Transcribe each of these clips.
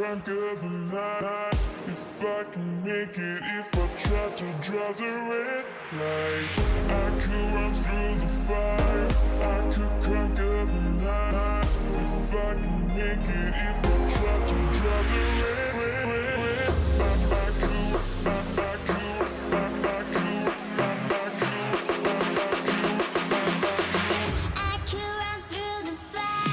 conquer the night. If I can make it, if I try to draw the red light, I could run through the fire, I could conquer the night. If I can make it, if I try to draw the red, I could, I could, I could, I could, I could run through the fire.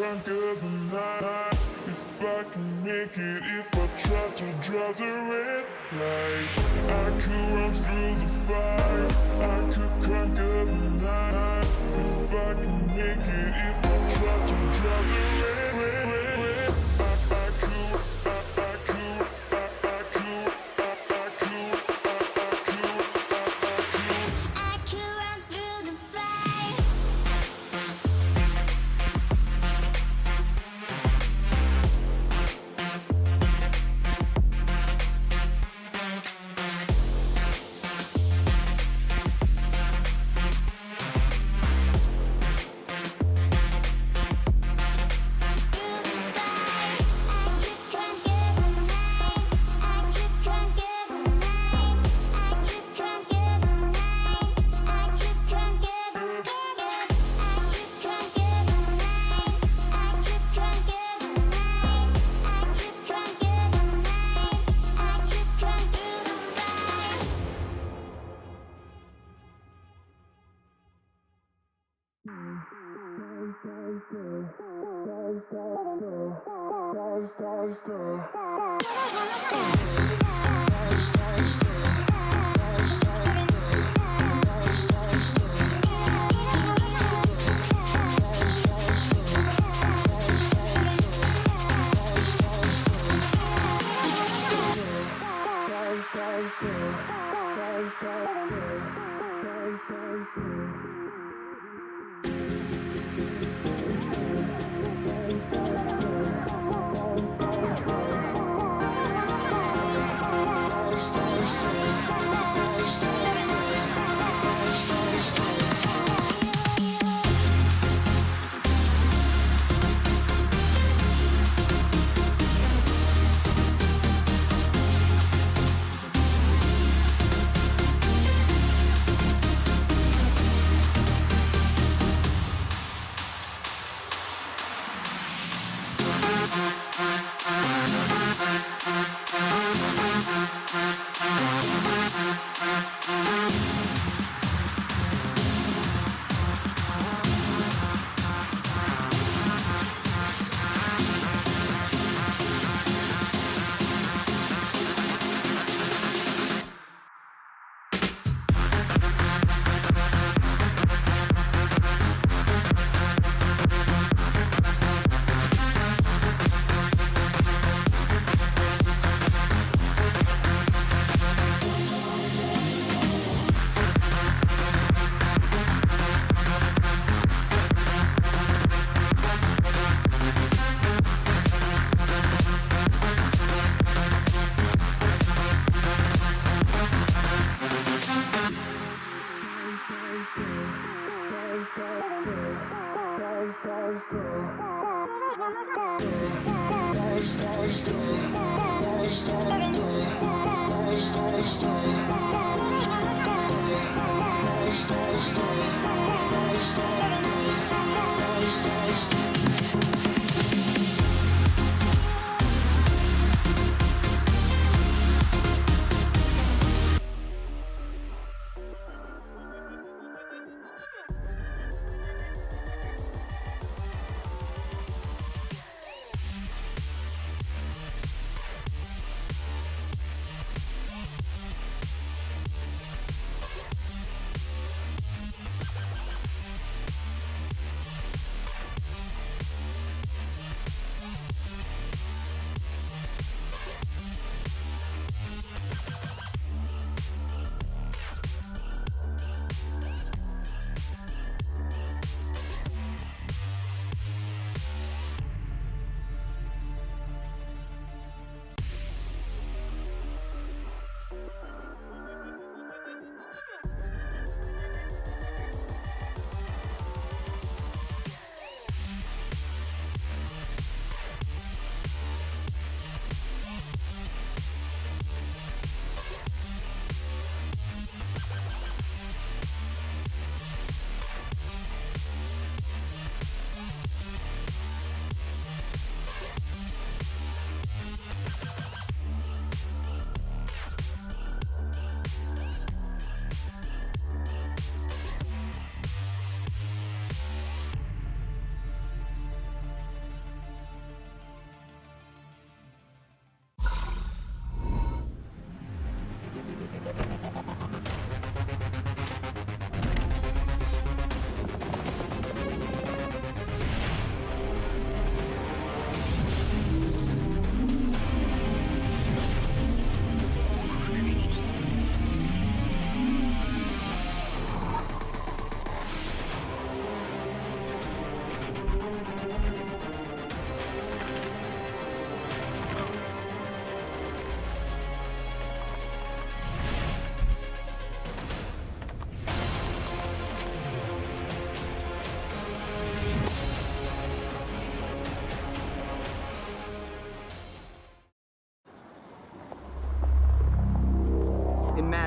conquer the night. If I can make it, if I try to draw the red light, I could run through the fire, I could conquer the night. If I can make it, if I try to draw the red, I could, I could, I could, I could, I could run through the fire.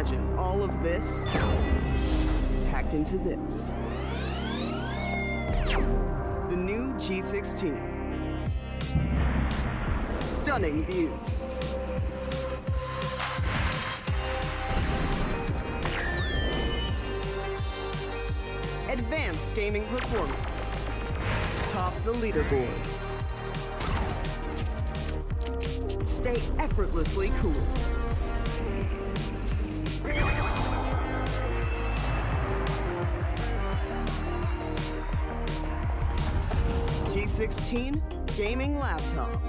imagine all of this packed into this. The new G16. Stunning views. Advanced gaming performance. Top the leaderboard. Stay effortlessly cool. G16 gaming laptop.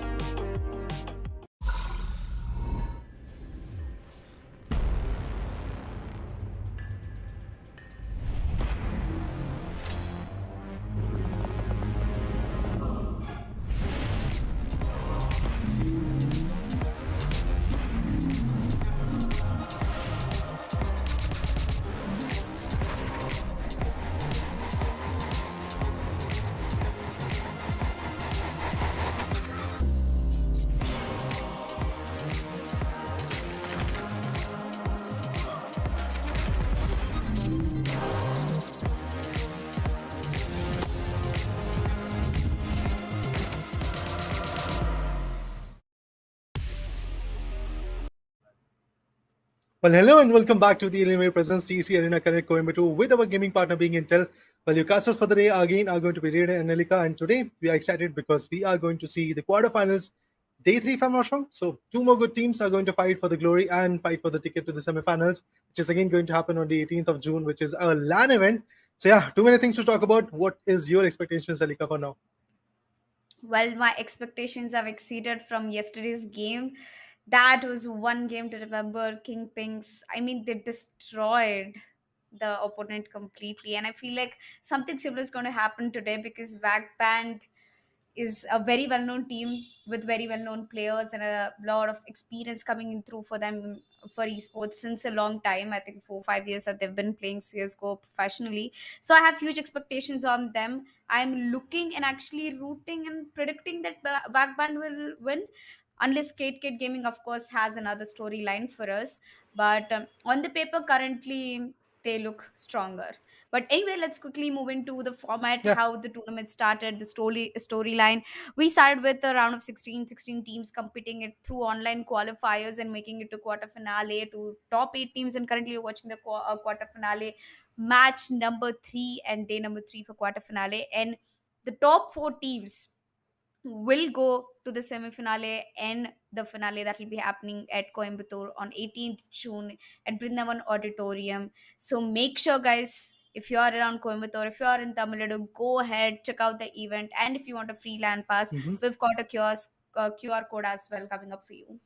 Well, hello and welcome back to the Alienware Presents TEC Arena Connect Coimbatore with our gaming partner being Intel. Well, your casters for the day again are going to be Reda and Nelika, and today we are excited because we are going to see the quarterfinals, day 3 if I'm not wrong. So, two more good teams are going to fight for the glory and fight for the ticket to the semifinals, which is again going to happen on the 18th of June, which is a LAN event. So, yeah, too many things to talk about. What is your expectations, Nelika, for now? Well, my expectations have exceeded from yesterday's game. That was one game to remember. King Pinks, I mean, they destroyed the opponent completely. And I feel like something similar is going to happen today because Vagband is a very well known team with very well known players and a lot of experience coming in through for them for esports since a long time. I think 4 5 years that they've been playing CSGO professionally. So I have huge expectations on them. I'm looking and actually rooting and predicting that Vagband will win. Unless Kate Gaming, of course, has another storyline for us. But on the paper, currently, they look stronger. But anyway, let's quickly move into the format, Yeah. how the tournament started, the storyline. We started with a round of 16 teams competing it through online qualifiers and making it to quarter finale to top 8 teams. And currently, you're watching the quarter finale match number 3 and day number 3 for quarter finale. And the top 4 teams will go to the semi-finale and the finale that will be happening at Coimbatore on 18th June at Brindavan Auditorium. So make sure, guys, if you are around Coimbatore, if you are in Tamil Nadu, go ahead, check out the event. And if you want a free land pass, Mhm. we've got a QR code as well coming up for you.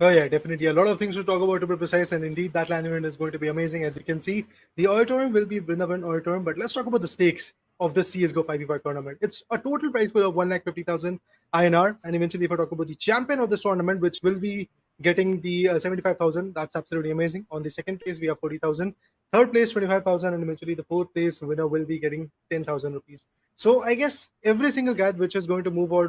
Oh yeah, definitely. A lot of things to talk about to be precise, and indeed that LAN event is going to be amazing. As you can see, the auditorium will be Vrindavan Auditorium, but let's talk about the stakes of the CSGO 5v5 tournament. It's a total prize pool of 1,50,000 INR, and eventually, if I talk about the champion of this tournament, which will be getting the 75,000, that's absolutely amazing. On the second place, we have 40,000. Third place, 25,000, and eventually the fourth place winner will be getting 10,000 rupees. So I guess every single guy which is going to move or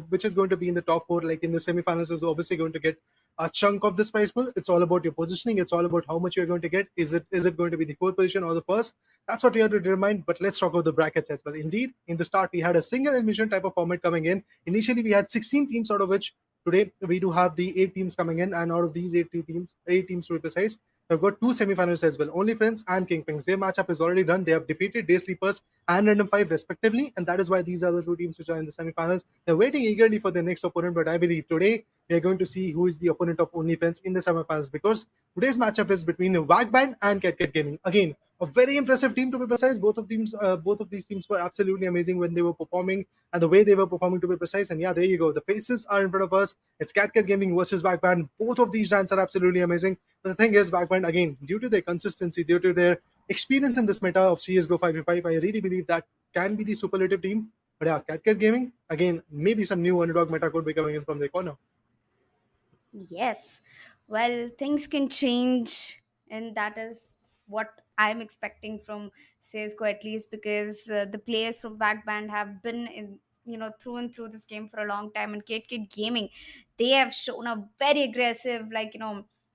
which is going to be in the top four, like in the semifinals, is obviously going to get a chunk of this prize pool. It's all about your positioning. It's all about how much you're going to get. Is it going to be the fourth position or the first? That's what we have to determine. But let's talk about the brackets as well. Indeed, in the start, we had a single admission type of format coming in. Initially, we had 16 teams, out of which today we do have the 8 teams coming in, and out of these 8 teams to be precise, we've got two semifinals as well. Only Friends and Kingpins. Their matchup is already done. They have defeated Day Sleepers and Random 5 respectively, and that is why these are the two teams which are in the semifinals. They're waiting eagerly for their next opponent, but I believe today we are going to see who is the opponent of Only Friends in the semifinals, because today's matchup is between Wagband and Cat Gaming. Again, a very impressive team to be precise. Both of these teams were absolutely amazing when they were performing, and the way they were performing to be precise. And yeah, there you go. The faces are in front of us. It's Cat Gaming versus Wagband. Both of these giants are absolutely amazing. But the thing is, Wagband, again, due to their consistency, due to their experience in this meta of CSGO 5v5, I really believe that can be the superlative team. But yeah, Cat Gaming, again, maybe some new underdog meta could be coming in from their corner. Yes. Well, things can change, and that is what I'm expecting from CSGO, at least because the players from Backband have been in, through and through this game for a long time. And Kate Gaming, they have shown a very aggressive, like,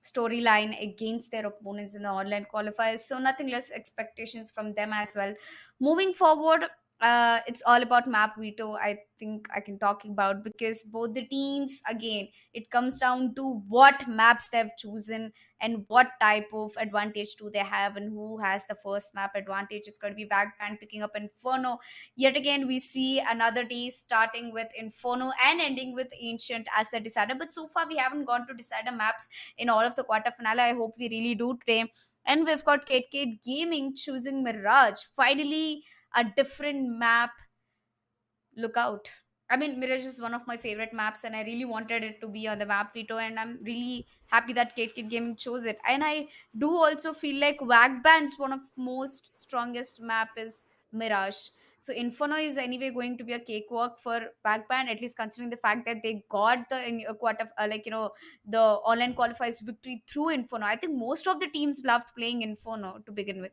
storyline against their opponents in the online qualifiers. So nothing less expectations from them as well. Moving forward, it's all about map veto. I think I can talk about, because both the teams, again, it comes down to what maps they've chosen and what type of advantage do they have, and who has the first map advantage. It's going to be Backband picking up Inferno. Yet again, we see another day starting with Inferno and ending with Ancient as the decider. But so far, we haven't gone to decider maps in all of the quarter finale. I hope we really do today. And we've got Kate Gaming choosing Mirage. Finally, a different map. Look out. I mean, Mirage is one of my favorite maps, and I really wanted it to be on the map veto, and I'm really happy that Kate Gaming chose it. And I do also feel like Wagband's one of most strongest map is Mirage. So Inferno is anyway going to be a cakewalk for Wagband, at least considering the fact that they got the quarter, the online qualifiers victory through Inferno. I think most of the teams loved playing Inferno to begin with.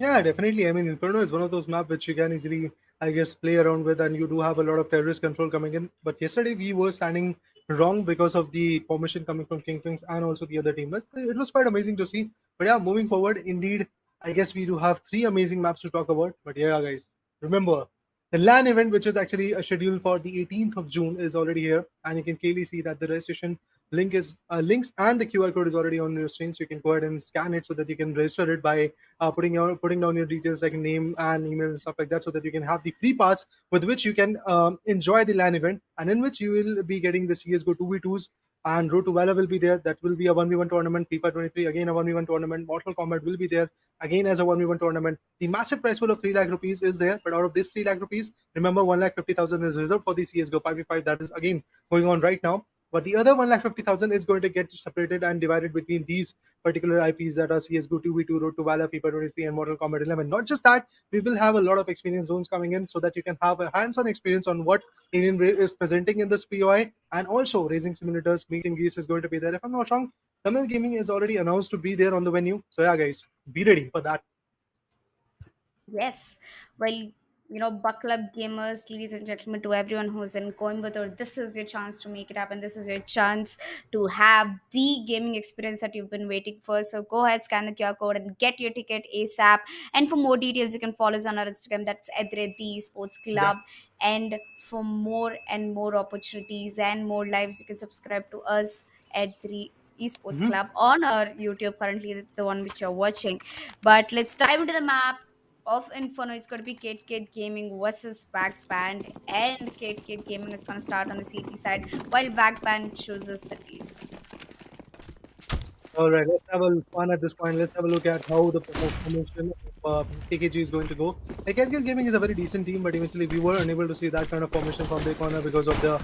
Yeah, definitely. I mean, Inferno is one of those maps which you can easily, I guess, play around with, and you do have a lot of terrorist control coming in. But yesterday we were standing wrong because of the formation coming from Kingpins and also the other team. It was quite amazing to see. But yeah, moving forward, indeed, I guess we do have three amazing maps to talk about. But yeah, guys, remember the LAN event, which is actually a schedule for the 18th of June, is already here, and you can clearly see that the registration links and the QR code is already on your screen, so you can go ahead and scan it so that you can register it by putting down your details like name and email and stuff like that, so that you can have the free pass with which you can enjoy the LAN event, and in which you will be getting the CSGO 2v2s, and Road to Valor will be there. That will be a 1v1 tournament. FIFA 23 again a 1v1 tournament. Mortal Kombat will be there again as a 1v1 tournament. The massive prize pool of 3 lakh rupees is there, but out of this 3 lakh rupees, remember 1,50,000 is reserved for the CSGO 5v5 that is again going on right now. But the other 1,50,000 is going to get separated and divided between these particular IPs that are CSGO 2v2, Road to Valor, FIFA 23, and Mortal Kombat 11. Not just that, we will have a lot of experience zones coming in so that you can have a hands-on experience on what Alienware is presenting in this POI, and also Racing Simulators, Meet and Grease is going to be there. If I'm not wrong, Tamil Gaming is already announced to be there on the venue. So yeah, guys, be ready for that. Yes. Well, buckle up, gamers, ladies and gentlemen, to everyone who's in Coimbatore, this is your chance to make it happen. This is your chance to have the gaming experience that you've been waiting for. So go ahead, scan the QR code and get your ticket ASAP. And for more details, you can follow us on our Instagram. That's the Esports Yeah. Club. And for more and more opportunities and more lives, you can subscribe to us at the Esports Mhm. Club on our YouTube, currently the one which you're watching. But let's dive into the map of Inferno. It's going to be Kate Gaming versus Backband, and Kate Gaming is going to start on the CT side while Backband chooses the team. All right, let's have a fun at this point. Let's have a look at how the formation of KKG is going to go. Like, KKG Gaming is a very decent team, but eventually we were unable to see that kind of formation from their corner because of the,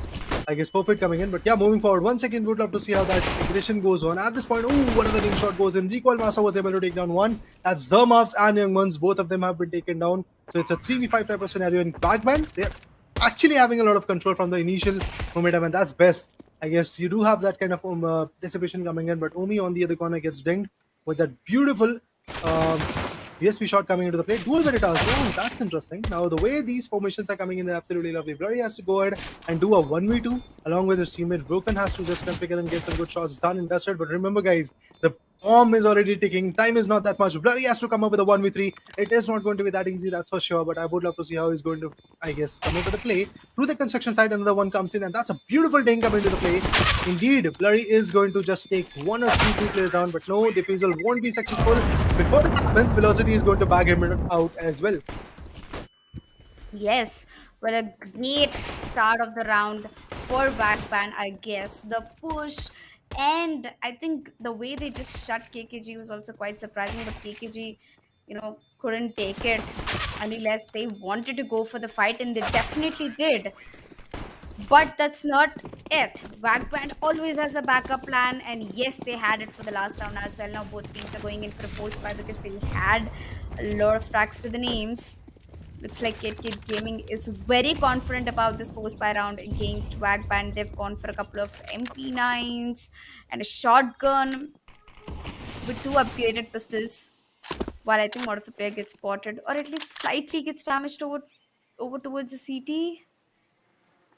I guess, forfeit coming in. But yeah, moving forward, once again, we would love to see how that aggression goes on. At this point, one of the ring shot goes in. Recoil Massa was able to take down one. That's the Mavs and Young Ones. Both of them have been taken down. So it's a 3v5 type of scenario in Backband. They're actually having a lot of control from the initial momentum, and that's best. I guess you do have that kind of dissipation coming in, but Omi on the other corner gets dinged with that beautiful PSP shot coming into the play. Dual Veritas. Oh, that's interesting. Now, the way these formations are coming in is absolutely lovely. Blurry has to go ahead and do a 1v2 along with his teammate. Broken has to just configure and get some good shots done and dusted. But remember, guys, the bomb is already ticking. Time is not that much. Blurry has to come up with a 1v3. It is not going to be that easy, that's for sure. But I would love to see how he's going to, I guess, come into the play. Through the construction side, another one comes in, and that's a beautiful ding coming into the play. Indeed, Blurry is going to just take one or two players down, but no, defusal won't be successful. Before that happens, Velocity is going to bag him out as well. Yes, well, a great start of the round for Backband, I guess. The push, and I think the way they just shut KKG was also quite surprising, but KKG, couldn't take it unless they wanted to go for the fight, and they definitely did. But that's not it. Wagband always has a backup plan, and yes, they had it for the last round as well. Now both teams are going in for a post buy because they had a lot of tracks to the names. Looks like Kid Gaming is very confident about this post buy round against Wagband. They've gone for a couple of MP9s and a shotgun with two upgraded pistols. While I think one of the player gets spotted, or at least slightly gets damaged over towards the CT.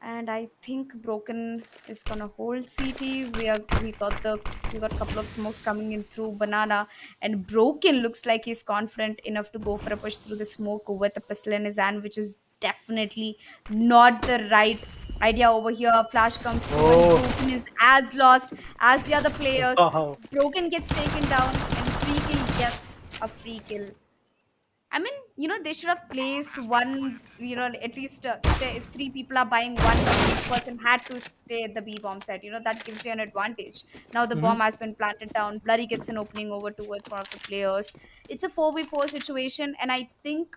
And I think Broken is gonna hold CT. We got a couple of smokes coming in through Banana, and Broken looks like he's confident enough to go for a push through the smoke with a pistol in his hand, which is definitely not the right idea over here. Flash comes through, and Oh, Broken is as lost as the other players. wow. Broken gets taken down, and Free Kill gets a free kill. I mean, they should have placed one, at least if three people are buying one, each person had to stay at the B bomb site. That gives you an advantage. Now the Mhm. bomb has been planted down. Blurry gets an opening over towards one of the players. It's a 4v4 situation, and I think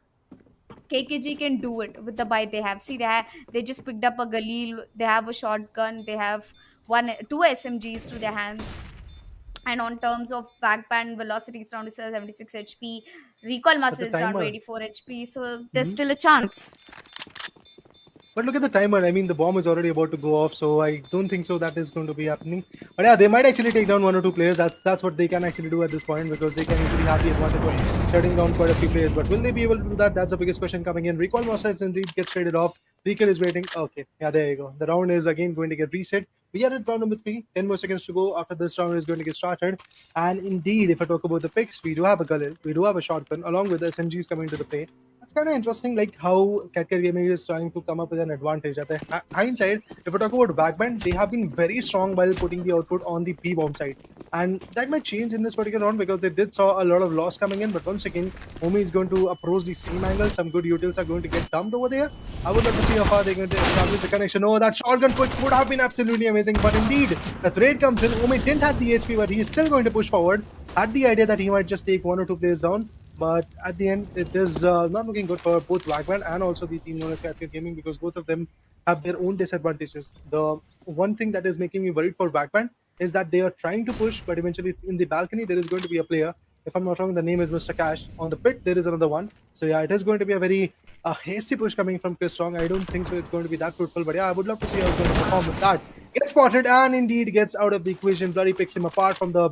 KKG can do it with the buy they have. See, they just picked up a Galil. They have a shotgun. They have two SMGs to their hands. And on terms of backband velocity, is down to 76 HP. Recoil But muscle the is down to timer. 84 HP. So there's Mhm. still a chance. But look at the timer. I mean, the bomb is already about to go off, so I don't think so that is going to be happening. But yeah, they might actually take down one or two players. That's what they can actually do at this point because they can easily have the advantage of shutting down quite a few players. But will they be able to do that? That's the biggest question coming in. Recall Mosaic indeed gets traded off. Recall is waiting. Okay, yeah, there you go. The round is again going to get reset. We are at round number 3. 10 more seconds to go after this round is going to get started. And indeed, if I talk about the picks, we do have a Galil, we do have a shotgun, along with the SMGs coming to the play. It's kind of interesting, like how Catcar Gaming is trying to come up with an advantage. At the hindsight, if we talk about Backband, they have been very strong while putting the output on the B bomb side, and that might change in this particular round because they did saw a lot of loss coming in. But once again, Omi is going to approach the same angle. Some good utils are going to get dumped over there. I would love to see how far they're going to establish the connection. Oh, that shotgun push would have been absolutely amazing. But indeed, the threat comes in. Omi didn't have the HP, but he's still going to push forward. Had the idea that he might just take one or two players down. But at the end, it is not looking good for both Wagman and also the team known as Catcar Gaming because both of them have their own disadvantages. The one thing that is making me worried for Wagman is that they are trying to push, but eventually in the balcony there is going to be a player. If I'm not wrong, the name is Mr. Cash. On the pit, there is another one. So yeah, it is going to be a very hasty push coming from Chris Strong. I don't think so. It's going to be that fruitful, but yeah, I would love to see how it's going to perform with that. Gets spotted and indeed gets out of the equation. Bloody picks him apart from the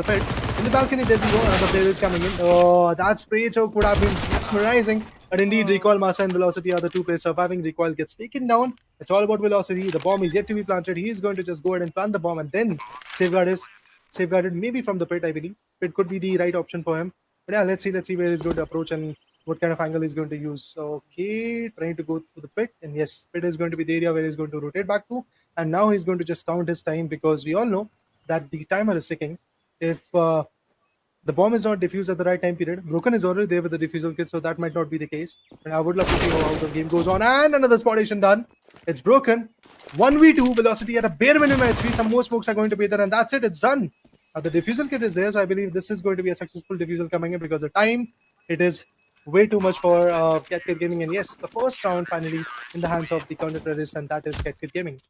pit. In the balcony, there we go. Another player is coming in. Oh, that spray choke would have been mesmerizing. But indeed, Recoil, Massa, and Velocity are the two players surviving. Recoil gets taken down. It's all about Velocity. The bomb is yet to be planted. He is going to just go ahead and plant the bomb and then safeguarded maybe from the pit, I believe. Pit could be the right option for him. But yeah, let's see where he's going to approach and what kind of angle he's going to use. Okay, trying to go through the pit. And yes, pit is going to be the area where he's going to rotate back to. And now he's going to just count his time because we all know that the timer is ticking. If the bomb is not defused at the right time period, Broken is already there with the defusal kit, so that might not be the case. But I would love to see how the game goes on. And another spottation done. It's Broken. 1v2, Velocity at a bare minimum HP. Some more smokes are going to be there, and that's it. It's done. The defusal kit is there, so I believe this is going to be a successful defusal coming in because the time, it is way too much for Catkit Gaming. And yes, the first round finally in the hands of the counter terrorist, and that is Catkit Gaming.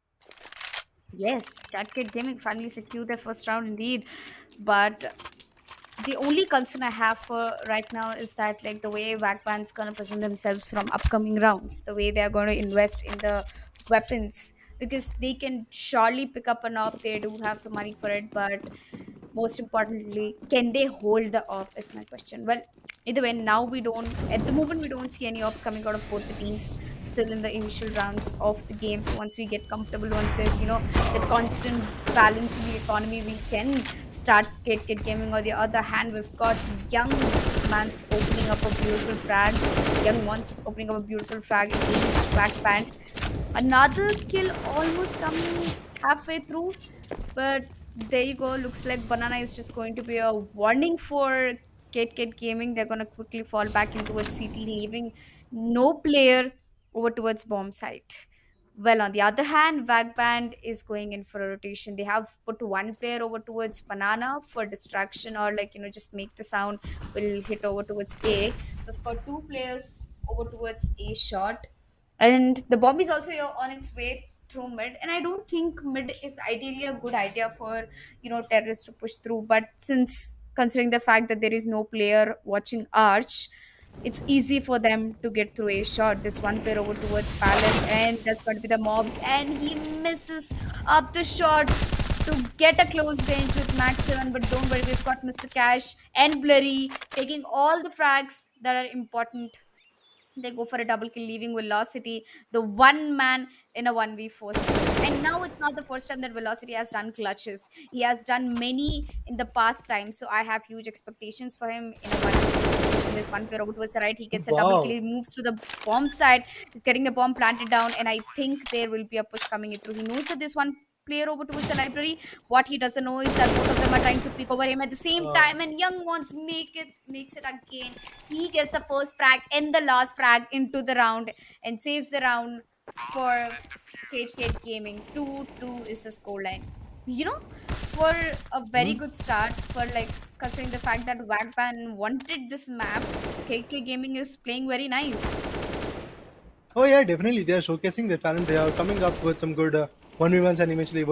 Yes, Catcat Gaming finally secured their first round indeed. But the only concern I have for right now is that like the way Backband's gonna present themselves from upcoming rounds, the way they are going to invest in the weapons, because they can surely pick up an op. They do have the money for it, but most importantly, can they hold the op is my question. Well, either way, now we don't at the moment we don't see any ops coming out of both the teams still in the initial rounds of the game. So once we get comfortable, once there's the constant balance in the economy, we can start get gaming. On the other hand, we've got young man's opening up a beautiful frag, young ones opening up a beautiful frag in back band. Another kill almost coming halfway through, but there you go. Looks like Banana is just going to be a warning for Kit Gaming. They're going to quickly fall back into a city, leaving no player over towards bomb site. Well, on the other hand, Vagband is going in for a rotation. They have put one player over towards Banana for distraction or just make the sound will hit over towards A. We've got two players over towards A shot. And the bomb is also on its way through mid. And I don't think mid is ideally a good idea for, terrorists to push through. But since considering the fact that there is no player watching Arch, it's easy for them to get through a shot. This one player over towards Palace, and that's going to be the mobs, and he misses up the shot to get a close range with Max 7. But don't worry, we've got Mr. Cash and Blurry taking all the frags that are important. They go for a double kill, leaving Velocity, the one man in a 1v4 situation. And now it's not the first time that Velocity has done clutches. He has done many in the past time. So I have huge expectations for him in a 1v4 situation. There's one player over towards the right. He gets a double kill. Wow. He moves to the bomb side. He's getting the bomb planted down. And I think there will be a push coming in through. He knows that this one player over towards the library. What he doesn't know is that both of them are trying to pick over him at the same Uh, time. And Young Ones makes it again. He gets the first frag and the last frag into the round and saves the round for Kate Gaming. 2-2 is the scoreline. You know, for a very mhm. good start, for like considering the fact that Wagban wanted this map, Kate Gaming is playing very nice. Oh yeah, definitely. They are showcasing their talent. They are coming up with some good 1v1s and eventually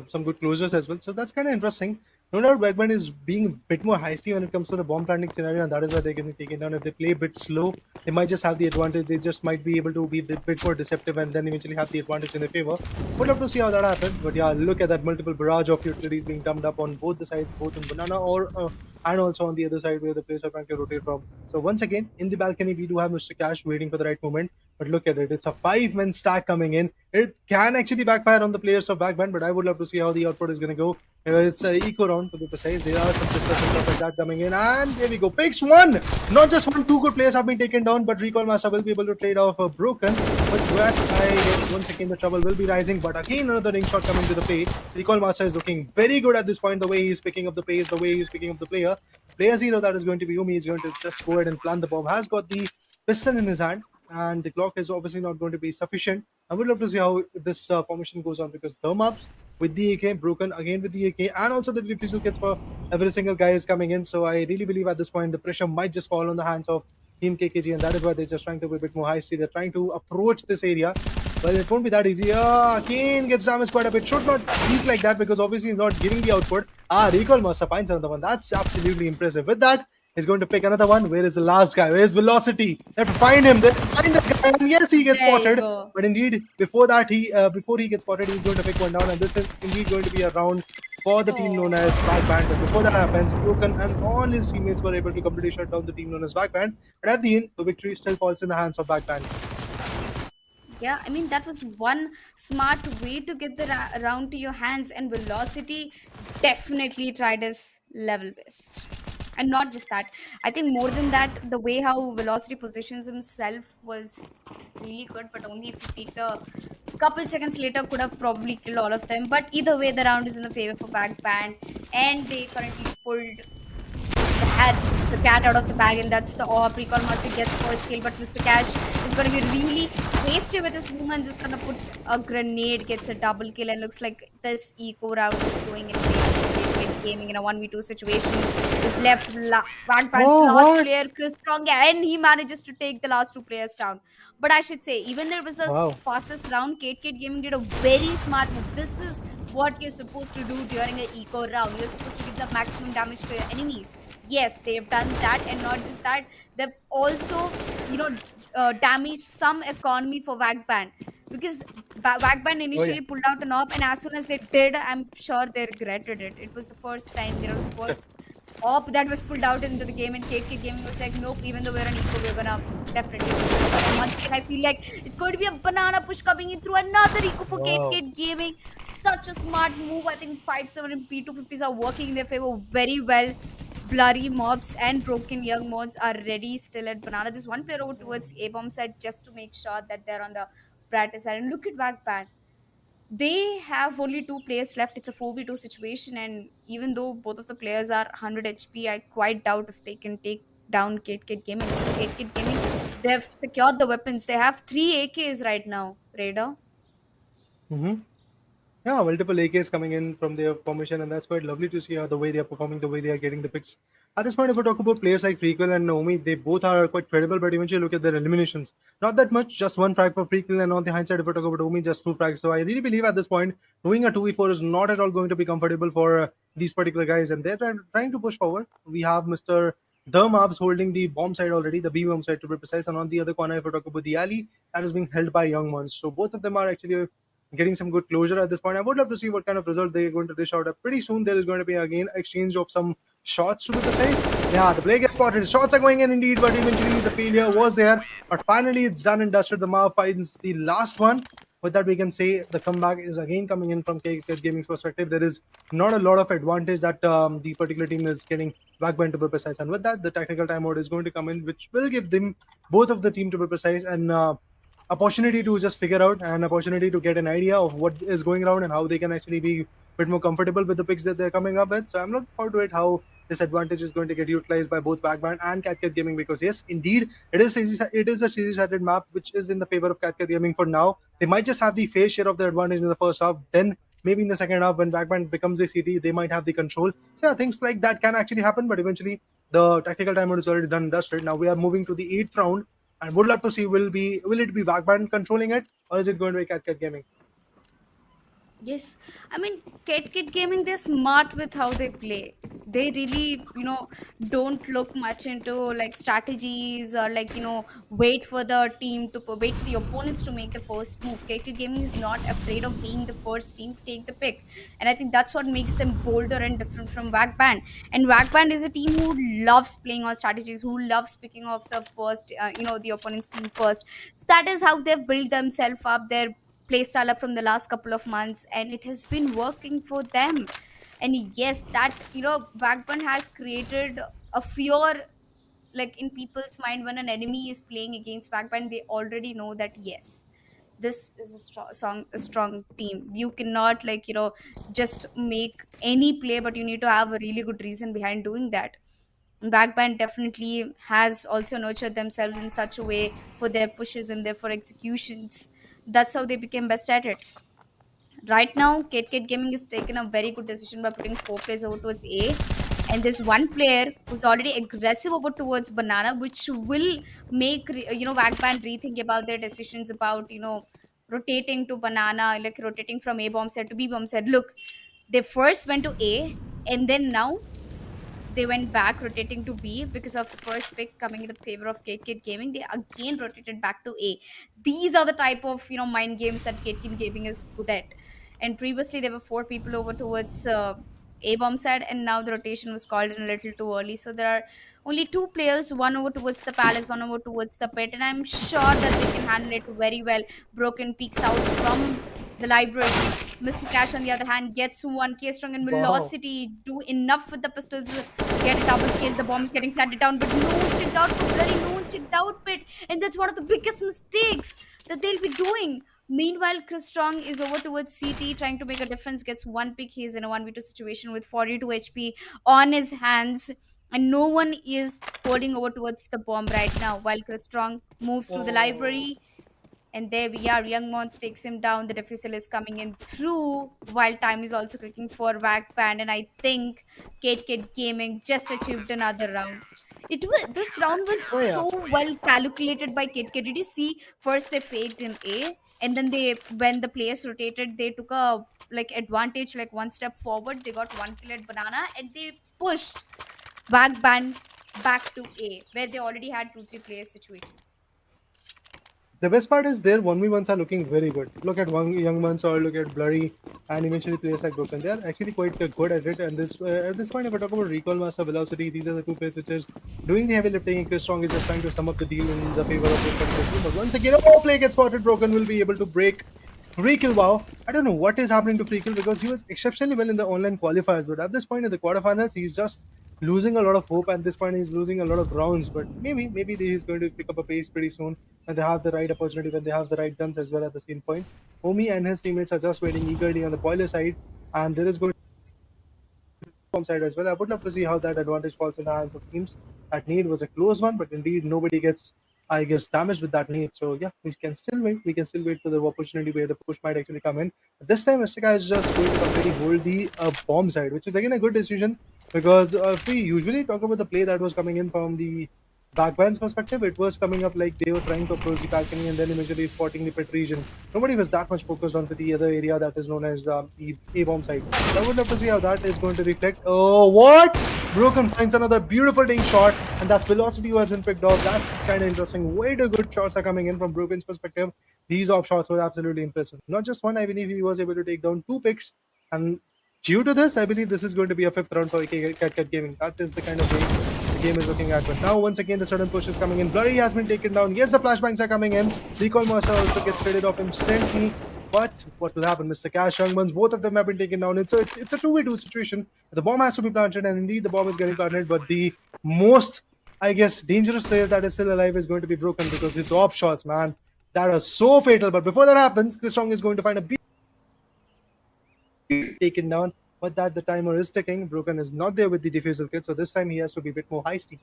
some good closures as well. So that's kind of interesting. No doubt Wegman is being a bit more hasty when it comes to the bomb planting scenario, and that is why they're getting taken down. If they play a bit slow, they might just have the advantage. They just might be able to be a bit more deceptive and then eventually have the advantage in their favor. Would love to see how that happens. But yeah, look at that multiple barrage of utilities being dumped up on both the sides, both in Banana or and also on the other side where the players are trying to rotate from. So once again, in the balcony, we do have Mr. Cash waiting for the right moment. But look at it, it's a 5-man stack coming in. It can actually backfire on the players of Backband, but I would love to see how the output is going to go. It's an eco round to be precise. There are some pistols and stuff like that coming in, and there we go. Picks one! Not just one, two good players have been taken down, but Recall Master will be able to trade off a Broken. But that, I guess, once again, the trouble will be rising. But again, another ring shot coming to the play. Recall Master is looking very good at this point, the way he's picking up the pace, the way he's picking up the player. Player zero, that is going to be Umi, is going to just go ahead and plant the bomb. Has got the pistol in his hand, and the clock is obviously not going to be sufficient. I would love to see how this formation goes on because therm ups with the AK, Broken again with the AK, and also the defusal kits for every single guy is coming in. So I really believe at this point the pressure might just fall on the hands of Team KKG, and that is why they're just trying to be a bit more high. They're trying to approach this area, but it won't be that easy. Kane gets damaged quite a bit. Should not peak like that because obviously he's not giving the output. Recall Master finds another one. That's absolutely impressive. With that, he's going to pick another one. Where is the last guy? Where is Velocity? They have to find him. They have to find the guy. And yes, he gets There you spotted. go. But indeed, before he gets spotted, he's going to pick one down. And this is indeed going to be a round for the team known as Backband. But before that happens, Broken and all his teammates were able to completely shut down the team known as Backband. But at the end, the victory still falls in the hands of Backband. Yeah, I mean, that was one smart way to get the round to your hands, and Velocity definitely tried his level best. And not just that, I think more than that, the way how Velocity positions himself was really good, but only if he peaked a couple seconds later, could have probably killed all of them. But either way, the round is in the favor for Backband, and they currently pulled the cat out of the bag, and that's the AWP. Recall Master gets first kill, but Mr. Cash is going to be really hasty with his movement, just going to put a grenade, gets a double kill, and looks like this eco round is going in favor of Gaming in a 1v2 situation. Is left Backband's Oh, last what? player, Chris Strong, and he manages to take the last two players down. But I should say, even though it was the Wow. fastest round, Kate Gaming did a very smart move. This is what you're supposed to do during an eco round. You're supposed to give the maximum damage to your enemies. Yes, they've done that, and not just that, they've also, damaged some economy for Wagband, because Wagband Oh, yeah. initially pulled out an op, and as soon as they did, I'm sure they regretted it. It was the first time, the first op that was pulled out into the game, and KK Gaming was like, nope, even though we're an eco, we're gonna definitely push it. And once again, I feel like it's going to be a banana push coming in through another eco for Wow. KK Gaming. Such a smart move. I think 5-7 and P250s are working in their favor very well. Blurry mobs and broken young mods are ready still at banana. There's one player over towards A bomb side just to make sure that they're on the brighter side. And look at Backband. They have only two players left. It's a 4v2 situation, and even though both of the players are 100 HP, I quite doubt if they can take down Kate Gaming. Because Kate Gaming, they've secured the weapons. They have 3 AKs right now, Raider. Mm-hmm. Yeah, multiple AKs coming in from their formation, and that's quite lovely to see how the way they are performing, the way they are getting the picks. At this point, if we talk about players like Freakle and Naomi, they both are quite credible, but eventually look at their eliminations. Not that much, just one frag for Freakle, and on the hindsight, if we talk about Naomi, just two frags. So I really believe at this point, doing a 2v4 is not at all going to be comfortable for these particular guys, and they're trying to push forward. We have Mr. The Mobs holding the bomb side already, the B bomb side to be precise, and on the other corner, if we talk about the alley, that is being held by Young Ones. So both of them are actually getting some good closure at this point. I would love to see what kind of result they're going to dish out. Pretty soon, there is going to be again exchange of some shots to be precise. Yeah, the play gets spotted. Shots are going in indeed, but eventually the failure was there. But finally, it's done and dusted. The Mav finds the last one. With that, we can say the comeback is again coming in from KK Gaming's perspective. There is not a lot of advantage that the particular team is getting backbend to be precise. And with that, the technical timeout is going to come in, which will give them both of the team to be precise and opportunity to just figure out an opportunity to get an idea of what is going around and how they can actually be a bit more comfortable with the picks that they're coming up with. So I'm looking forward to it how this advantage is going to get utilized by both Backband and CatCat Gaming, because yes, indeed, it is a series-sided map which is in the favor of CatCat Gaming for now. They might just have the fair share of the advantage in the first half. Then maybe in the second half, when Backband becomes a CT, they might have the control. So yeah, things like that can actually happen, but eventually the tactical timeout is already done and dusted. Now we are moving to the 8th round, and would love to see will it be Backband controlling it, or is it going to be CatCat Gaming? Yes, I mean, Kit Gaming, they're smart with how they play. They really, don't look much into like strategies or like, wait for the team to wait for the opponents to make the first move. Kit Gaming is not afraid of being the first team to take the pick. And I think that's what makes them bolder and different from Wagband. And Wagband is a team who loves playing on strategies, who loves picking off the first, the opponent's team first. So that is how they've built themselves up. Their play style up from the last couple of months, and it has been working for them. And yes, that backbone has created a fear, like in people's mind. When an enemy is playing against backbone, they already know that yes, this is a strong team. You cannot just make any play, but you need to have a really good reason behind doing that. Backband definitely has also nurtured themselves in such a way for their pushes and therefore executions. That's how they became best at it. Right now, Kit Gaming has taken a very good decision by putting four players over towards A. And there's one player who's already aggressive over towards Banana, which will make Wagband rethink about their decisions about rotating to Banana, like rotating from A bomb set to B bomb set. Look, they first went to A, and then now they went back rotating to B because of first pick coming in the favor of Kit Gaming. They again rotated back to A. These are the type of mind games that Kit Gaming is good at. And previously there were four people over towards A bomb side, and now the rotation was called in a little too early. So there are only two players, one over towards the palace, one over towards the pit, and I'm sure that they can handle it very well. Broken peeks out from the library. Mr. Cash, on the other hand, gets 1k strong and Wow. velocity. Do enough with the pistols, get a double kill. The bomb is getting planted down, but no chipped out pit, bloody no chipped out pit. And that's one of the biggest mistakes that they'll be doing. Meanwhile, Chris Strong is over towards CT trying to make a difference, gets one pick. He's in a 1v2 situation with 42 HP on his hands. And no one is holding over towards the bomb right now. While Chris Strong moves to the Oh. library, and there we are. Young Mons takes him down. The diffusal is coming in through, while time is also clicking for Wagband. And I think Kit Gaming just achieved another round. This round was Oh yeah. so well calculated by Kit. Did you see? First they faked in A, and then when the players rotated, they took a like advantage, like one step forward. They got one kill at Banana, and they pushed Wagband back to A, where they already had 2-3 players situated. The best part is their 1v1s are looking very good. Look at one Young Ones or look at Blurry, and eventually players like Broken. They are actually quite good at it. And this at this point, if I talk about Recall Master Velocity, these are the two players which is doing the heavy lifting. Chris Strong is just trying to sum up the deal in the favor of the. But once again, play gets spotted. Broken will be able to break Free Kill. Wow, I don't know what is happening to Free Kill, because he was exceptionally well in the online qualifiers, but at this point in the quarterfinals, he's just losing a lot of hope. At this point, he's losing a lot of rounds. But maybe he's going to pick up a pace pretty soon when they have the right opportunity, when they have the right guns as well at the same point. Omi and his teammates are just waiting eagerly on the boiler side, and there is going from side as well. I would love to see how that advantage falls in the hands of teams. That need was a close one, but indeed nobody gets, I guess, damaged with that need. So yeah, we can still wait. We can still wait for the opportunity where the push might actually come in. But this time, Mystica is just going to completely hold the bomb side, which is again a good decision, because if we usually talk about the play that was coming in from the Backband's perspective, it was coming up like they were trying to approach the balcony and then eventually spotting the pit region. Nobody was that much focused on the other area that is known as the A-bomb side. So I would love to see how that is going to reflect. Oh, what? Broken finds another beautiful ding shot, and that velocity wasn't picked off. That's kind of interesting. Way too good shots are coming in from Broken's perspective. These op shots were absolutely impressive. Not just one, I believe he was able to take down two picks, and due to this, I believe this is going to be a 5th round for Cat Gaming. That is the kind of way the game is looking at. But now, once again, the sudden push is coming in. Blurry has been taken down. Yes, the flashbangs are coming in. Recall Master also gets traded off instantly. But what will happen? Mr. Cash, Young Buns, both of them have been taken down. It's a 2v2 situation. The bomb has to be planted, and indeed the bomb is getting planted. But the most, I guess, dangerous player that is still alive is going to be broken because his op shots, man, that are so fatal. But before that happens, Chris Strong is going to find a taken down, but that the timer is ticking. Broken is not there with the defusal kit, so this time he has to be a bit more heisty.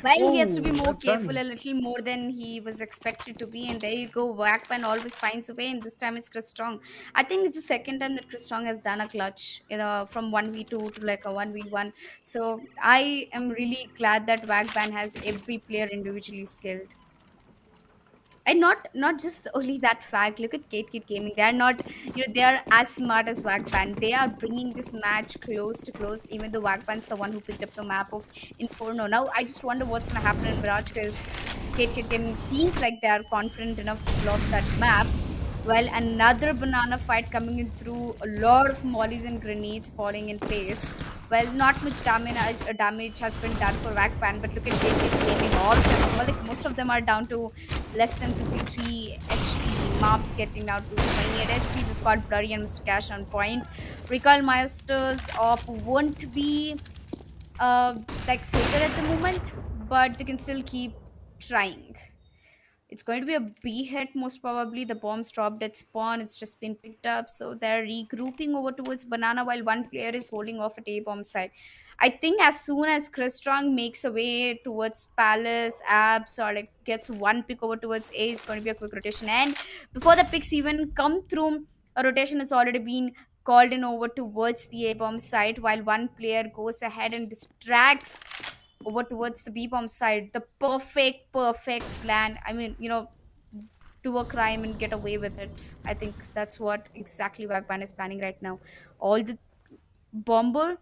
Well, he has to be more that's careful, done. a little more than he was expected to be. And there you go. Wackman always finds a way, and this time it's Chris Strong. I think it's the second time that Chris Strong has done a clutch, from 1v2 to like a 1v1. So I am really glad that Wackman has every player individually skilled. And not just only that fact. Look at Kate Gaming. They are not, they are as smart as Wackpan. They are bringing this match close to close, even though Wackpan's the one who picked up the map of Inferno. Now I just wonder what's going to happen in Mirage, because Kate Gaming seems like they are confident enough to pull off that map. Well, another banana fight coming in through, a lot of mollies and grenades falling in place. Well, not much damage has been done for Wackpan, but look at Gaming. All of them, well, like most of them are down to less than 53 HP. Mobs getting down to 28 HP. We've got Blurry and Mr. Cash on point. Recall Master's op won't be like safer at the moment, but they can still keep trying. It's going to be a B hit, most probably. The bomb's dropped at spawn. It's just been picked up. So they're regrouping over towards Banana while one player is holding off at A bomb side. I think as soon as Chris Strong makes a way towards Palace, Abs, or like gets one pick over towards A, it's going to be a quick rotation. And before the picks even come through, a rotation has already been called in over towards the A bomb side while one player goes ahead and distracts over towards the B bomb side. The perfect plan. I mean, do a crime and get away with it. I think that's what exactly Wagban is planning right now. All the bomber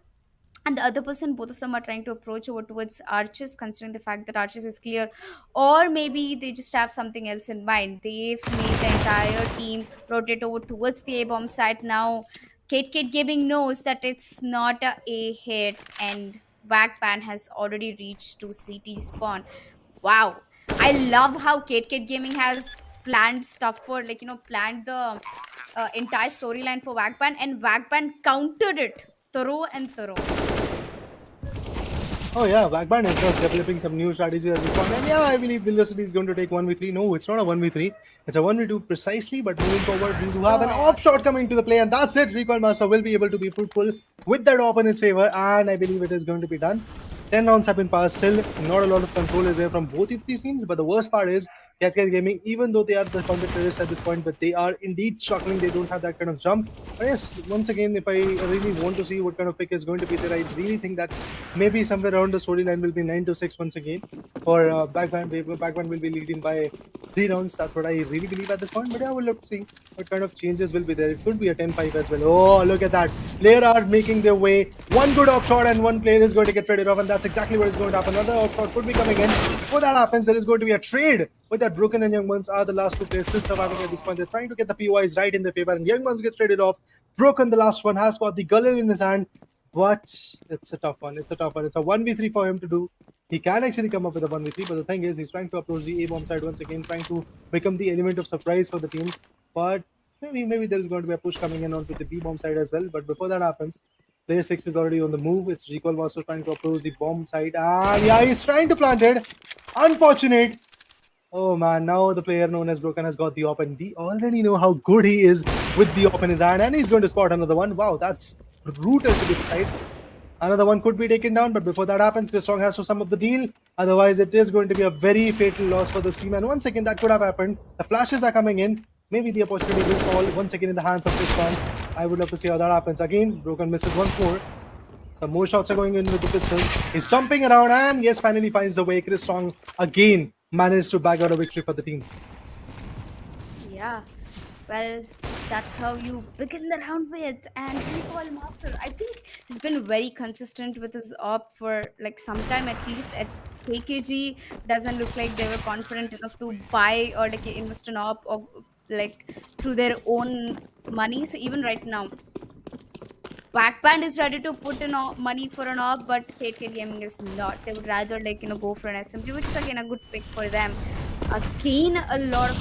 and the other person, both of them are trying to approach over towards Arches, considering the fact that Arches is clear, or maybe they just have something else in mind. They've made the entire team rotate over towards the A bomb site now. Kate Gaming knows that it's not a hit, and Wagban has already reached to CT spawn. Wow, I love how Kate Gaming has planned stuff for, like, planned the entire storyline for Wagban, and Wagban countered it thorough and thorough. Oh yeah, Backband is just developing some new strategies at this point. And yeah, I believe Velocity is going to take 1v3. No, it's not a 1v3. It's a 1v2 precisely, but moving forward, we do have an op shot coming to the play, and that's it. Recall Master will be able to be fruitful with that op in his favor, and I believe it is going to be done. 10 rounds have been passed. Still, not a lot of control is there from both of these teams. But the worst part is, Cat Gaming, even though they are the counter terrorists at this point, but they are indeed struggling. They don't have that kind of jump. But yes, once again, if I really want to see what kind of pick is going to be there, I really think that maybe somewhere around the storyline will be 9-6 once again. For Backband will be leading by 3 rounds. That's what I really believe at this point. But yeah, we'll have to see what kind of changes will be there. It could be a 10-5 as well. Oh, look at that. Player are making their way. One good op shot and one player is going to get traded off, and that's exactly what is going to happen. Another op shot could be coming in. Before that happens, there is going to be a trade. With that, Broken and Young Buns are the last two players still surviving at this point. They're trying to get the POIs right in their favor, and Young Buns gets traded off. Broken, the last one, has got the Gullel in his hand. But it's a tough one. It's a 1v3 for him to do. He can actually come up with a 1v3, but the thing is, he's trying to approach the A-bomb side once again, trying to become the element of surprise for the team. But maybe there is going to be a push coming in onto the B-bomb side as well. But before that happens, player 6 is already on the move. It's Recall Master trying to approach the bomb side. And yeah, he's trying to plant it. Unfortunate. Oh man, now the player known as Broken has got the op, and we already know how good he is with the op in his hand, and he's going to spot another one. Wow, that's brutal to be precise. Another one could be taken down, but before that happens, Chris Strong has to sum up the deal. Otherwise, it is going to be a very fatal loss for this team, and once again, that could have happened. The flashes are coming in. Maybe the opportunity will fall once again in the hands of Chris Strong. I would love to see how that happens. Again, Broken misses once more. Some more shots are going in with the pistols. He's jumping around, and yes, finally finds the way. Chris Strong again managed to bag out a victory for the team. Yeah, well, that's how you begin the round with. And Recall Master, I think he's been very consistent with his op for like some time at least. At KKG, doesn't look like they were confident enough to buy or like invest an op of like through their own money. So even right now, Backband is ready to put in money for an op, but KK Gaming is not. They would rather go for an SMG, which is again a good pick for them. Again, a lot of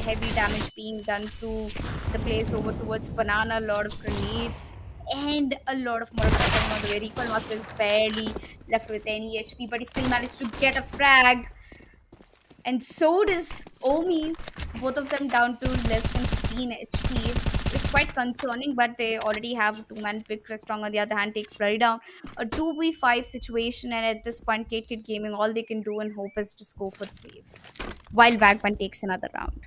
heavy damage being done to the place over towards Banana. A lot of grenades and a lot of Molotov coming on the way. Recall Master is barely left with any HP, but he still managed to get a frag, and so does Omi. Both of them down to less than 15 HP. It's quite concerning, but they already have a two-man pick. Strong on the other hand takes Blurry down. A 2v5 situation, and at this point, Kate Kid Gaming, all they can do and hope is just go for the save. While Vagban takes another round.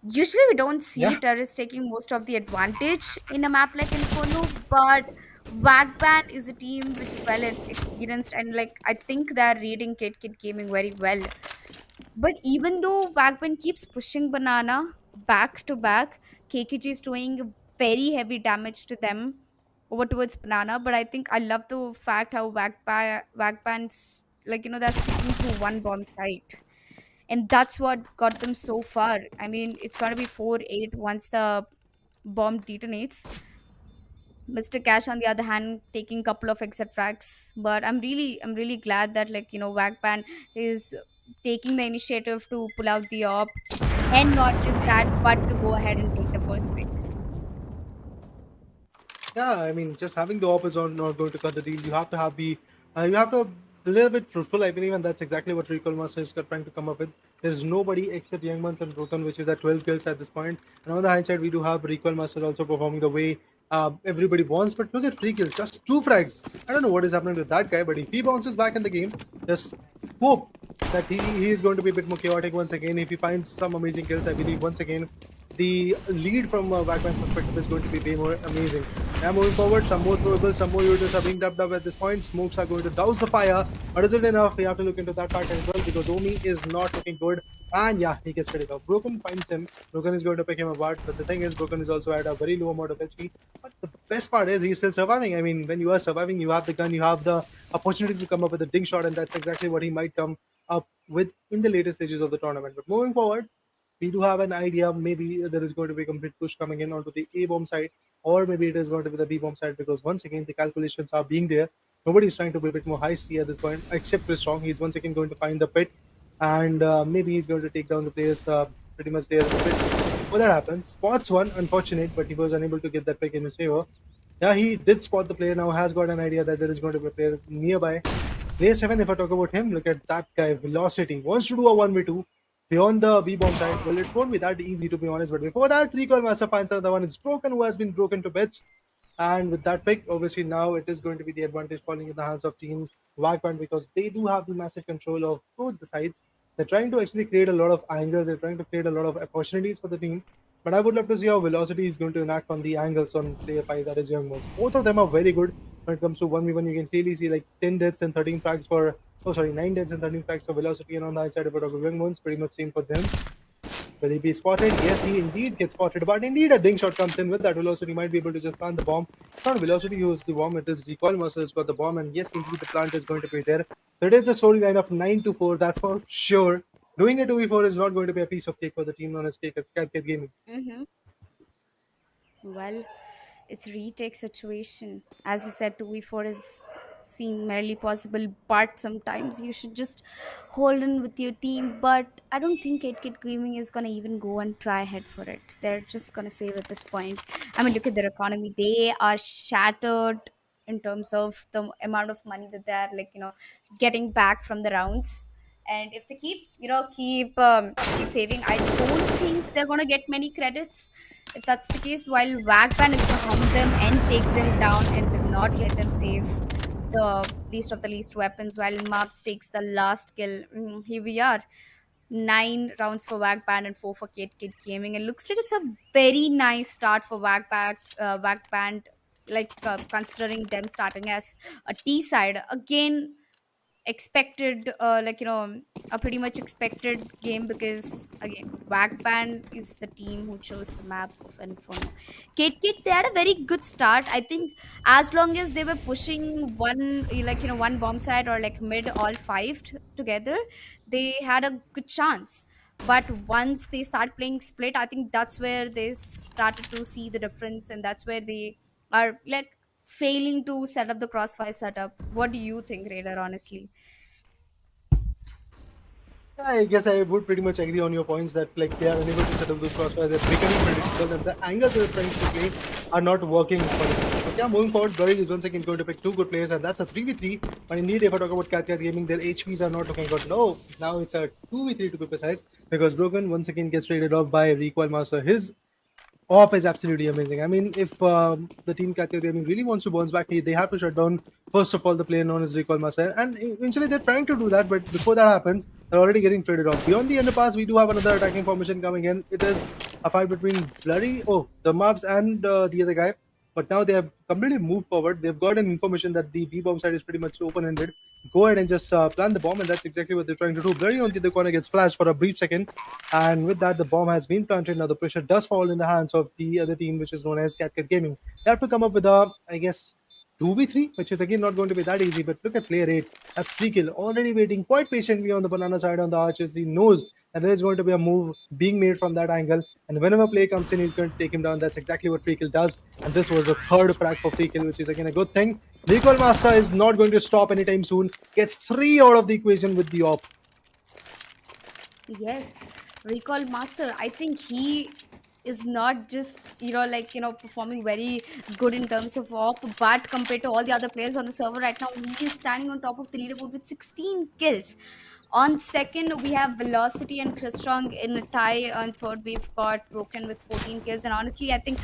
Usually, we don't see Yeah. terrorists taking most of the advantage in a map like Inferno, but Vagban is a team which is well experienced, and I think they're reading Kate Kid Gaming very well. But even though Wagban keeps pushing Banana back to back, KKG is doing very heavy damage to them over towards Banana. But I think I love the fact how Wagban's they're sticking to one bomb site. And that's what got them so far. I mean, it's gonna be 4-8 once the bomb detonates. Mr. Cash, on the other hand, taking couple of exit frags. But I'm really glad that Wagban is taking the initiative to pull out the op, and not just that, but to go ahead and take the first picks. Yeah, I mean, just having the op is not going to cut the deal. You have to have you have to be a little bit fruitful, I believe, and that's exactly what Recall Master is trying to come up with. There's nobody except Young Buns and Broken, which is at 12 kills at this point. And on the hindsight, we do have Recall Master also performing the way everybody wants, but look at free kills, just two frags. I don't know what is happening with that guy, but if he bounces back in the game, just hope that he is going to be a bit more chaotic once again. If he finds some amazing kills, I believe once again the lead from Wagman's perspective is going to be way more amazing. Now moving forward, some more throwables, some more units are being dubbed up at this point. Smokes are going to douse the fire, but is it enough? We have to look into that part as well because Omi is not looking good. And yeah, he gets ready off. Broken finds him. Broken is going to pick him apart, but the thing is, Broken is also at a very low amount of HP. But the best part is he's still surviving. I mean, when you are surviving, you have the gun, you have the opportunity to come up with a ding shot, and that's exactly what he might come up with in the later stages of the tournament. But moving forward, we do have an idea. Maybe there is going to be a complete push coming in onto the A bomb side, or maybe it is going to be the B bomb side because once again the calculations are being there. Nobody's trying to be a bit more high C at this point, except Chris Strong. He's once again going to find the pit, and maybe he's going to take down the players pretty much there in the pit. Well, that happens. Spots one, unfortunate, but he was unable to get that pick in his favor. Yeah, he did spot the player. Now has got an idea that there is going to be a player nearby. Player 7, if I talk about him, look at that guy, Velocity. Wants to do a 1v2 beyond the B bomb side. Well, it won't be that easy to be honest, but before that, Recoil Master finds another one. It's Broken, who has been broken to bits. And with that pick, obviously now it is going to be the advantage falling in the hands of Team Wagpan because they do have the massive control of both the sides. They're trying to actually create a lot of angles, they're trying to create a lot of opportunities for the team. But I would love to see how Velocity is going to enact on the angles on player 5, that is Young Moons. Both of them are very good when it comes to 1v1. You can clearly see like 10 deaths and 13 frags for, oh sorry, 9 deaths and 13 frags for Velocity, and on the outside of it of Young Moons, pretty much same for them. Will he be spotted? Yes, he indeed gets spotted. But indeed, a ding shot comes in with that velocity. Might be able to just plant the bomb. It's not velocity who is the bomb. It is Recoil Master who's got the bomb. And yes, indeed, the plant is going to be there. So it is a storyline of 9-4. That's for sure. Doing a 2v4 is not going to be a piece of cake for the team known as Cake Cat Gaming. Mm-hmm. Well, it's a retake situation. As I said, 2v4 is seem merely possible, but sometimes you should just hold in with your team. But I don't think 8 Gaming is gonna even go and try head for it. They're just gonna save at this point. I mean, look at their economy. They are shattered in terms of the amount of money that they're getting back from the rounds. And if they keep saving, I don't think they're gonna get many credits. If that's the case, while Wagban is to hunt them and take them down and will not let them save the least of the least weapons, while Maps takes the last kill. Here we are. 9 rounds for Wagband and 4 for Kid Gaming. It looks like it's a very nice start for Wagband, considering them starting as a T side. Again, expected a pretty much expected game because again Wagband is the team who chose the map of Inferno. Kit they had a very good start. I think as long as they were pushing one bomb side or like mid all five together, they had a good chance. But once they start playing split, I think that's where they started to see the difference, and that's where they are like failing to set up the crossfire setup. What do you think, Raider, honestly? I guess I would pretty much agree on your points that like they are unable to set up those crossfires. They're becoming predictable, and the angles they're trying to play are not working for them. But yeah, moving forward, Blurry is once again going to pick two good players, and that's a 3v3. But indeed, if I talk about Cat Gaming, their HPs are not looking good. No, now it's a 2v3 to be precise, because Broken once again gets traded off by Recoil Master. His op is absolutely amazing. I mean, if the team Katia Gaming really wants to bounce back, they have to shut down, first of all, the player known as Recoil Master. And eventually they're trying to do that, but before that happens, they're already getting traded off. Beyond the underpass, we do have another attacking formation coming in. It is a fight between the Mobs and the other guy. But now they have completely moved forward. They've gotten information that the B bomb side is pretty much open-ended. Go ahead and just plant the bomb, and that's exactly what they're trying to do. Blurry on the other corner gets flashed for a brief second, and with that, the bomb has been planted. Now the pressure does fall in the hands of the other team, which is known as Cat Gaming. They have to come up with a, I guess, 2v3, which is again not going to be that easy. But look at player 8. That's free kill. Already waiting quite patiently on the banana side on the arches. He knows that there is going to be a move being made from that angle. And whenever play comes in, he's going to take him down. That's exactly what free kill does. And this was the third frag for free kill, which is again a good thing. Recoil Master is not going to stop anytime soon. Gets 3 out of the equation with the op. Yes, Recall Master. I think he is not just performing very good in terms of op, but compared to all the other players on the server right now, he is standing on top of the leaderboard with 16 kills. On second, we have Velocity and Chris Strong in a tie. On third, we've got Broken with 14 kills. And honestly, I think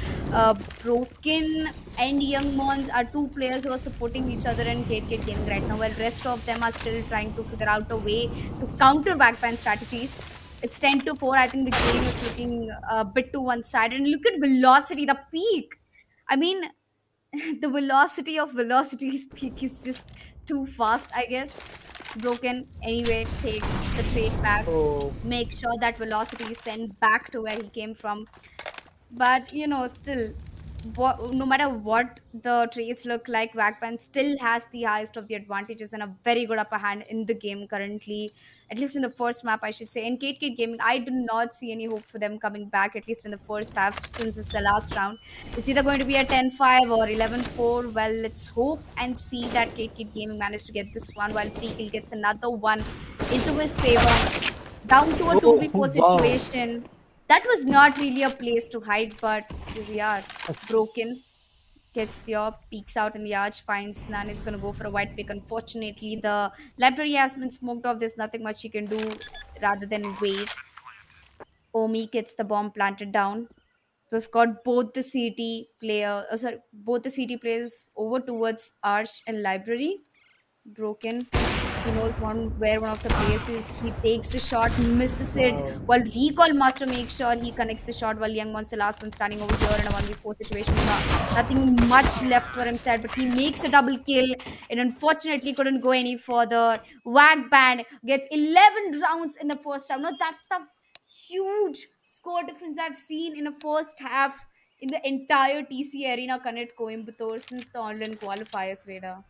Broken and Young Mons are two players who are supporting each other in Kate Gaming right now, while rest of them are still trying to figure out a way to counter backpan strategies. It's 10-4. I think the game is looking a bit to one side. And look at Velocity, the peak. I mean, the velocity of Velocity's peak is just too fast, I guess. Broken anyway takes the trade back, Oh, make sure that Velocity is sent back to where he came from. But still, no matter what the trades look like, Wagpan still has the highest of the advantages and a very good upper hand in the game currently, at least in the first map, I should say. In Kate Gaming, I do not see any hope for them coming back, at least in the first half, since it's the last round. It's either going to be a 10-5 or 11-4. Well, let's hope and see that Kate Gaming managed to get this one, while Freakill gets another one into his favor. Down to a oh 2v4 wow. situation. That was not really a place to hide, but here we are. Broken gets the op, peeks out in the arch, finds none. It's going to go for a white pick. Unfortunately, the library has been smoked off. There's nothing much he can do rather than wait. Omi gets the bomb planted down. We've got both the CT players over towards arch and library. Broken. He knows where one of the players is. He takes the shot, misses it. Wow. While Recall Master makes sure he connects the shot, while Young Mon's the last one standing over here in a 1v4 situation. Nothing much left for himself, but he makes a double kill. And unfortunately couldn't go any further. Wag Band gets 11 rounds in the first half. Now that's the huge score difference I've seen in the first half in the entire TC Arena Connect Coimbatore since the online qualifiers, Radar.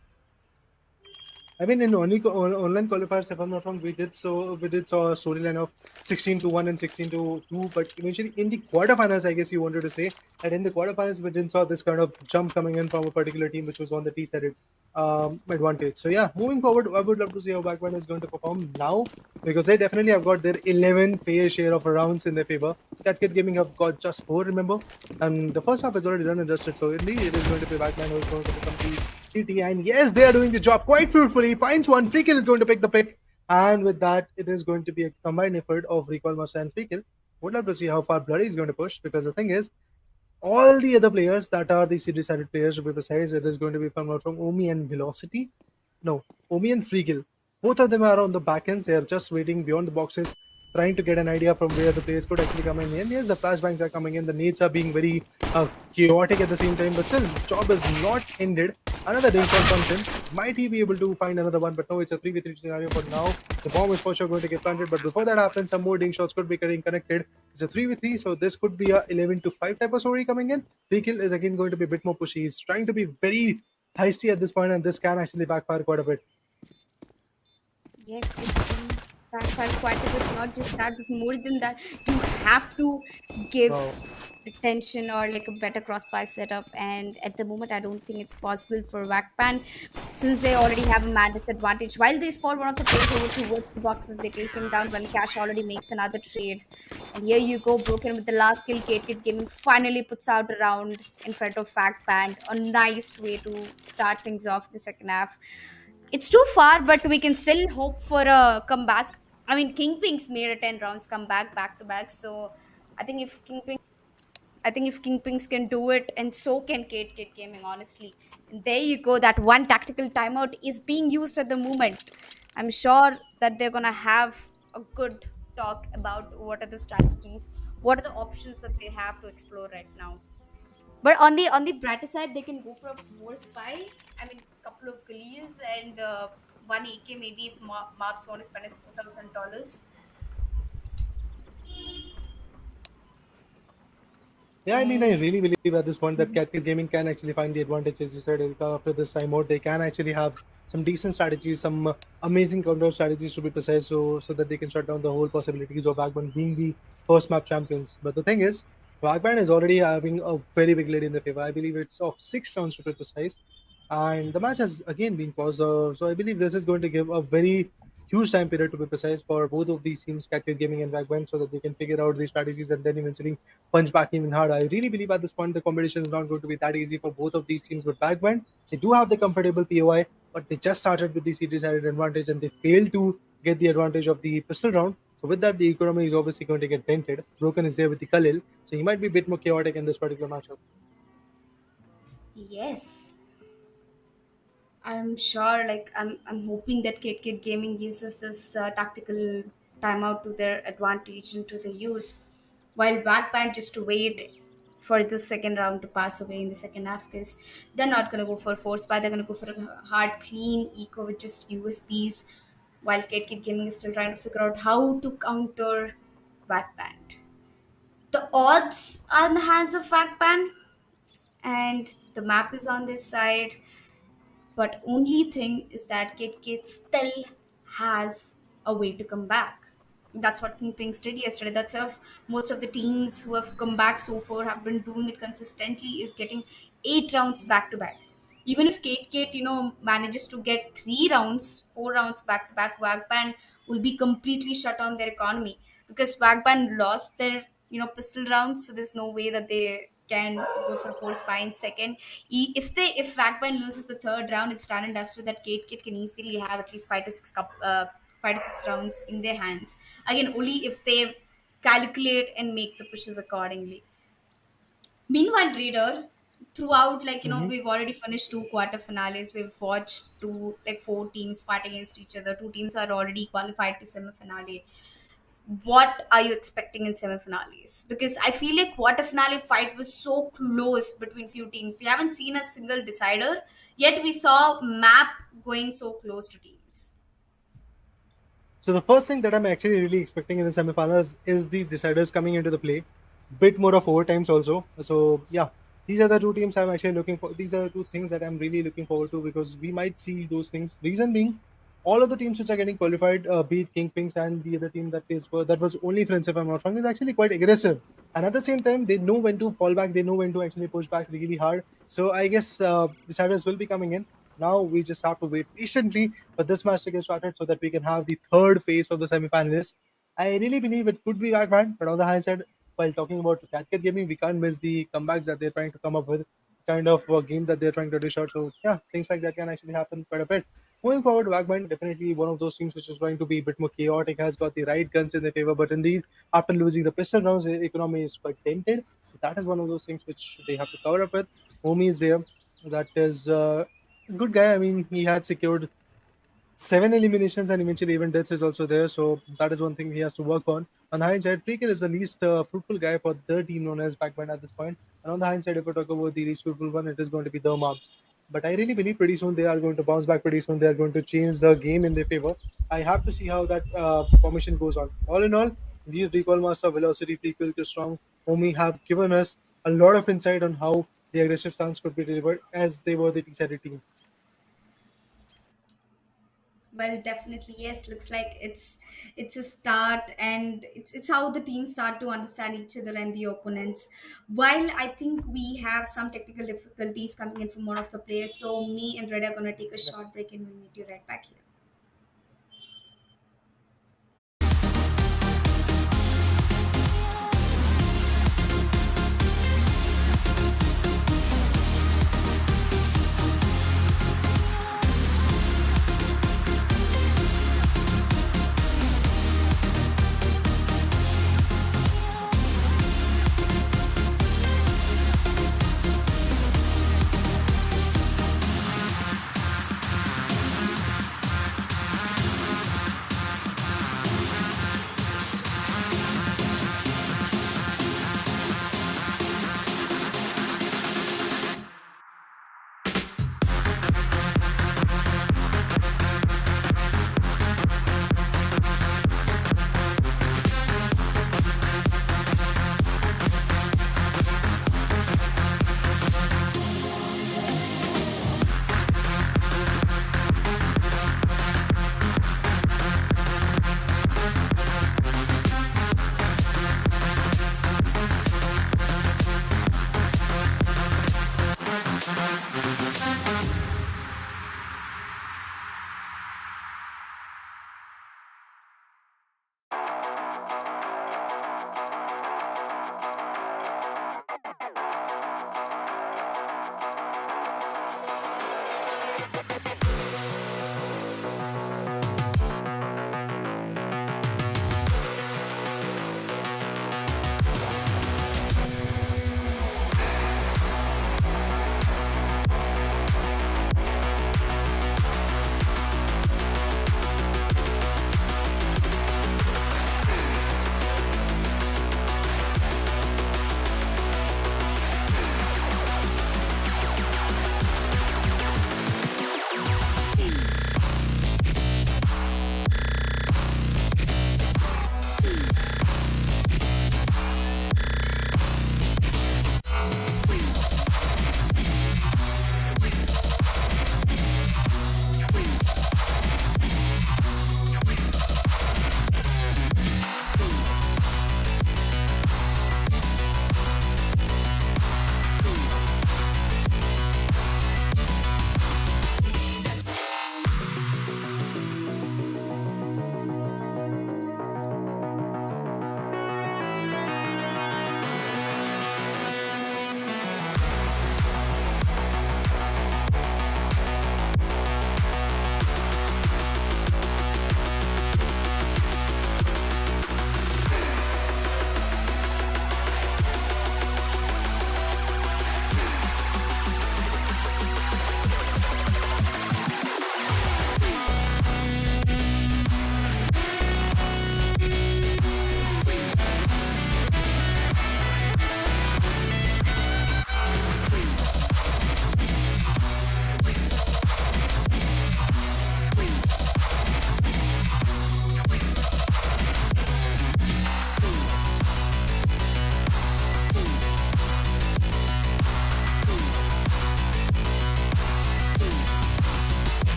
I mean, in online qualifiers, if I'm not wrong, we did saw a storyline of 16-1 and 16-2. But eventually, in the quarterfinals, I guess you wanted to say that in the quarterfinals, we didn't saw this kind of jump coming in from a particular team, which was on the T-sided advantage. So yeah, moving forward, I would love to see how Backman is going to perform now, because they definitely have got their 11 fair share of rounds in their favor. Cat Gaming have got just 4, remember, and the first half is already done and dusted. So indeed, it is going to be Backman who is going to become the CT, and yes, they are doing the job quite fruitfully. Finds one. Freakill is going to pick the pick, and with that, it is going to be a combined effort of Recoil Master and Freakill. Would love to see how far Blurry is going to push, because the thing is, all the other players that are the decided players, to be precise, it is going to be from Omi and Velocity. No, Omi and Freakill. Both of them are on the back ends. They are just waiting beyond the boxes, trying to get an idea from where the players could actually come in. And yes, the flashbangs are coming in. The nades are being very chaotic at the same time, but still, job is not ended. Another ding shot comes in. Might he be able to find another one? But no, it's a 3v3 scenario for now. The bomb is for sure going to get planted, but before that happens, some more ding shots could be getting connected. It's a 3v3, so this could be a 11-5 type of story coming in. Free kill is again going to be a bit more pushy. He's trying to be very heisty at this point, and this can actually backfire quite a bit. Yes, it can backfire quite a bit. Not just that, but more than that, you have to give Wow. attention or like a better crossfire setup. And at the moment, I don't think it's possible for Wackpan since they already have a man disadvantage. While they spot one of the players over towards the boxes, they take him down when Cash already makes another trade. And here you go, broken with the last kill. Kate Gaming finally puts out a round in front of Wackpan. A nice way to start things off the second half. It's too far, but we can still hope for a comeback. I mean, Kingpinks made a 10 rounds comeback back to back. So I think if Kingpinks Kingpinks can do it, and so can Kate Gaming, honestly. And there you go. That one tactical timeout is being used at the moment. I'm sure that they're gonna have a good talk about what are the strategies, what are the options that they have to explore right now. But on the brighter side, they can go for a four spy. I mean, couple of Galeals and one AK. Maybe if Mobs want to spend his $4,000. Yeah, I mean, I really believe at this point that Cat Gaming can actually find the advantage, as you said, Erika, after this time out. They can actually have some decent strategies, some amazing counter strategies to be precise, so that they can shut down the whole possibilities of Bagman being the first map champions. But the thing is, Bagman is already having a very big lead in the favor. I believe it's of 6 rounds to be precise. And the match has again been paused. So I believe this is going to give a very huge time period to be precise for both of these teams, Cat Gaming and Bagman, so that they can figure out these strategies and then eventually punch back even harder. I really believe at this point the competition is not going to be that easy for both of these teams. But Backband, they do have the comfortable POI, but they just started with the series added advantage and they failed to get the advantage of the pistol round. So with that, the economy is obviously going to get dented. Broken is there with the Khalil, so he might be a bit more chaotic in this particular matchup. Yes, I'm sure. Like I'm hoping that Kit Gaming uses this tactical timeout to their advantage and to the use, while Backband just to wait for the second round to pass away in the second half because they're not gonna go for force buy. They're gonna go for a hard, clean eco with just USPs, while Kit Gaming is still trying to figure out how to counter Backband. The odds are in the hands of Backband, and the map is on this side, but only thing is that Kit still has a way to come back. That's what King Pinks did yesterday. That's how most of the teams who have come back so far have been doing it consistently, is getting 8 rounds back to back. Even if Kate manages to get 3 rounds, 4 rounds back to back, Wagban will be completely shut on their economy because Wagban lost their pistol rounds, so there's no way that they can go for force spy in second. If Wagban loses the third round, it's done and dusted. That Kate can easily have at least 5 to 6 rounds in their hands. Again, only if they calculate and make the pushes accordingly. Meanwhile, Reader, throughout, Mhm. we've already finished 2 quarter finales. We've watched 4 teams fight against each other. 2 teams are already qualified to semi-finale. What are you expecting in semi-finales? Because I feel like quarter-finale fight was so close between few teams. We haven't seen a single decider, yet we saw map going so close to teams. So the first thing that I'm actually really expecting in the semifinals is these deciders coming into the play. Bit more of overtimes also. So yeah, these are the two teams I'm actually looking for. These are the two things that I'm really looking forward to because we might see those things. Reason being, all of the teams which are getting qualified, be it Kingpings and the other team that was only friends if I'm not wrong, is actually quite aggressive. And at the same time, they know when to fall back. They know when to actually push back really hard. So I guess deciders will be coming in. Now we just have to wait patiently for this match to get started so that we can have the third phase of the semi-finalists. I really believe it could be Backman, but on the hindsight, while talking about Cat Gaming, we can't miss the comebacks that they're trying to come up with, kind of game that they're trying to dish out. So yeah, things like that can actually happen quite a bit. Moving forward, Wagman definitely one of those teams which is going to be a bit more chaotic, has got the right guns in their favor, but indeed, after losing the pistol rounds, the economy is quite dented. So that is one of those things which they have to cover up with. Omi is there. That is a good guy. I mean, he had secured 7 eliminations and eventually even deaths is also there. So that is one thing he has to work on. On the hindsight, Freakill is the least fruitful guy for the team known as Backband at this point. And on the hindsight, if we talk about the least fruitful one, it is going to be the Mobs. But I really believe pretty soon they are going to bounce back. Pretty soon they are going to change the game in their favor. I have to see how that formation goes on. All in all, Lead, Recall Master, Velocity, Freakill, Strong, Omi have given us a lot of insight on how the aggressive stance could be delivered as they were the T-sided team. Well, definitely yes. Looks like it's a start, and it's how the teams start to understand each other and the opponents. While I think we have some technical difficulties coming in from one of the players, so me and Red are gonna take a short break, and we'll meet you right back here.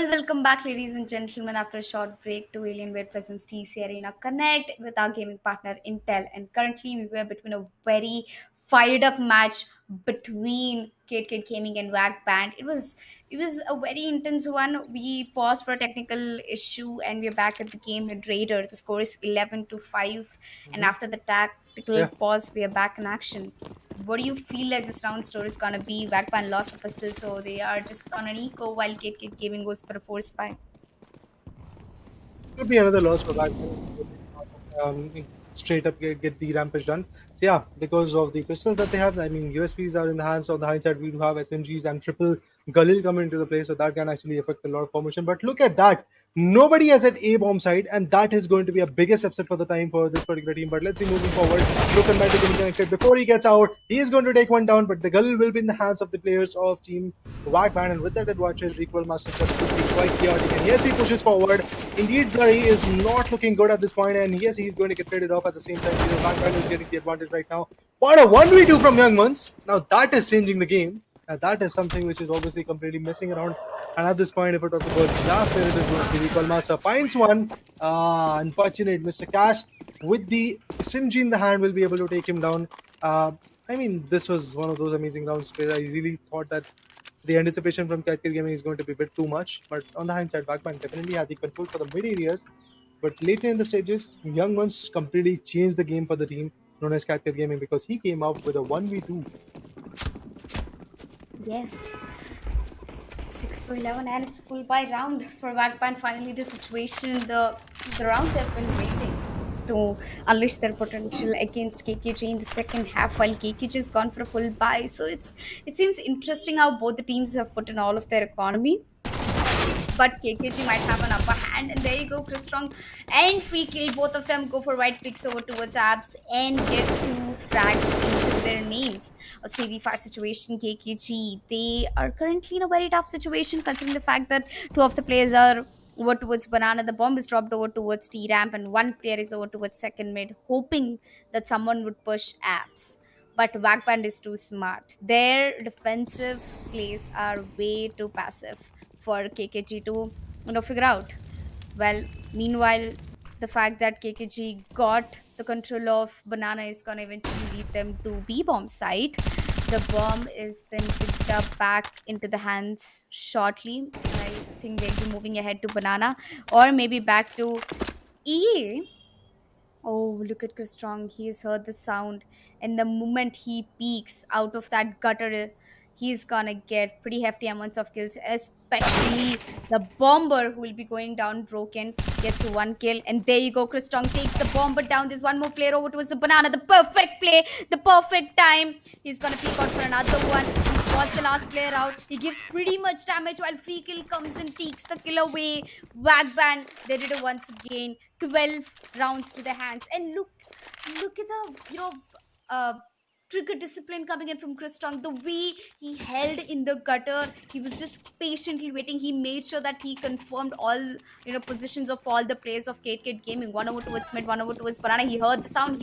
Well, welcome back, ladies and gentlemen, after a short break to Alienware presents TEC Arena Connect with our gaming partner Intel. And currently, we were between a very fired up match between Kid Gaming and Wag Band. It was a very intense one. We paused for a technical issue, and we're back at the game with Raider. The score is 11-5, and after the tactical Yeah. pause, we are back in action. What do you feel like this round story is gonna be? Wagpan lost the pistol, so they are just on an eco while Kid Gaming goes for a force spy. Could be another loss for that. Straight up get the rampage done. So yeah, because of the pistols that they have, I mean USPs are in the hands. On the hindsight, we do have SMGs and triple Galil coming into the play, so that can actually affect a lot of formation. But look at that. Nobody has at A bomb side, and that is going to be a biggest upset for the time for this particular team. But let's see moving forward. Broken Knight is getting connected. Before he gets out, he is going to take one down, but the Galil will be in the hands of the players of team Wagman, and with that advantage, Recoil Master just could be quite chaotic. And yes, he pushes forward. Indeed, Blurry is not looking good at this point, and yes, he's going to get traded off at the same time. Wagman is getting the advantage right now. What a 1v2 from Young Ones. Now that is changing the game. That is something which is obviously completely messing around. And at this point, if we talk about the last player, it is going to be Recoil Master. Finds one. Unfortunate. Mr. Cash, with the SMG in the hand, will be able to take him down. I mean, this was one of those amazing rounds where I really thought that the anticipation from Cat Gaming is going to be a bit too much. But on the hindsight, Backman definitely had the control for the mid areas. But later in the stages, Young Ones completely changed the game for the team known as Cat Gaming because he came out with a 1v2. Yes. 6-11, and it's full by round for Wagpan. Finally, the situation, the round they've been waiting to unleash their potential against KKG in the second half, while KKG has gone for a full buy. So it seems interesting how both the teams have put in all of their economy. But KKG might have an upper hand, and there you go, Chris Strong and Free Kill. Both of them go for white picks over towards Abs and get 2 frags into their names. A 3v5 situation, KKG. They are currently in a very tough situation considering the fact that 2 of the players are over towards Banana. The bomb is dropped over towards T ramp, and 1 player is over towards second mid, hoping that someone would push Abs. But Wagband is too smart. Their defensive plays are way too passive for KKG to figure out. Well, meanwhile, the fact that KKG got the control of Banana is gonna eventually lead them to B bomb site. The bomb is been picked up back into the hands shortly. I think they'll be moving ahead to Banana or maybe back to E. Oh, look at Chris Strong. He's heard the sound. And the moment he peeks out of that gutter, he's gonna get pretty hefty amounts of kills, especially the bomber who will be going down broken. Gets 1 kill. And there you go. Chris Strong takes the bomber down. There's one more player over towards the Banana. The perfect play, the perfect time. He's gonna peek out for another one. He spots the last player out. He gives pretty much damage while Free Kill comes and takes the kill away. Wagband, they did it once again. 12 rounds to their hands, and look at the trigger discipline coming in from Chris Strong. The way he held in the gutter, he was just patiently waiting. He made sure that he confirmed all positions of all the players of Kid Gaming. One over towards mid, one over towards Banana. He heard the sound,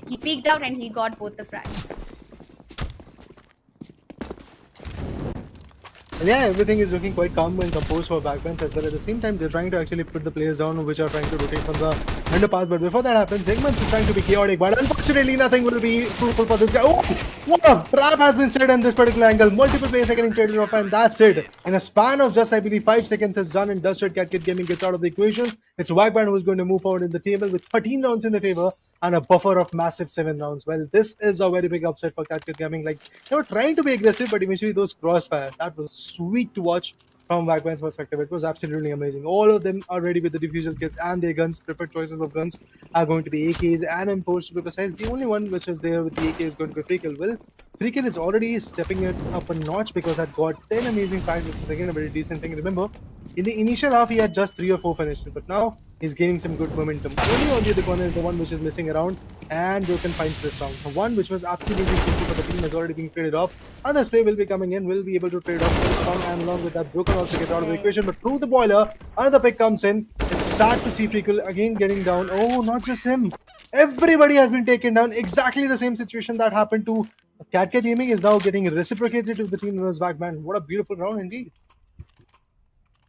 he peeked out, and he got both the frags. And yeah, everything is looking quite calm and composed for backbench as well. At the same time, they're trying to actually put the players down which are trying to rotate from the underpass. But before that happens, Zegmans is trying to be chaotic. But unfortunately, nothing will be fruitful for this guy. Oh, what a trap has been set in this particular angle. Multiple players are getting traded off, and that's it. In a span of just, I believe, 5 seconds, it's done and dusted. Cat Gaming gets out of the equation. It's Wagband who is going to move forward in the table with 13 rounds in their favor and a buffer of massive 7 rounds. Well, this is a very big upset for Cat Gaming. Like, they were trying to be aggressive, but eventually those crossfire, that was sweet to watch from Wagband's perspective. It was absolutely amazing. All of them are ready with the diffuser kits and their guns. Preferred choices of guns are going to be AKs and M4s to be precise. The only one which is there with the AK is going to be Free Kill. Well, Free Kill is already stepping it up a notch because I've got 10 amazing frags, which is again a very decent thing. Remember, in the initial half, he had just 3 or 4 finishes, but now he's gaining some good momentum. Only on the other corner is the one which is missing around, and Broken finds this round. The one which was absolutely crucial for the team has already been traded off. Other spray will be coming in, will be able to trade off this round, and along with that, Broken also gets out of the equation. But through the boiler, another pick comes in. It's sad to see Freakle again getting down. Oh, not just him. Everybody has been taken down. Exactly the same situation that happened to Cat Gaming is now getting reciprocated to the team known as Wagman. What a beautiful round indeed.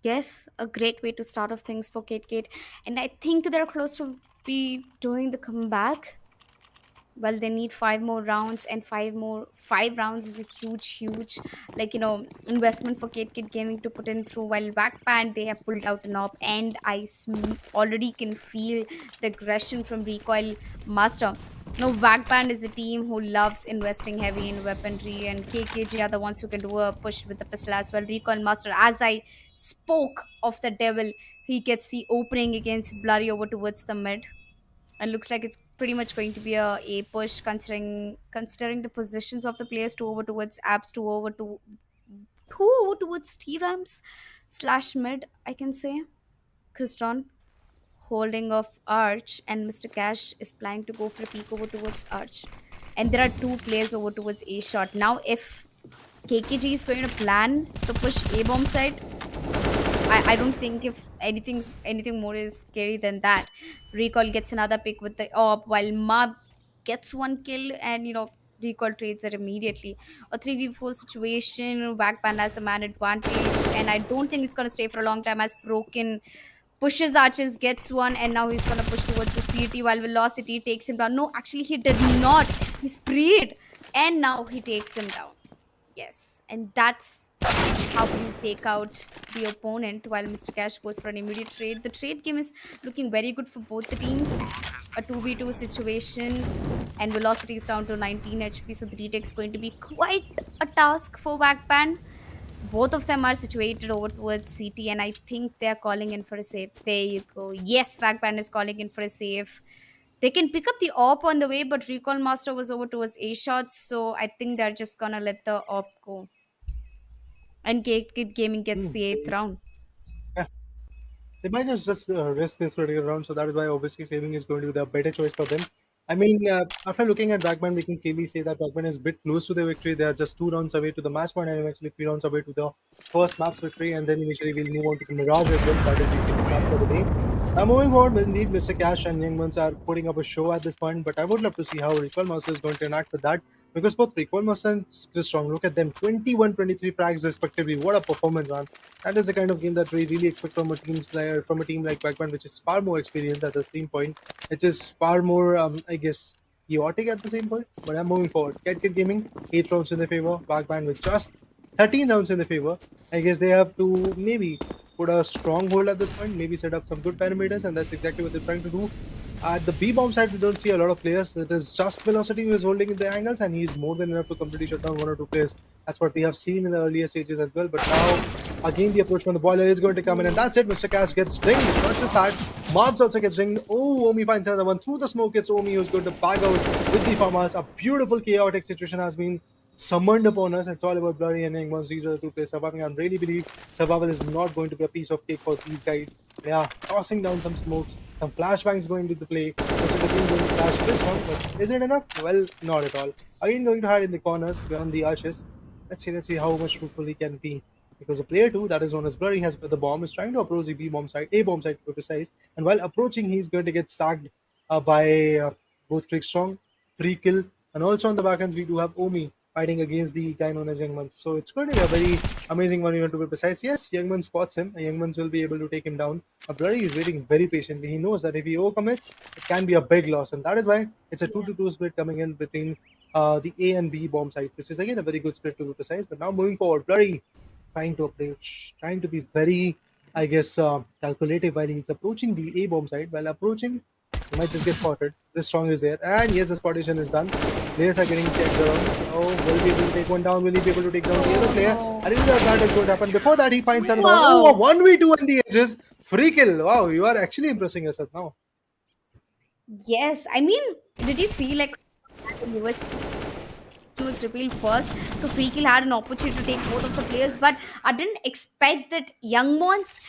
Yes, a great way to start off things for Kate Kate. And I think they're close to be doing the comeback. Well, they need five more rounds, and five rounds is a huge investment for Kate Gaming to put in through. While Backband, they have pulled out an op, and already can feel the aggression from Recoil Master. No, Backband is a team who loves investing heavy in weaponry, and KKG are the ones who can do a push with the pistol as well. Recoil Master, as I spoke of the devil, he gets the opening against Blurry over towards the mid, and looks like it's pretty much going to be a push, considering the positions of the players. Two over towards abs, two over towards T Rams slash mid, I can say. Christon holding off Arch, and Mr. Cash is planning to go for a peek over towards Arch. And there are two players over towards A shot. Now if KKG is going to plan to push A bomb side, I don't think if anything more is scary than that. Recall gets another pick with the op, while Mab gets one kill, and Recall trades it immediately. A 3v4 situation, Backband has a man advantage, and I don't think it's gonna stay for a long time as Broken pushes the arches, gets one, and now he's gonna push towards the CT while Velocity takes him down. No, actually he did not. He sprayed, and now he takes him down. Yes, and that's how you take out the opponent while Mr. Cash goes for an immediate trade. The trade game is looking very good for both the teams. A 2v2 situation, and Velocity is down to 19 HP, so the retake is going to be quite a task for Backband. Both of them are situated over towards CT, and I think they're calling in for a save. There you go. Yes, Backband is calling in for a save. They can pick up the op on the way, but Recall Master was over towards A shots, so I think they're just gonna let the op go. And Kid Gaming gets Hmm. the eighth round. Yeah, they might just risk this particular round, so that is why obviously saving is going to be the better choice for them. I mean, after looking at Backman, we can clearly say that Backman is a bit close to the victory. They are just 2 rounds away to the match point, and eventually 3 rounds away to the first map's victory. And then eventually we'll move on to the Mirage as well. That is the second map for the day. Now moving forward, indeed, Mr. Cash and Young Ones are putting up a show at this point, but I would love to see how Recoil Master is going to interact with that, because both Recoil Master and Chris Strong, look at them, 21, 23 frags respectively. What a performance, man! That is the kind of game that we really expect from a team like Backman, which is far more experienced at the same point. It is far more, I guess, chaotic at the same point. But I'm moving forward. Kid Gaming, 8 rounds in their favor. Backband with just 13 rounds in their favor. I guess they have to maybe put a stronghold at this point, maybe set up some good parameters, and that's exactly what they're trying to do. At the B bomb side, we don't see a lot of players. It is just Velocity who is holding the angles, and he's more than enough to completely shut down 1 or 2 players. That's what we have seen in the earlier stages as well. But now, again, the approach from the boiler is going to come in, and that's it. Mr. Cash gets dinged. It's not just that. Mobs also gets dinged. Oh, Omi finds another one. Through the smoke, it's Omi who's going to bag out with the farmers. A beautiful chaotic situation has been summoned upon us. It's all about Blurry and Young Ones. These are the 2 players surviving. I really believe survival is not going to be a piece of cake for these guys. They are tossing down some smokes, some flashbangs going to the play, which is again going to flash this one. But is it enough? Well, not at all. Again, going to hide in the corners beyond the arches. Let's see how much fruitful he can be. Because the player 2, that is known as Blurry, has the bomb, is trying to approach the B bomb side, A bomb side to be precise. And while approaching, he's going to get stacked by both Freak Strong, Free Kill, and also on the backends, we do have Omi fighting against the guy known as Youngman. So it's going to be a very amazing one, even to be precise. Yes, Youngman spots him, and Youngman will be able to take him down. Blurry is waiting very patiently. He knows that if he overcommits, it can be a big loss, and that is why it's a 2-2 split coming in between the A and B bomb sites, which is again a very good split to be precise. But now moving forward, Blurry trying to approach, trying to be very, I guess, calculative while he's approaching the A bomb side. While approaching, he might just get spotted. This strong is there, and yes, the spottation is done. Players are getting checked around. Oh, will he be able to take one down? Will he be able to take down the other player? I didn't know that is going to happen. Before that, he finds another one. Oh, a 1v2 on the edges. Free kill. Wow, you are actually impressing yourself now. Yes, I mean, did you see like the US was revealed first, so Freakill had an opportunity to take both of the players, but I didn't expect that Young Mons,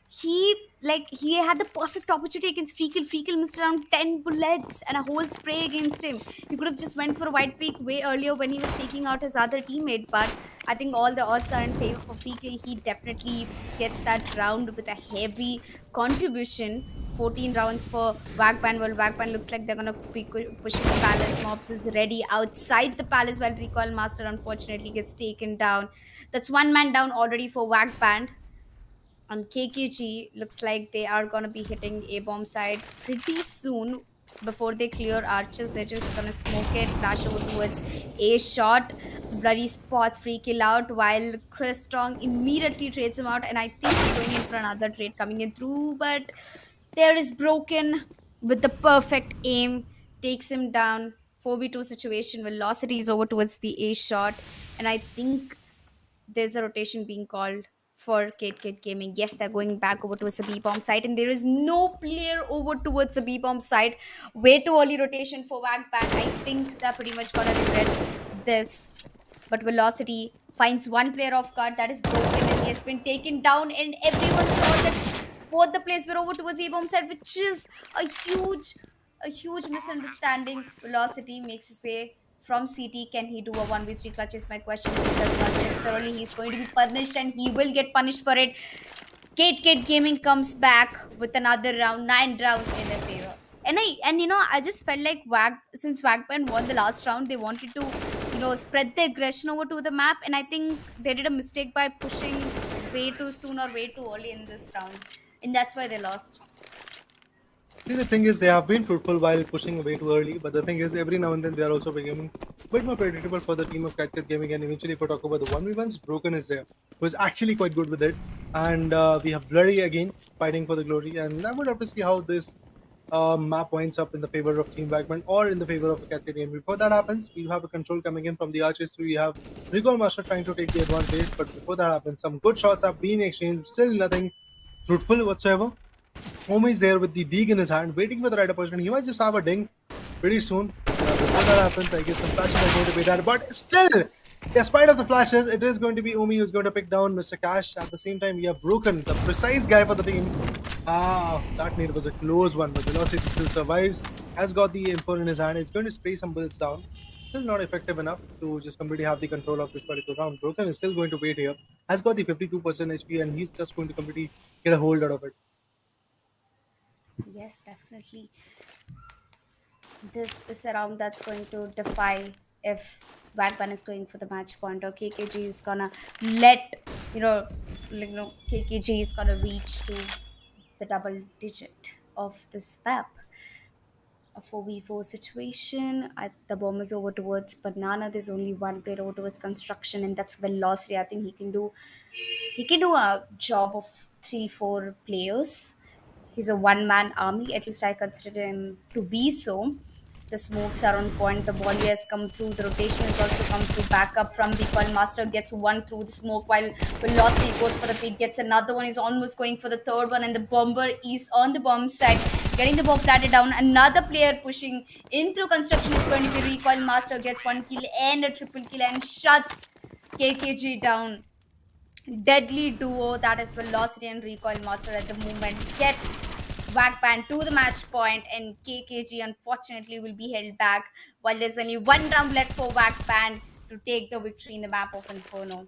he had the perfect opportunity against Freakill. Freakill missed around 10 bullets and a whole spray against him. He could have just went for a white peak way earlier when he was taking out his other teammate, but I think all the odds are in favor for Freakill. He definitely gets that round with a heavy contribution. 14 rounds for Backband. Well, Backband looks like they're gonna be pushing the palace. Mobs is ready outside the palace, while Recoil Master unfortunately gets taken down. That's one man down already for Backband. on KKG, looks like they are gonna be hitting A bomb side pretty soon. Before they clear arches, they're just gonna smoke it, flash over towards A shot. Bloody spots free kill out while Chris Strong immediately trades him out, and I think he's going in for another trade coming in through, but there is broken with the perfect aim, takes him down. 4v2 situation, velocity is over towards the A shot, and I think there's a rotation being called for Kate Gaming. Yes, they're going back over towards the B bomb site, and there is no player over towards the B bomb site. Way too early rotation for Wagband. I think they're pretty much gonna regret this. But Velocity finds one player off guard that is broken, and he has been taken down, and everyone saw that both the players were over towards A bomb side, which is a huge a huge misunderstanding. Velocity makes his way from CT. Can he do a 1v3 clutch? Is my question. If he does not check thoroughly, he's going to be punished, and he will get punished for it. Kate Gaming comes back with another round, 9 rounds in their favor. I just felt like since Wagban won the last round, they wanted to, spread the aggression over to the map, and I think they did a mistake by pushing way too soon or way too early in this round, and that's why they lost. See, the thing is, they have been fruitful while pushing away too early, but the thing is, every now and then they are also becoming a bit more predictable for the team of Cactus Gaming. And eventually, if we talk about the 1v1s, Broken is there, who is actually quite good with it. And we have Blurry again fighting for the glory. And I would have to see how this map winds up in the favor of Team Backman or in the favor of Cactus Gaming. Before that happens, we have a control coming in from the arches. We have Recall Master trying to take the advantage, but before that happens, some good shots have been exchanged, still nothing fruitful whatsoever. Omi is there with the Deeg in his hand, waiting for the right opportunity. He might just have a ding pretty soon. Before that happens, I guess some flashes are going to be there. But still, despite of the flashes, it is going to be Omi who's going to pick down Mr. Cash. At the same time, we have Broken, the precise guy for the team. That nade was a close one, but Velocity still survives. Has got the Inferno in his hand. It's going to spray some bullets down. Still not effective enough to just completely have the control of this particular round. Broken is still going to wait here. Has got the 52% HP, and he's just going to completely get a hold out of it. Yes, definitely. This is the round that's going to defy if Wagban is going for the match point, or KKG is gonna let KKG is gonna reach to the double digit of this map. A 4v4 situation. The bomb is over towards Banana. There's only one player over towards construction, and that's Velocity. I think he can do a job of 3-4 players. He's a one-man army. At least I consider him to be so. The smokes are on point. The volley has come through. The rotation has also come through. Backup from the Coil Master gets one through the smoke, while Velocity goes for the pick, gets another one. He's almost going for the third one, and the bomber is on the bomb side, getting the bomb planted down. Another player pushing in through construction is going to be Recoil Master, gets one kill and a triple kill and shuts KKG down. Deadly duo, that is Velocity and Recoil Master at the moment, gets Wagban to the match point, and KKG unfortunately will be held back while there's only one round left for Wagban to take the victory in the map of Inferno.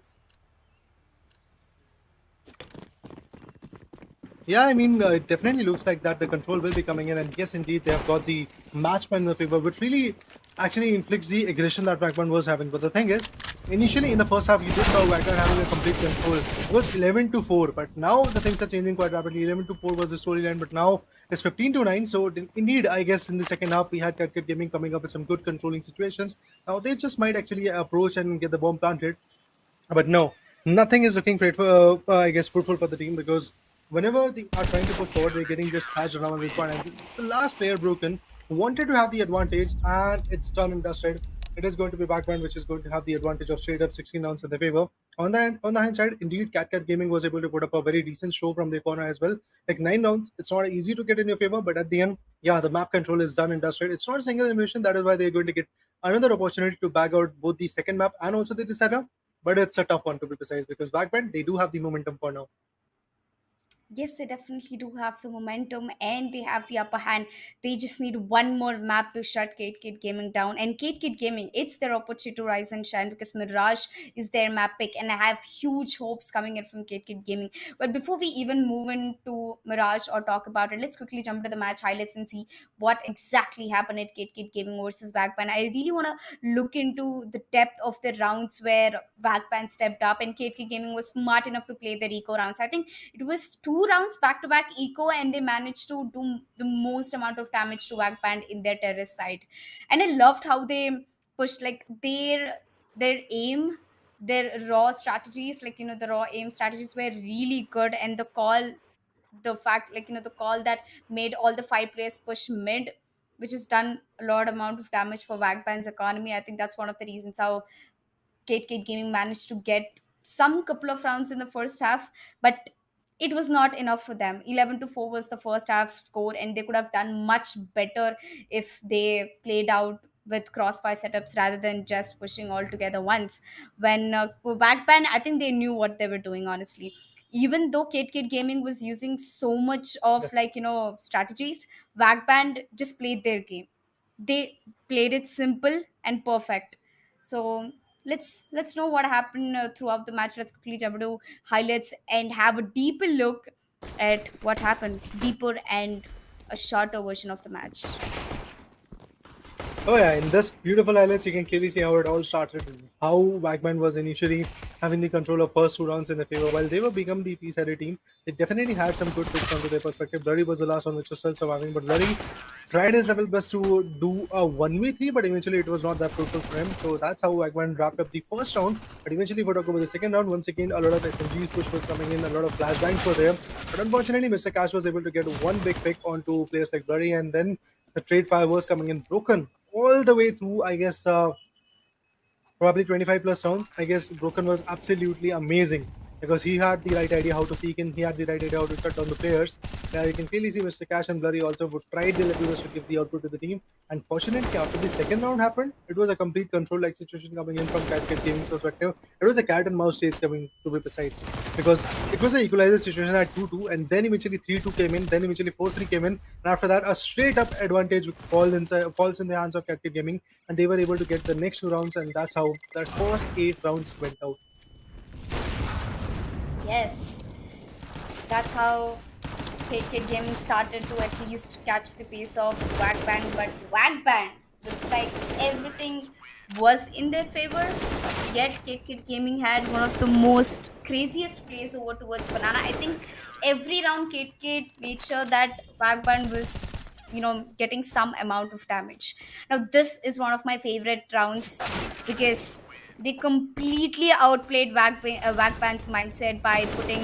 Yeah, I mean, it definitely looks like that the control will be coming in, and yes, indeed, they have got the match point in the favor, which really actually inflicts the aggression that Wagman was having. But the thing is, initially in the first half, you did saw Wagman having a complete control. It was 11-4, but now the things are changing quite rapidly. 11-4 was the storyline, but now it's 15-9. So indeed, I guess in the second half, we had Cat Gaming coming up with some good controlling situations. Now they just might actually approach and get the bomb planted. But no, nothing is looking great for, I guess, fruitful for the team, because whenever they are trying to push forward, they're getting just thatched around on this point. And it's the last player Broken who wanted to have the advantage, and it's done and dusted. It is going to be Backband, which is going to have the advantage of straight up 16 rounds in their favor. On the hand side, indeed, Cat Gaming was able to put up a very decent show from their corner as well. Like 9 rounds, it's not easy to get in your favor, but at the end, yeah, the map control is done and dusted. It's not a single elimination. That is why they're going to get another opportunity to bag out both the second map and also the decider. But it's a tough one, to be precise, because Backband, they do have the momentum for now. yes, they definitely do have the momentum and they have the upper hand. They just need one more map to shut Kate Kid Gaming down. And Kate Kid Gaming, it's their opportunity to rise and shine because Mirage is their map pick, and I have huge hopes coming in from Kate Kid Gaming. But before we even move into Mirage or talk about it, let's quickly jump to the match highlights and see what exactly happened at Kate Kid Gaming versus Vagban. I really want to look into the depth of the rounds where Vagban stepped up and Kate Kid Gaming was smart enough to play their eco rounds. I think it was two rounds back to back eco, and they managed to do the most amount of damage to Wagband in their terrace side. And I loved how they pushed like their aim, their raw strategies, like the raw aim strategies were really good, and the fact the call that made all the five players push mid, which has done a lot amount of damage for Wagband's economy. I think that's one of the reasons how Kate Gaming managed to get some couple of rounds in the first half, but it was not enough for them. 11-4 was the first half score, and they could have done much better if they played out with crossfire setups rather than just pushing all together once. When Backband, I think they knew what they were doing, honestly. Even though Kate Gaming was using so much of strategies, Backband just played their game. They played it simple and perfect. So let's know what happened throughout the match. Let's quickly jump to highlights and have a deeper look at what happened, deeper and a shorter version of the match. Oh yeah, in this beautiful highlights, you can clearly see how it all started. How Wagman was initially having the control of first two rounds in their favor. While they were become the T-sided team, they definitely had some good picks onto their perspective. Blurry was the last one which was still surviving, but Blurry tried his level best to do a 1v3, but eventually it was not that fruitful for him. So that's how Wagman wrapped up the first round. But eventually, if we talk about the second round, once again, a lot of SMGs push was coming in, a lot of flashbangs were there. But unfortunately, Mr. Cash was able to get one big pick onto players like Blurry, and then the trade fire was coming in broken all the way through, I guess, probably 25 plus rounds. I guess Broken was absolutely amazing because he had the right idea how to peek in, he had the right idea how to shut down the players. You can clearly see Mr. Cash and Blurry also would try their level best to give the output to the team. Unfortunately, after the second round happened, it was a complete control-like situation coming in from Cat Gaming's perspective. It was a cat and mouse chase coming, to be precise, because it was an equalizer situation at 2-2, and then eventually 3-2 came in, then eventually 4-3 came in, and after that, a straight-up advantage falls in the hands of Cat Gaming, and they were able to get the next two rounds, and that's how that first 8 rounds went out. Yes, that's how Kate Gaming started to at least catch the pace of Wagband, but Wagband looks like everything was in their favor. Yet Kate Gaming had one of the most craziest plays over towards Banana. I think every round Kate made sure that Wagband was getting some amount of damage. Now this is one of my favorite rounds because they completely outplayed Wagband's mindset by putting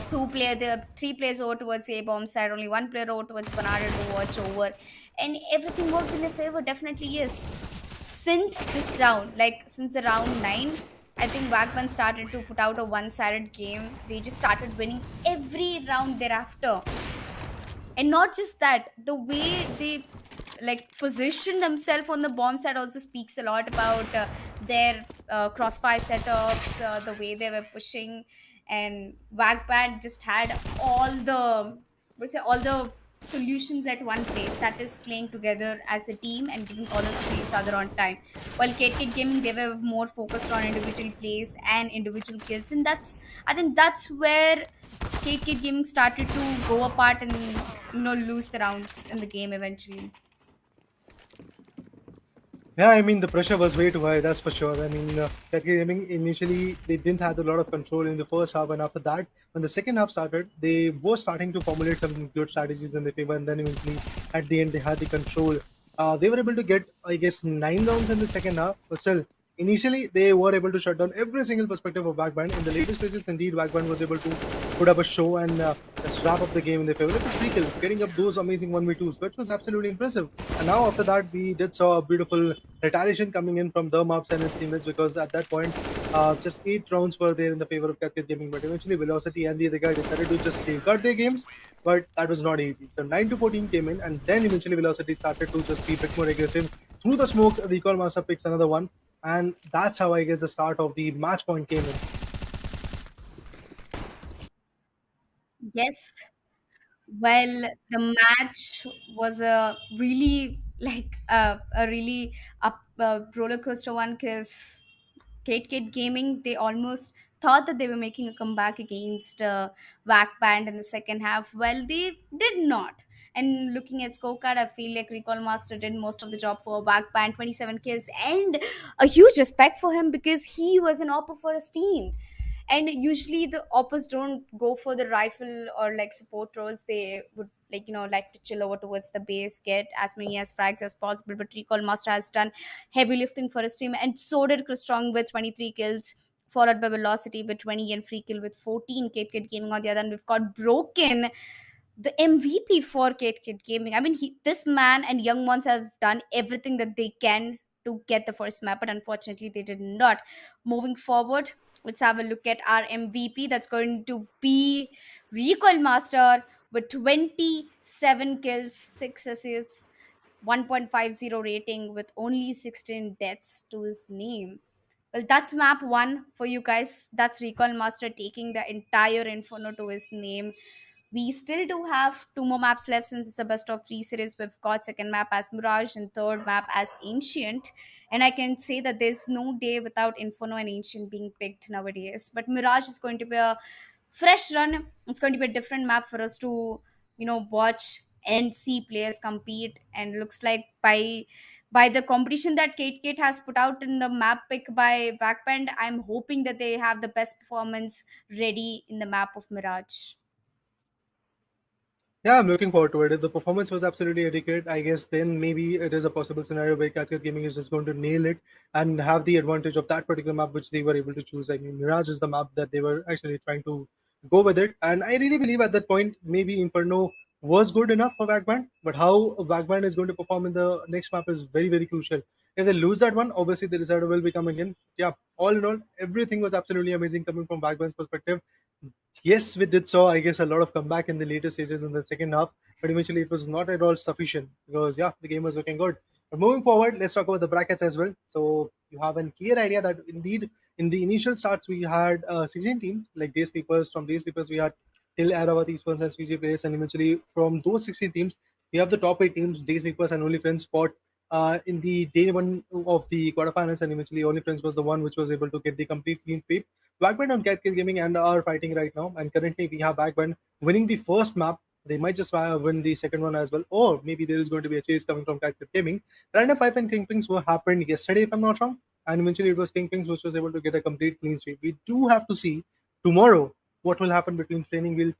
three players over towards A bomb side, only one player over towards Banana to watch over, and everything worked in their favor. Definitely, yes. Since this round, like since the round 9, I think Wagman started to put out a one-sided game. They just started winning every round thereafter, and not just that, the way they position themselves on the bomb side also speaks a lot about their crossfire setups, the way they were pushing. And Wagpad just had all the solutions at one place, that is playing together as a team and giving colors to each other on time. While Kate Gaming, they were more focused on individual plays and individual kills, and I think that's where Kate Gaming started to go apart and lose the rounds in the game eventually. Yeah, I mean the pressure was way too high. That's for sure. I mean, Cat Gaming initially they didn't have a lot of control in the first half, and after that, when the second half started, they were starting to formulate some good strategies in their favor, and then eventually at the end they had the control. They were able to get, I guess, 9 rounds in the second half, but still. Initially, they were able to shut down every single perspective of Backband. In the later stages, indeed, Backband was able to put up a show and just wrap up the game in their favor. Look at free kill, getting up those amazing 1v2s, which was absolutely impressive. And now, after that, we did saw a beautiful retaliation coming in from Dermaps and his teammates because at that point, just 8 rounds were there in the favor of Cat Gaming. But eventually, Velocity and the other guy decided to just safeguard their games, but that was not easy. So 9-14 came in, and then eventually Velocity started to just be a bit more aggressive. Through the smoke, Recall Master picks another one. And that's how I guess the start of the match point came in. Yes. Well, the match was a really a really up roller coaster one because Kate Gaming, they almost thought that they were making a comeback against Whack Band in the second half. Well, they did not. And looking at scorecard, I feel like Recall Master did most of the job for Whack Band, 27 kills, and a huge respect for him because he was an oppo for his team. And usually the oppos don't go for the rifle or like support roles. They would like to chill over towards the base, get as many as frags as possible. But Recall Master has done heavy lifting for his team, and so did Chris Strong with 23 kills, followed by Velocity with 20 and Free Kill with 14. Kid Gaming on the other, and we've got Broken, the MVP for Kid Gaming. I mean, this man and young ones have done everything that they can to get the first map, but unfortunately, they did not. Moving forward, let's have a look at our MVP. That's going to be Recoil Master with 27 kills, 6 assists, 1.50 rating with only 16 deaths to his name. Well, that's map one for you guys. That's Recoil Master taking the entire Inferno to his name. We still do have two more maps left since it's a best of three series. We've got second map as Mirage and third map as Ancient. And I can say that there's no day without Inferno and Ancient being picked nowadays. But Mirage is going to be a fresh run. It's going to be a different map for us to, watch and see players compete. And looks like by the competition that Kate has put out in the map pick by Backbend, I'm hoping that they have the best performance ready in the map of Mirage. Yeah, I'm looking forward to it. If the performance was absolutely adequate, I guess then maybe it is a possible scenario where Cat Gaming is just going to nail it and have the advantage of that particular map which they were able to choose. I mean, Mirage is the map that they were actually trying to go with it. And I really believe at that point, maybe Inferno was good enough for Wagband, but how Wagband is going to perform in the next map is very, very crucial. If they lose that one, obviously the decider will be coming in. Yeah, all in all, everything was absolutely amazing coming from Wagband's perspective. Yes, we did saw, I guess, a lot of comeback in the later stages in the second half, but eventually it was not at all sufficient because, yeah, the game was looking good. But moving forward, let's talk about the brackets as well. So you have a clear idea that indeed in the initial starts we had 16 teams like Day Sleepers. From Day Sleepers we had Till Aravat Esports and CG Players, and eventually from those 16 teams we have the top 8 teams. Day Sleepers and Only Friends fought in the day one of the quarterfinals, and eventually Only Friends was the one which was able to get the complete clean sweep. Backbend and Cat Gaming and are fighting right now, and currently we have Backbend winning the first map. They might just win the second one as well, or maybe there is going to be a chase coming from Cat Gaming. Random 5 and Kingpings were happened yesterday, if I'm not wrong, and eventually it was Kingpings which was able to get a complete clean sweep. We do have to see tomorrow what will happen between Training Wheels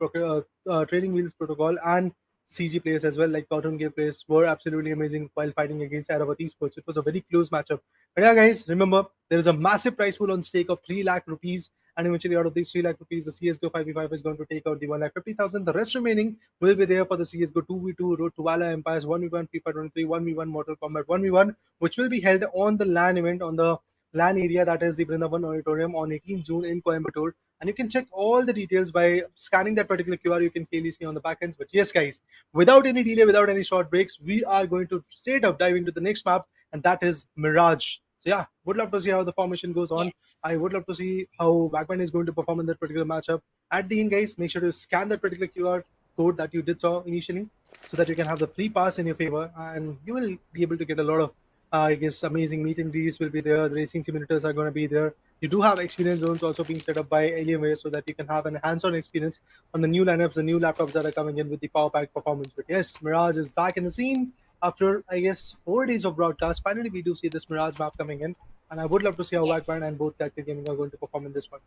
Protocol and CG players as well, like Cotton Gear players, were absolutely amazing while fighting against Aravat Esports. It was a very close matchup. But yeah, guys, remember there is a massive prize pool on stake of 3 lakh rupees, and eventually out of these 3 lakh rupees, the CSGO 5v5 is going to take out the 1,50,000. The rest remaining will be there for the CSGO 2v2 Road to Valor Empires 1v1 FIFA 23 1v1 Mortal Kombat 1v1, which will be held on the LAN event on the LAN area, that is the Brindavan Auditorium, on 18 June in Coimbatore. And you can check all the details by scanning that particular QR. You can clearly see on the back ends. But yes, guys, without any delay, without any short breaks, we are going to straight up dive into the next map, and that is Mirage. So yeah, would love to see how the formation goes on. Yes. I would love to see how Backman is going to perform in that particular matchup. At the end, guys, make sure to scan that particular QR code that you did saw initially, so that you can have the free pass in your favor, and you will be able to get a lot of I guess amazing meet and greets will be there. The racing simulators are going to be there. You do have experience zones also being set up by Alienware, so that you can have an hands-on experience on the new lineups, the new laptops that are coming in with the power pack performance. But yes, Mirage is back in the scene after, I guess, 4 days of broadcast. Finally, we do see this Mirage map coming in, and I would love to see how Wagband Yes. and both Tactic Gaming are going to perform in this one.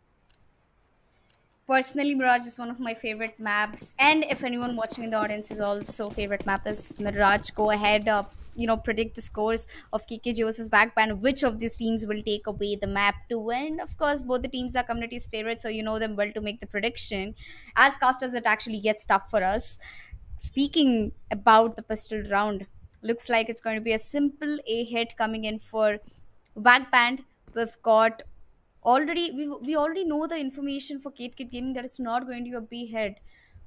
Personally, Mirage is one of my favorite maps, and if anyone watching in the audience is also favorite map is Mirage, go ahead, predict the scores of KKG versus Backband. Which of these teams will take away the map to? And of course, both the teams are community's favorite, so you know them well to make the prediction. As casters, it actually gets tough for us. Speaking about the pistol round, looks like it's going to be a simple A hit coming in for Backband. We've got we already know the information for Kit Gaming that it's not going to be a B head.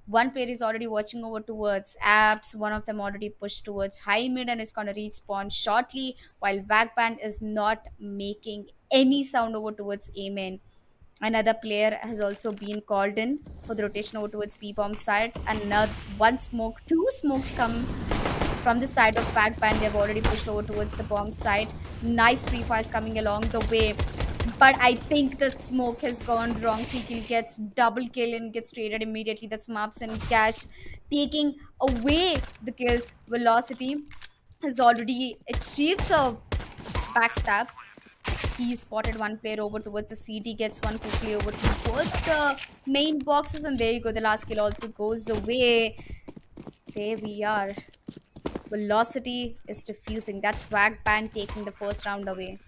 One player is already watching over towards apps, one of them already pushed towards high mid and is going to respawn shortly, while Backband is not making any sound over towards A main. Another player has also been called in for the rotation over towards B bomb side. Another one smoke, two smokes come from the side of backband. They've already pushed over towards the bomb side. Nice pre-fires coming along the way. But I think the smoke has gone wrong. Feekil gets double kill and gets traded immediately. That's Maps and Cash taking away the kills. Velocity has already achieved the backstab. He spotted one player over towards the CD, gets one quickly over towards the main boxes, and there you go. The last kill also goes away. There we are. Velocity is diffusing. That's Wagband taking the first round away.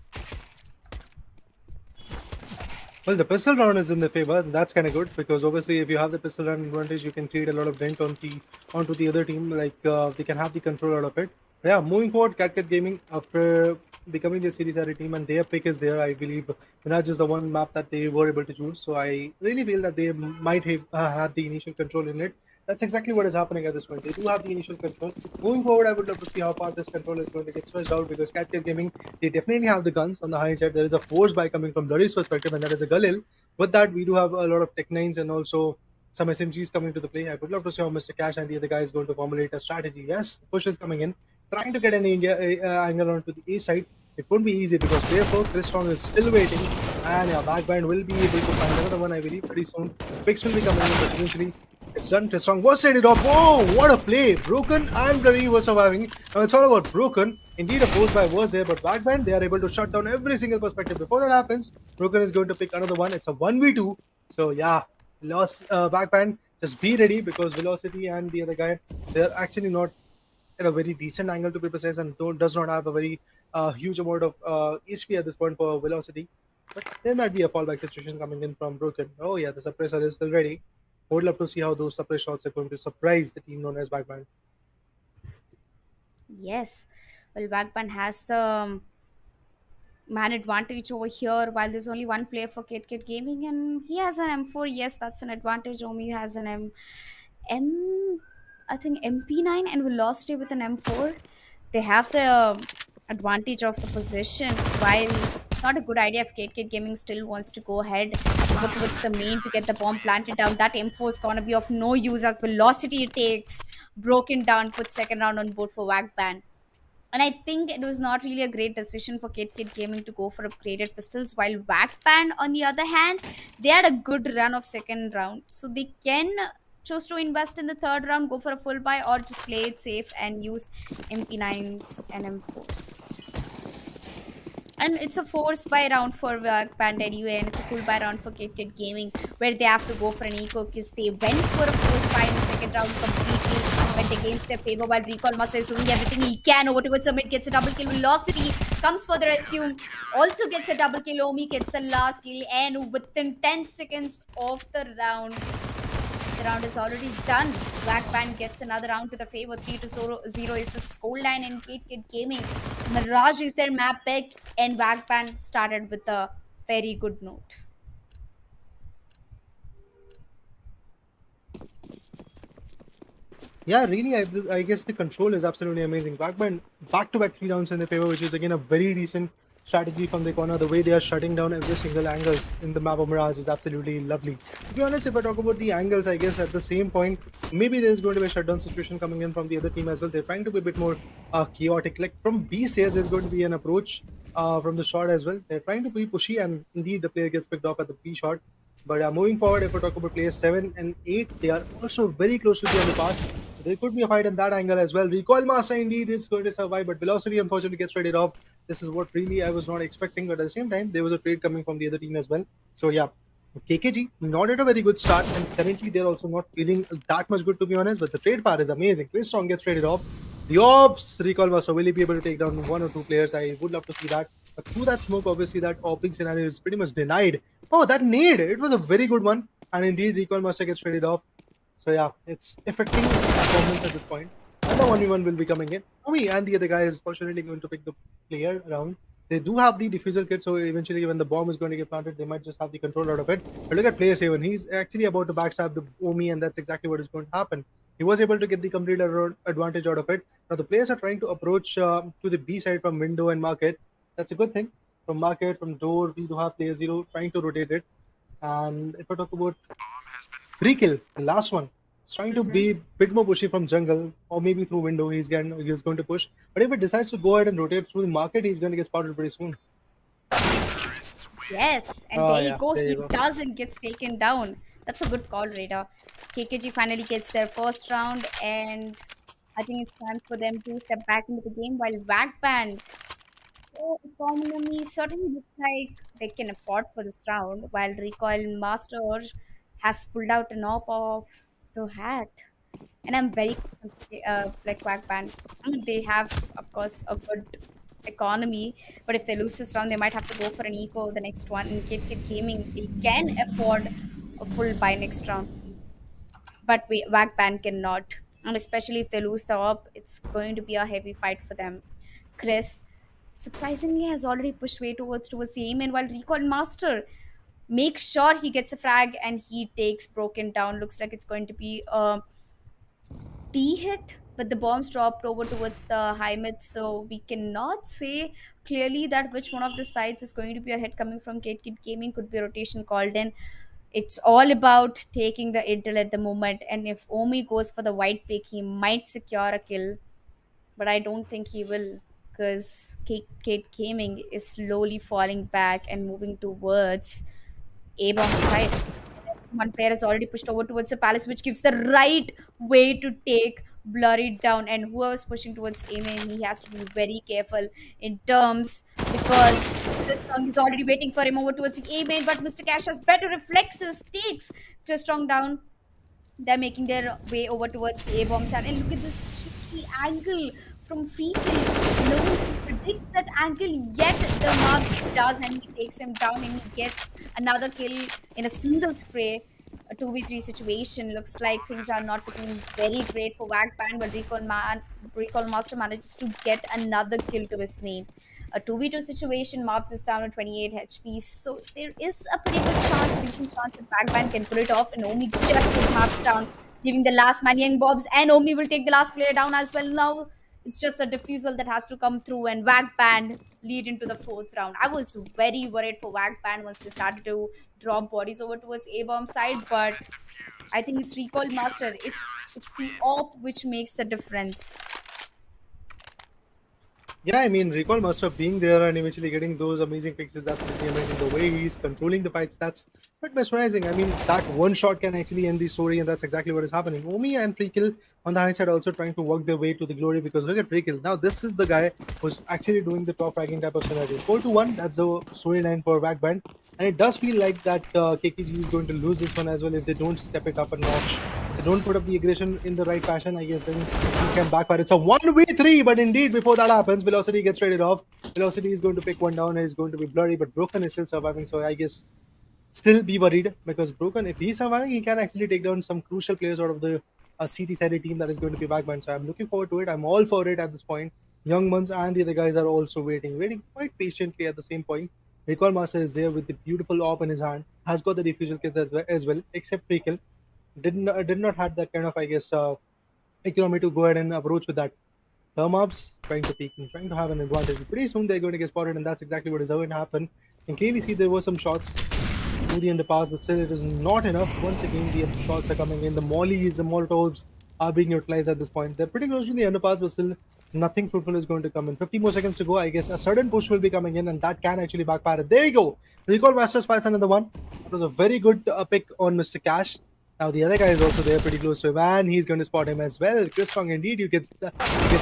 Well, the pistol round is in the favor. That's kind of good because obviously, if you have the pistol round advantage, you can create a lot of dent onto the other team. Like they can have the control out of it. Yeah, moving forward, CatCat Gaming after becoming the series RA team and their pick is there. I believe Mirage is the one map that they were able to choose. So I really feel that they might have had the initial control in it. That's exactly what is happening at this point. They do have the initial control. Moving forward, I would love to see how far this control is going to get stretched out because CatCat Gaming, they definitely have the guns on the high side. There is a force buy coming from Blurry's perspective, and that is a Galil. With that, we do have a lot of Tech 9s and also some SMGs coming to the play. I would love to see how Mr. Cash and the other guy is going to formulate a strategy. Yes, the push is coming in, trying to get an India angle onto the A side. It won't be easy because player 4, Chris Strong, is still waiting. And yeah, Backband will be able to find another one, I believe, pretty soon. Picks will be coming in, but eventually it's done. Chris Strong was set it off. Whoa, what a play! Broken and Blurry were surviving. Now it's all about Broken. Indeed, a force buy was there, but Backband, they are able to shut down every single perspective. Before that happens, Broken is going to pick another one. It's a 1v2. So yeah, lost Backband. Just be ready because Velocity and the other guy, they're actually not at a very decent angle to be precise and does not have a very huge amount of HP at this point for Velocity. But there might be a fallback situation coming in from Broken. Oh yeah, the suppressor is still ready. Would love to see how those suppress shots are going to surprise the team known as Backband. Yes. Well, Wagband has the man advantage over here while there's only one player for KitKat Gaming and he has an M4. Yes, that's an advantage. Omi has an M I think MP9 and Velocity with an M4. They have the advantage of the position while it's not a good idea if KitKat Gaming still wants to go ahead over towards the main to get the bomb planted down. That M4 is gonna be of no use as Velocity takes broken down, puts second round on board for Wagband. And I think it was not really a great decision for KitKat Gaming to go for upgraded pistols. While Wagband, on the other hand, they had a good run of second round. So they can choose to invest in the third round, go for a full buy, or just play it safe and use MP9s and M4s. And it's a force buy round for Band anyway, and it's a full buy round for KitKat Gaming, where they have to go for an eco because they went for a force buy in the second round completely went against their favor while Recall Master is doing everything he can over towards Summit, gets a double kill. Velocity comes for the rescue, also gets a double kill. Omi gets a last kill, and within 10 seconds of the round is already done. Black Band gets another round to the favor. 3-0 is the scoreline in KitKat Gaming. Mirage is their map pick, and Black Band started with a very good note. Yeah, really, I guess the control is absolutely amazing. Backband back-to-back 3 rounds in their favor, which is again a very decent strategy from the corner. The way they are shutting down every single angles in the map of Mirage is absolutely lovely. To be honest, if I talk about the angles, I guess at the same point, maybe there's going to be a shutdown situation coming in from the other team as well. They're trying to be a bit more chaotic. Like from B stairs, there's going to be an approach from the shot as well. They're trying to be pushy, and indeed the player gets picked off at the B shot. But moving forward, if we talk about players 7 and 8, they are also very close to be on the pass. There could be a fight in that angle as well. Recoil Master indeed is going to survive, but Velocity unfortunately gets traded off. This is what really I was not expecting, but at the same time, there was a trade coming from the other team as well. So yeah, KKG not at a very good start, and currently they're also not feeling that much good to be honest. But the trade fire is amazing. Chris Strong gets traded off. The Ops Recoil Master will he be able to take down 1 or 2 players? I would love to see that. But through that smoke, obviously that opening scenario is pretty much denied. Oh, that nade! It was a very good one, and indeed Recoil Master gets traded off. So yeah, it's affecting performance at this point. And the 1v1 will be coming in. Omi and the other guy is fortunately going to pick the player around. They do have the diffuser kit, so eventually when the bomb is going to get planted, they might just have the control out of it. But look at player 7. He's actually about to backstab the Omi, and that's exactly what is going to happen. He was able to get the complete advantage out of it. Now the players are trying to approach to the B side from window and market. That's a good thing. From market, from door, we do have player 0 trying to rotate it. And if I talk about free kill, the last one, he's trying to Mm-hmm. be a bit more pushy from jungle or maybe through window. He's going to push. But if it decides to go ahead and rotate through the market, he's going to get spotted pretty soon. Yes, and Oh there you yeah, go. there you He go. does and gets taken down. That's a good call, Raider. KKG finally gets their first round, and I think it's time for them to step back into the game while Wagband. Their economy certainly looks like they can afford for this round, while Recoil Master has pulled out an op of the hat. And I'm very concerned for like Quack Band. I mean, they have, of course, a good economy, but if they lose this round, they might have to go for an eco the next one. In Kit Gaming, they can afford a full buy next round, but Wag Band cannot. And especially if they lose the op, it's going to be a heavy fight for them. Chris surprisingly has already pushed way towards the aim, and while Recall Master make sure he gets a frag and he takes broken down. Looks like it's going to be a T hit, but the bombs dropped over towards the high mid, so we cannot say clearly that which one of the sides is going to be a hit coming from Kate Kid Gaming. Could be a rotation called in. It's all about taking the intel at the moment, and if Omi goes for the white pick, he might secure a kill, but I don't think he will because Kate Gaming is slowly falling back and moving towards A bomb side. One player has already pushed over towards the palace, which gives the right way to take Blurry down. And whoever's pushing towards Amen, he has to be very careful in terms because Chris Strong is already waiting for him over towards the Amen. But Mr. Cash has better reflexes, takes Chris Strong down. They're making their way over towards the A bomb side. And look at this cheeky angle from free kill. No one can predict that angle, yet the Marbs does, and he takes him down and he gets another kill in a single spray. A 2v3 situation. Looks like things are not looking very great for Wagpan, but Recall Master manages to get another kill to his name. A 2v2 situation, Mobs is down to 28 HP, so there is a pretty good chance, a decent chance that Backband can pull it off, and Omi just put Mobs down, giving the last man young Bobs, and Omi will take the last player down as well. Now it's just the defusal that has to come through, and Wagband lead into the fourth round. I was very worried for Wagband once they started to drop bodies over towards A bomb side, but I think it's Recall Master. It's the op which makes the difference. Yeah, I mean, Recall Master being there and eventually getting those amazing picks is absolutely amazing. The way he's controlling the fights, that's quite mesmerizing. I mean, that one shot can actually end the story, and that's exactly what is happening. Omi and Freekill on the high side also trying to work their way to the glory because look at Freekill. Now, this is the guy who's actually doing the top ranking type of scenario. 4-1, that's the storyline for Wagband. And it does feel like that KKG is going to lose this one as well if they don't step it up a notch. They don't put up the aggression in the right fashion, I guess then it can backfire. It's a 1v3, but indeed, before that happens, Velocity gets traded off. Velocity is going to pick one down and is going to be blurry, but Broken is still surviving, so I guess still be worried because Broken, if he's surviving, he can actually take down some crucial players out of the CT sided team that is going to be Backband. So I'm looking forward to it. I'm all for it at this point. Young Muns and the other guys are also waiting quite patiently at the same point. Recall Master is there with the beautiful op in his hand, has got the diffusal kits as well except Prekill. Did not have that kind of, I guess, economy to go ahead and approach with that. Thermobs trying to peek and trying to have an advantage. Pretty soon they're going to get spotted, and that's exactly what is going to happen. You can clearly see there were some shots through the underpass, but still it is not enough. Once again, the shots are coming in. The mollies, the molotovs are being utilized at this point. They're pretty close to the underpass, but still nothing fruitful is going to come in. 50 more seconds to go. I guess a sudden push will be coming in, and that can actually backfire. There you go. Recall Masters fights another one. That was a very good pick on Mr. Cash. Now the other guy is also there pretty close to him, and he's going to spot him as well. Chris Strong indeed, you get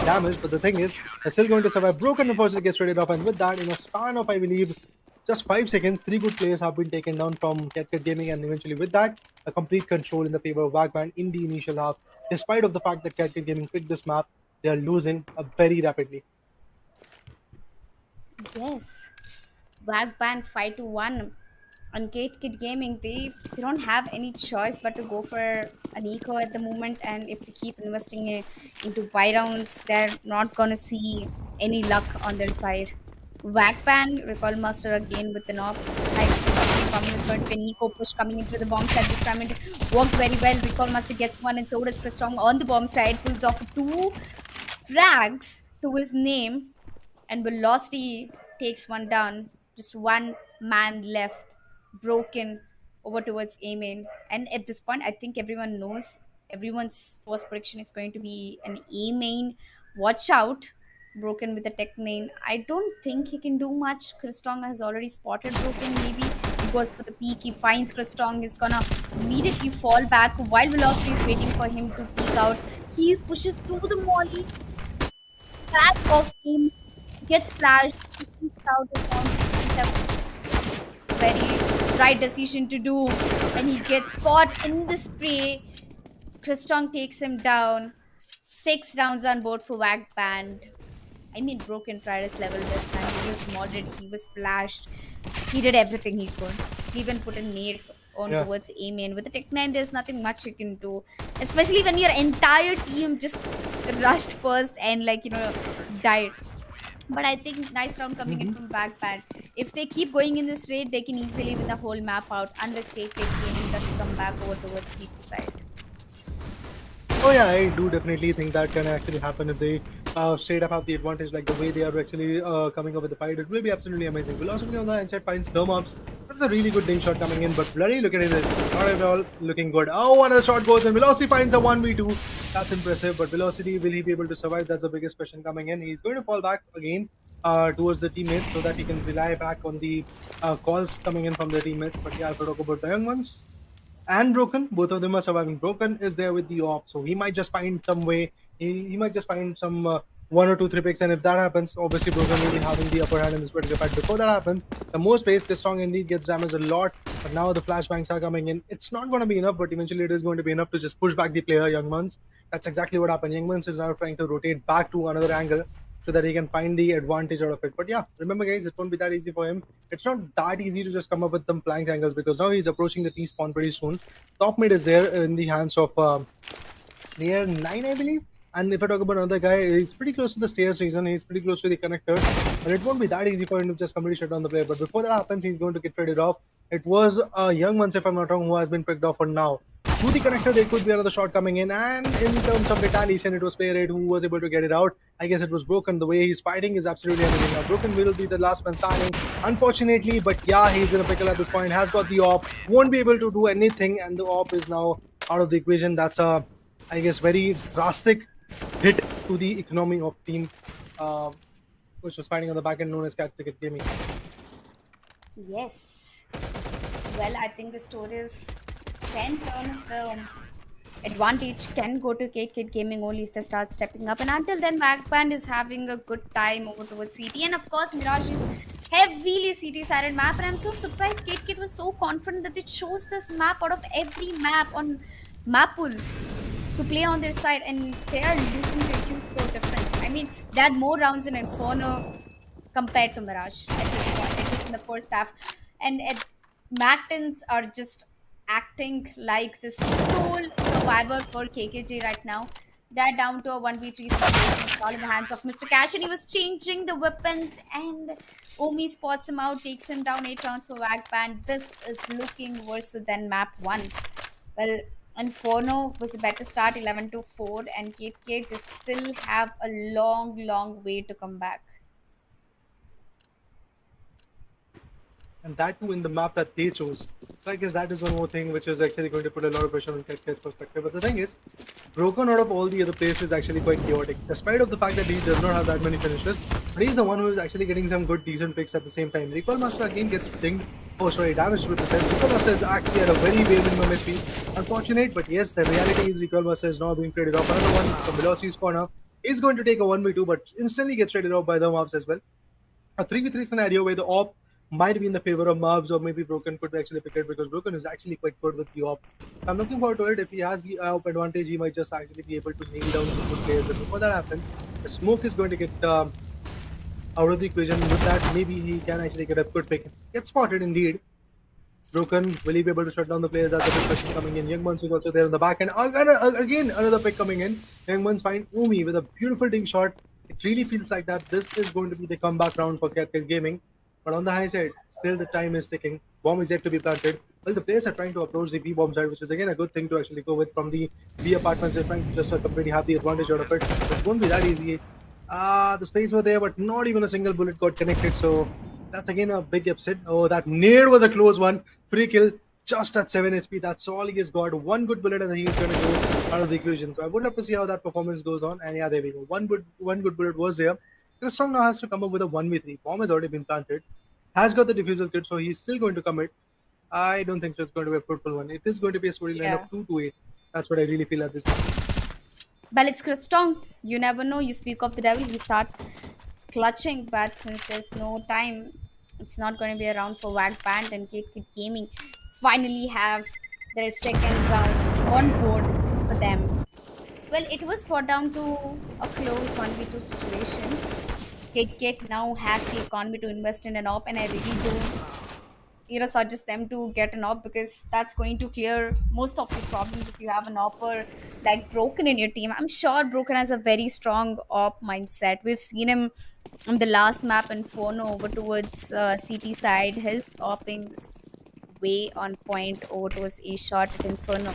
damaged, but the thing is, they're still going to survive. Broken unfortunately gets traded off, and with that, in a span of, I believe, just 5 seconds, 3 good players have been taken down from CatCat Gaming, and eventually with that, a complete control in the favor of Wagman in the initial half. Despite of the fact that CatCat Gaming picked this map, they are losing very rapidly. Yes. Wagband 5 to 1 on Gate Kid Gaming. They don't have any choice but to go for an eco at the moment, and if they keep investing into buy rounds, they're not gonna see any luck on their side. Wagband, Recall Master again with the knob. High execution coming is going to be an eco push coming into the bomb side. This time it worked very well. Recall Master gets one, and so does Chris Strong on the bomb side. Pulls off two frags to his name, and Velocity takes one down. Just one man left. Broken. over towards A main. And at this point, I think everyone knows everyone's first prediction is going to be an A main. Watch out, Broken with the tech name. I don't think he can do much. Kristong has already spotted Broken. Maybe he goes for the peak. He finds Kristong. He's gonna immediately fall back while Velocity is waiting for him to peek out. He pushes through the molly, back of him, gets flashed, he peeks out the bounce. Very right decision to do, and he gets caught in the spray. Kristong takes him down. 6 rounds on board for Wag Band. I mean, Broken tried his level best, man. He was modded, he was flashed, he did everything he could. He even put a nade on Yeah. towards A main. With the Tech 9, there's nothing much you can do, especially when your entire team just rushed first and, like, died. But I think nice round coming in from Backpad. If they keep going in this raid, they can easily win the whole map out unless they take gaming does come back over towards CT side. Oh yeah, I do definitely think that can actually happen if they straight up have the advantage, like the way they are actually coming up with the fight. It will be absolutely amazing. Velocity on the inside finds thermops. That's a really good ding shot coming in, but bloody look at it, not at all looking good. Oh, another shot goes and Velocity finds a 1v2. That's impressive, but Velocity, will he be able to survive? That's the biggest question coming in. He's going to fall back again towards the teammates so that he can rely back on the calls coming in from the teammates. But yeah, if we talk about the young ones, and Broken, both of them are surviving. Broken is there with the op, so he might just find some way. He might just find some 1 or 2 3 picks, and if that happens, obviously Broken will be having the upper hand in this particular fight. Before that happens, the more space, Strong indeed gets damaged a lot, but now the flashbangs are coming in. It's not going to be enough, but eventually it is going to be enough to just push back the player, Young Muns. That's exactly what happened. Young Muns is now trying to rotate back to another angle so that he can find the advantage out of it. But yeah, remember guys, it won't be that easy for him. It's not that easy to just come up with some flank angles because now he's approaching the T-spawn pretty soon. Top mid is there in the hands of player 9, I believe. And if I talk about another guy, he's pretty close to the stairs reason. He's pretty close to the connector. But it won't be that easy for him to just completely shut down the player. But before that happens, he's going to get traded off. It was Young Ones, if I'm not wrong, who has been picked off for now. Through the connector, there could be another shot coming in. And in terms of retaliation, it was player 8 who was able to get it out. I guess it was Broken. The way he's fighting is absolutely amazing. Now, Broken will be the last man standing, unfortunately. But yeah, he's in a pickle at this point. Has got the op. Won't be able to do anything. And the op is now out of the equation. That's a, I guess, very drastic hit to the economy of team which was fighting on the back end known as Cat Ticket Gaming. Yes. Well, I think the stories can turn the advantage can go to Kate Gaming only if they start stepping up. And until then, Backband is having a good time over towards CT. And of course, Mirage is heavily CT sided map. And I'm so surprised Kate was so confident that they chose this map out of every map on Mapul to play on their side, and they are losing to a huge score difference. I mean, they had more rounds in Inferno compared to Mirage at this point, at least in the first half. And Mactons are just acting like the sole survivor for KKJ right now. They're down to a 1v3 situation. It's all in the hands of Mr. Cash, and he was changing the weapons, and Omi spots him out, takes him down 8 rounds for Wagband. This is looking worse than map 1. Well, Inferno was a better start, 11-4, and Kate they still have a long way to come back. And that too in the map that they chose. So I guess that is one more thing which is actually going to put a lot of pressure on Ket's perspective. But the thing is, Broken out of all the other players is actually quite chaotic. Despite of the fact that he does not have that many finishes, but he's the one who is actually getting some good decent picks at the same time. Recall Master again gets dinged. Oh sorry, damaged with the sense. Recall Master is actually at a very minimum HP. Unfortunate, but yes, the reality is Recall Master is now being traded off. Another one from Velocity's corner is going to take a 1v2, but instantly gets traded off by the mobs as well. A 3v3 scenario where the op might be in the favor of Mobs, or maybe Broken could actually pick it because Broken is actually quite good with the op. I'm looking forward to it. If he has the op advantage, he might just actually be able to nail down some good players. But before that happens, the smoke is going to get out of the equation. With that, maybe he can actually get a good pick. Get spotted indeed. Broken, will he be able to shut down the players? That's a big question coming in. Young Muns is also there on the back end. Again, another pick coming in. Young Muns find Umi with a beautiful ding shot. It really feels like that this is going to be the comeback round for Cat Gaming. But on the high side, still the time is ticking. Bomb is yet to be planted. Well, the players are trying to approach the B bomb side, which is again a good thing to actually go with from the B apartments. They're trying to just completely have the advantage out of it. But it won't be that easy. The space was there, but not even a single bullet got connected. So that's again a big upset. Oh, that nade was a close one. Free kill. just at 7 HP. That's all he has got. One good bullet and then he's going to go out of the equation. So I would love to see how that performance goes on. And yeah, there we go. One good bullet was there. Kristong now has to come up with a 1v3. Bomb has already been planted. Has got the diffusal kit, so he's still going to commit. I don't think so. It's going to be a fruitful one. It is going to be a storyline Yeah. of 2 to 8. That's what I really feel at this time. Well, it's Kristong. You never know. You speak of the devil, he start clutching, but since there's no time, it's not going to be around for Wag Band and Kid Kid Gaming. Finally, have their second round on board for them. Well, it was brought down to a close 1v2 situation. Kid Kid now has the economy to invest in an op, and I really do suggest them to get an op because that's going to clear most of your problems if you have an opper like Broken in your team. I'm sure Broken has a very strong op mindset. We've seen him on the last map Inferno over towards CT side. His opping's way on point over towards A shot at Inferno.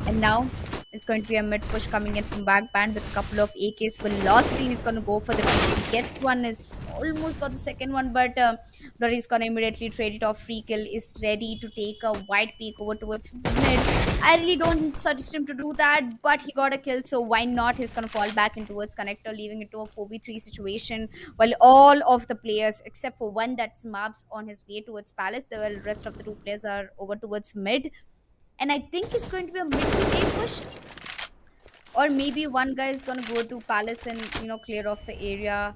And now it's going to be a mid push coming in from back band with a couple of AKs. Velocity is going to go for the kill. He gets one, is almost got the second one, but Blurry's going to immediately trade it off. Free kill is ready to take a wide peek over towards mid. I really don't suggest him to do that, but he got a kill, so why not? He's going to fall back in towards connector, leaving it to a 4v3 situation. While all of the players, except for one that's Mabs on his way towards Palace, the rest of the two players are over towards mid. And I think it's going to be a mid to A push, or maybe one guy is going to go to Palace and clear off the area.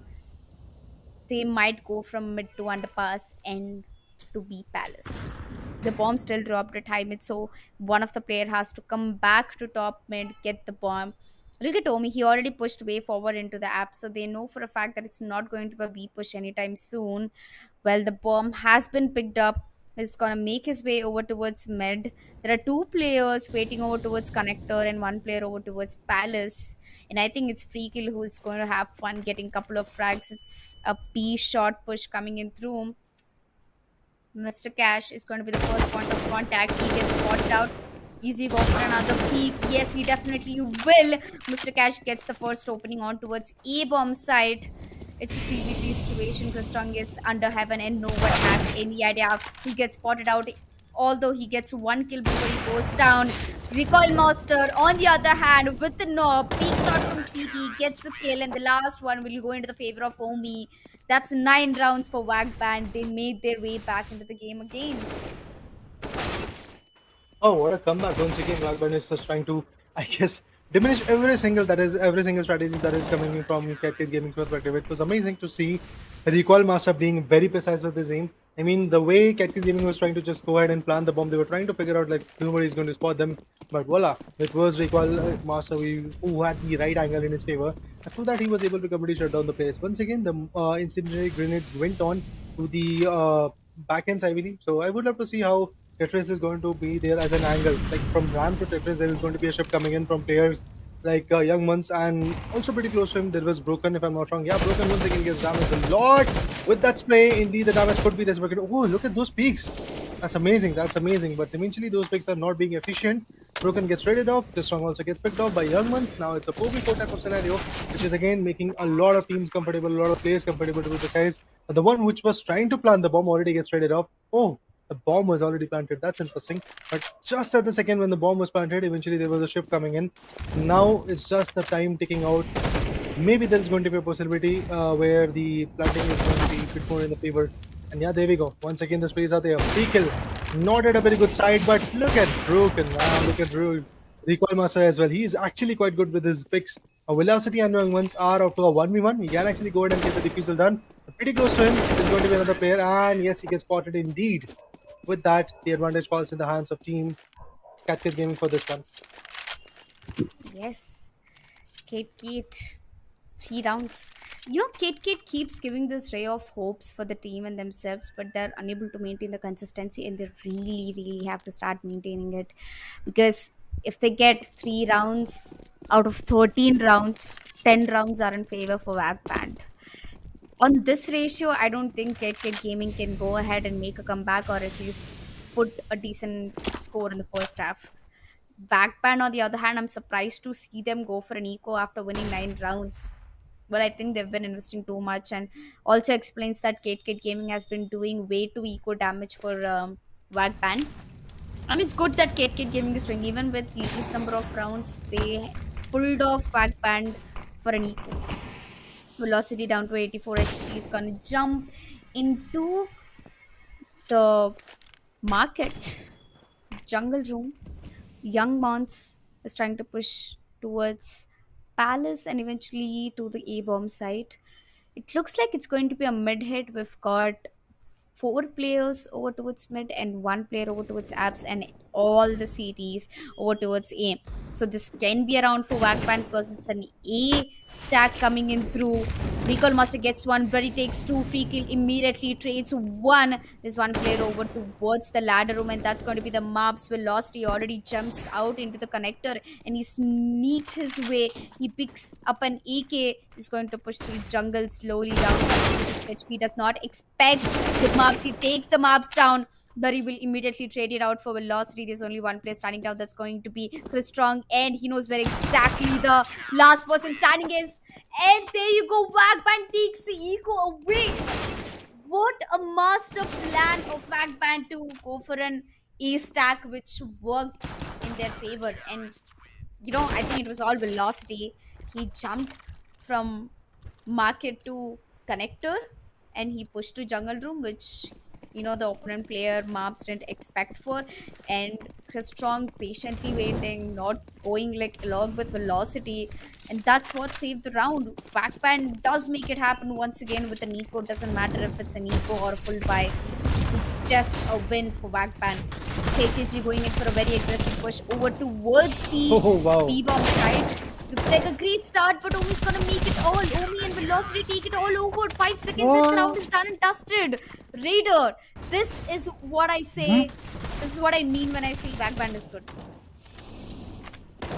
They might go from mid to underpass and to B Palace. The bomb still dropped at high mid, so one of the player has to come back to top mid, get the bomb. Look at Omi, he already pushed way forward into the app, so they know for a fact that it's not going to be a B push anytime soon. Well, the bomb has been picked up. He's gonna make his way over towards mid. There are two players waiting over towards connector and one player over towards Palace. And I think it's Free Kill who's going to have fun getting a couple of frags. It's a P shot push coming in through. Mr. Cash is going to be the first point of contact. He gets spotted out. Easy go for another peek. Yes, he definitely will. Mr. Cash gets the first opening on towards A bomb side. It's a 3v3 situation. Kristong is under heaven and no one has any idea. He gets spotted out. Although he gets one kill before he goes down. Recoil Master, on the other hand, with the knob, peeks out from CT, gets a kill, and the last one will go into the favor of Omi. That's 9 rounds for Wag Band. They made their way back into the game again. Oh, what a comeback! Once again, Blackburn is just trying to, I guess, diminish every single strategy that is coming in from Cat Gaming's perspective. It was amazing to see Recoil Master being very precise with his aim. I mean, the way Cat Gaming was trying to just go ahead and plant the bomb, they were trying to figure out like nobody's going to spot them. But voila, it was Recoil Master who had the right angle in his favor. After that, he was able to completely shut down the place. Once again, the incendiary grenade went on to the back ends, I believe. So I would love to see how Tetris is going to be there as an angle. Like from Ram to Tetris, there is going to be a shift coming in from players like Young Muns, and also pretty close to him there was Broken, if I'm not wrong. Yeah, Broken once again gets damaged a lot with that spray. Indeed, the damage could be reciprocated. Oh, look at those peaks. That's amazing. That's amazing. But eventually, those picks are not being efficient. Broken gets traded off. The Strong also gets picked off by Young Ones. Now it's a 4v4 type of scenario, which is again making a lot of teams comfortable, a lot of players comfortable to be precise. But the one which was trying to plant the bomb already gets traded off. Oh, the bomb was already planted. That's interesting. But just at the second when the bomb was planted, eventually there was a shift coming in. Now it's just the time ticking out. Maybe there's going to be a possibility where the planting is going to be a bit more in the favor. And yeah, there we go. Once again, the sprays are there. Free kill. Not at a very good side, but look at Broken. Wow, look at Recoil Master as well. He is actually quite good with his picks. Velocity and Young Ones are up to a 1v1. He can actually go ahead and get the defusal done. But pretty close to him is going to be another player. And yes, he gets spotted indeed. With that, the advantage falls in the hands of Team Cat Gaming for this one. Yes. Kate, 3 rounds. Kate keeps giving this ray of hopes for the team and themselves, but they're unable to maintain the consistency, and they really, really have to start maintaining it. Because if they get 3 rounds out of 13 rounds, 10 rounds are in favor for Wag Band. On this ratio, I don't think Kate Gaming can go ahead and make a comeback, or at least put a decent score in the first half. Backpan, on the other hand, I'm surprised to see them go for an eco after winning 9 rounds. Well, I think they've been investing too much, and also explains that Kate Gaming has been doing way too eco damage for Wagpan. And it's good that Kate Gaming is doing, even with least number of rounds, they pulled off backband for an eco. Velocity down to 84 HP is gonna jump into the market jungle room. Young Mons is trying to push towards Palace and eventually to the A bomb site. It looks like it's going to be a mid hit. We've got four players over towards mid and one player over towards apps and all the CTs over towards A. So this can be around for Wagban because it's an A stack coming in through. Recall Master gets one, Brady takes two, free kill immediately trades one. There's one player over towards the ladder room, and that's going to be the Mobs. Velocity already jumps out into the connector and he sneaked his way. He picks up an AK, is going to push through jungle slowly down. HP does not expect the Mobs. He takes the Mobs down. Blurry will immediately trade it out for Velocity. There's only one player standing down. That's going to be Chris Strong, and he knows where exactly the last person standing is. And there you go. Wagband takes the eco away. What a master plan of Wagband to go for an A stack, which worked in their favor. And I think it was all Velocity. He jumped from market to connector and he pushed to jungle room, which the opponent player Mobs didn't expect for. And Chris Strong patiently waiting, not going like along with Velocity, and that's what saved the round. Backband does make it happen once again with an eco. Doesn't matter if it's an eco or a full buy, it's just a win for Backband. KKG going in for a very aggressive push over towards the wow. B-bomb side. Looks like a great start, but Omi's gonna make it all. Omi and Velocity take it all over. 5 seconds and the round is done and dusted. Raider, this is what I say. This is what I mean when I say Backband is good.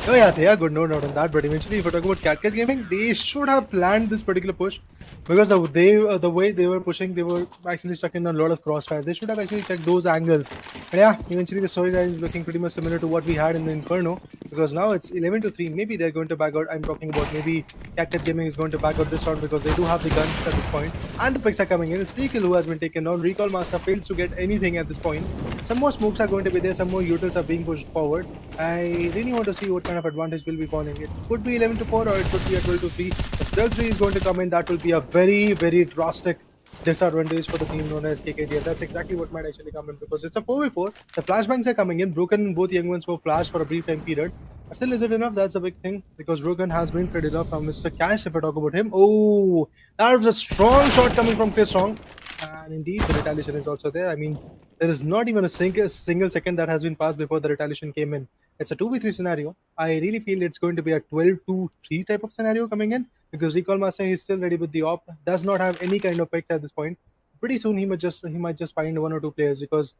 Oh yeah, they are good, no doubt on that. But eventually, if we talk about Cat Gaming, they should have planned this particular push because the way they were pushing, they were actually stuck in a lot of crossfires. They should have actually checked those angles. But yeah, eventually the storyline is looking pretty much similar to what we had in the Inferno, because now it's 11-3. Maybe they're going to back out. I'm talking about maybe Cat Gaming is going to back out this round because they do have the guns at this point, and the picks are coming in. It's free kill who has been taken down. Recall Master fails to get anything at this point. Some more smokes are going to be there. Some more utils are being pushed forward. I really want to see what kind of advantage will be falling. It could be 11-4 or it could be a 12-3. If 12-3 is going to come in, that will be a very, very drastic disadvantage for the team known as KKG. And that's exactly what might actually come in because it's a 4v4. The flashbangs are coming in. Broken, both young ones were flashed for a brief time period. But still, is it enough? That's a big thing because Broken has been traded off from Mr. Cash. If I talk about him, oh, that was a strong shot coming from Chris Strong. And indeed, the retaliation is also there. I mean, there is not even a single second that has been passed before the retaliation came in. It's a 2v3 scenario. I really feel it's going to be a 12-3 type of scenario coming in because Recall Master is still ready with the op. Does not have any kind of picks at this point. Pretty soon he might just find one or two players because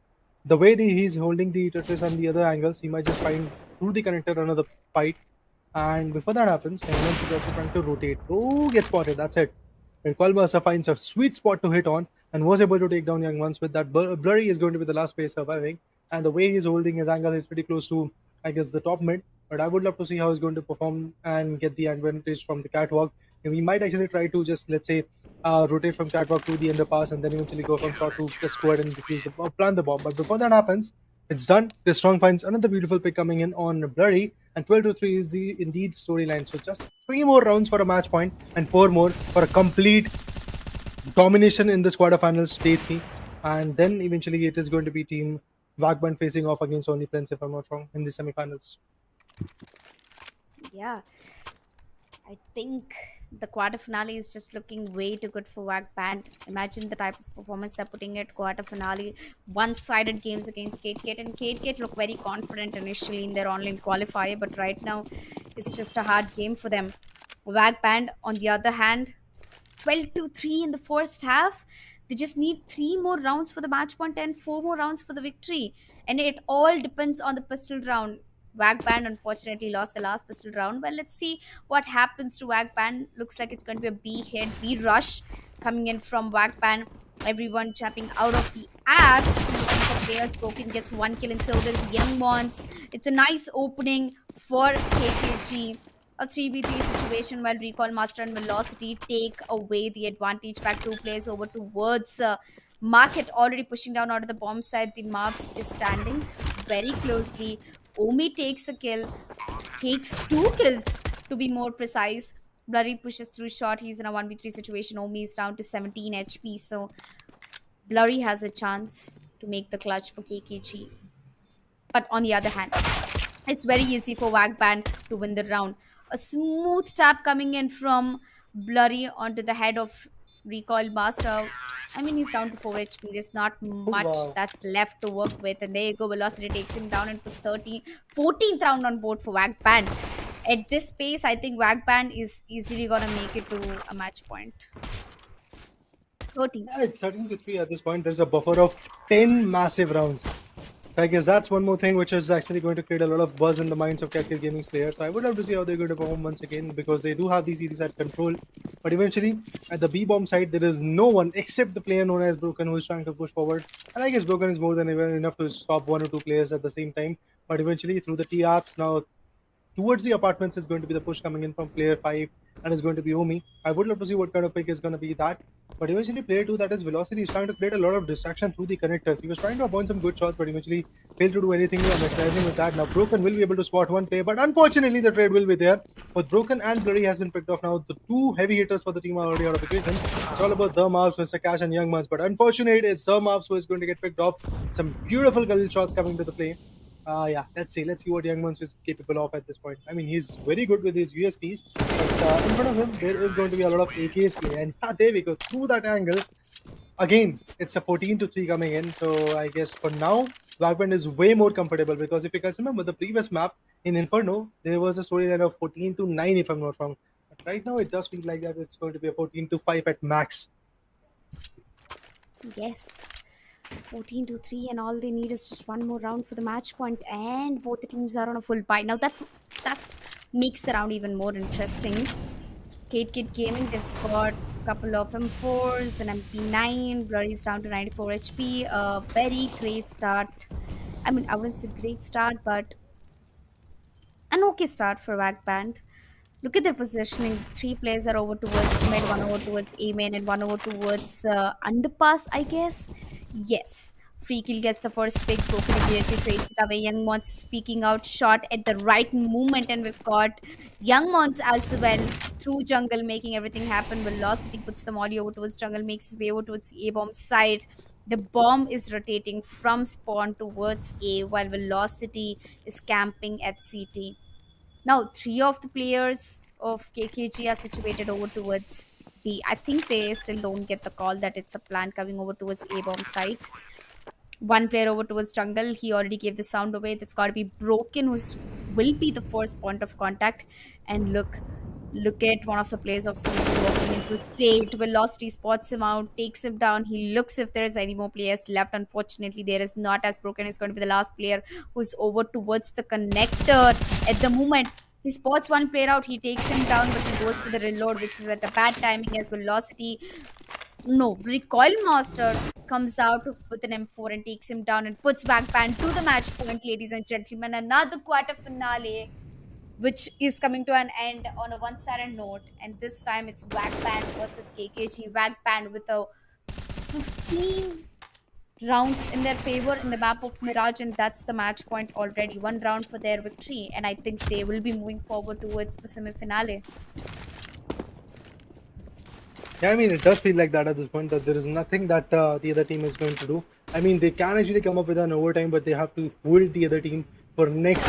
the way he's holding the Tetris and the other angles, he might just find through the connector another fight. And before that happens, Henry is also trying to rotate. Oh, gets spotted. That's it. And Coimbatore finds a sweet spot to hit on and was able to take down Young Ones with that. Blurry is going to be the last player surviving. And the way he's holding his angle is pretty close to, I guess, the top mid. But I would love to see how he's going to perform and get the advantage from the catwalk. And we might actually try to just, let's say, rotate from catwalk to the underpass and then eventually go from short to just go ahead and defuse the bomb, plant the bomb. But before that happens, it's done. The Strong finds another beautiful pick coming in on Blurry, and 12-3 is the indeed storyline. So just 3 more rounds for a match point and 4 more for a complete domination in this quarterfinals, day 3. And then eventually it is going to be Team Wagband facing off against Only Friends, if I'm not wrong, in the semifinals. Yeah, I think the quarter finale is just looking way too good for Wagband. Imagine the type of performance they're putting at quarter finale. One-sided games against KateKate, and KateKate look very confident initially in their online qualifier, but right now it's just a hard game for them. Wagband, on the other hand, 12-3 in the first half. They just need 3 more rounds for the match point and 4 more rounds for the victory. And it all depends on the pistol round. Wagband unfortunately lost the last pistol round. Well, let's see what happens to Wagband. Looks like it's going to be a B hit, B rush coming in from Wagband. Everyone jumping out of the apps. The players broken gets 1 kill, and so does Young Mons. It's a nice opening for KKG. A 3v3 situation while Recall Master and Velocity take away the advantage. Back 2 players over towards Market, already pushing down out of the bomb side. The Mobs is standing very closely. Omi takes the kill, takes 2 kills to be more precise. Blurry pushes through shot. He's in a 1v3 situation. Omi is down to 17 HP. So Blurry has a chance to make the clutch for KKG. But on the other hand, it's very easy for Wagband to win the round. A smooth tap coming in from Blurry onto the head of Recoil Master. I mean, he's down to 4 HP. There's not Oh, much wow. that's left to work with. And there you go. Velocity takes him down and puts 14th round on board for Wagband. At this pace, I think Wagband is easily going to make it to a match point. 13th. Yeah, it's 13 to 3 at this point. There's a buffer of 10 massive rounds. I guess that's one more thing which is actually going to create a lot of buzz in the minds of Cat Gaming's players. So I would love to see how they're going to perform once again because they do have these series at control. But eventually, at the B bomb side, there is no one except the player known as Broken who is trying to push forward. And I guess Broken is more than even enough to stop 1 or 2 players at the same time. But eventually, through the T apps, now towards the apartments is going to be the push coming in from player 5 and is going to be Omi. I would love to see what kind of pick is going to be that. But eventually player 2, that is Velocity, is trying to create a lot of distraction through the connectors. He was trying to avoid some good shots but eventually failed to do anything mesmerizing with that. Now Broken will be able to spot one player, but unfortunately the trade will be there. Both Broken and Blurry has been picked off now. The 2 heavy hitters for the team are already out of equation. It's all about the Mavs, Mr. Cash and Young Muns. But unfortunately it's the Mavs who is going to get picked off. Some beautiful gull shots coming to the play. Yeah, let's see what Young Muns is capable of at this point. I mean, he's very good with his USPs, but in front of him, there is going to be a lot of AKs play. And yeah, there we go. Through that angle, again, it's a 14 to 3 coming in. So I guess for now, Blackband is way more comfortable because if you guys remember the previous map in Inferno, there was a storyline of 14 to 9, if I'm not wrong. But right now, it does feel like that it's going to be a 14 to 5 at max. Yes. 14 to 3, and all they need is just one more round for the match point, and both the teams are on a full buy. Now that makes the round even more interesting. Kid Gaming, they've got a couple of M4s, an MP9, Blurry's down to 94 HP. A very great start. I mean, I wouldn't say great start, but an okay start for Wagband. Look at their positioning. 3 players are over towards mid, 1 over towards A main, and 1 over towards underpass, I guess. Yes. Free kill gets the first pick. Broken immediately trades it away. Young Mons speaking out shot at the right moment, and we've got Young Mons as well through jungle making everything happen. Velocity puts the molly over towards jungle, makes his way over towards the A bomb side. The bomb is rotating from spawn towards A while Velocity is camping at CT. Now, 3 of the players of KKG are situated over towards B. I think they still don't get the call that it's a plant coming over towards A bomb site. 1 player over towards jungle. He already gave the sound away. That's got to be Broken, will be the first point of contact. And look at one of the players of CT walking into straight. Velocity spots him out, takes him down. He looks if there's any more players left. Unfortunately, there is not, as Broken is going to be the last player who's over towards the connector at the moment. He spots 1 player out, he takes him down, but he goes for the reload, which is at a bad timing as Velocity. No, Recoil Master comes out with an M4 and takes him down and puts Wagband to the match point, ladies and gentlemen. Another quarter finale, which is coming to an end on a one-sided note. And this time it's Wagband versus KKG. Wagband with a 15 rounds in their favor in the map of Mirage, and that's the match point already. 1 round for their victory, and I think they will be moving forward towards the semi-finale. Yeah, I mean, it does feel like that at this point, that there is nothing that the other team is going to do. I mean, they can actually come up with an overtime, but they have to hold the other team for next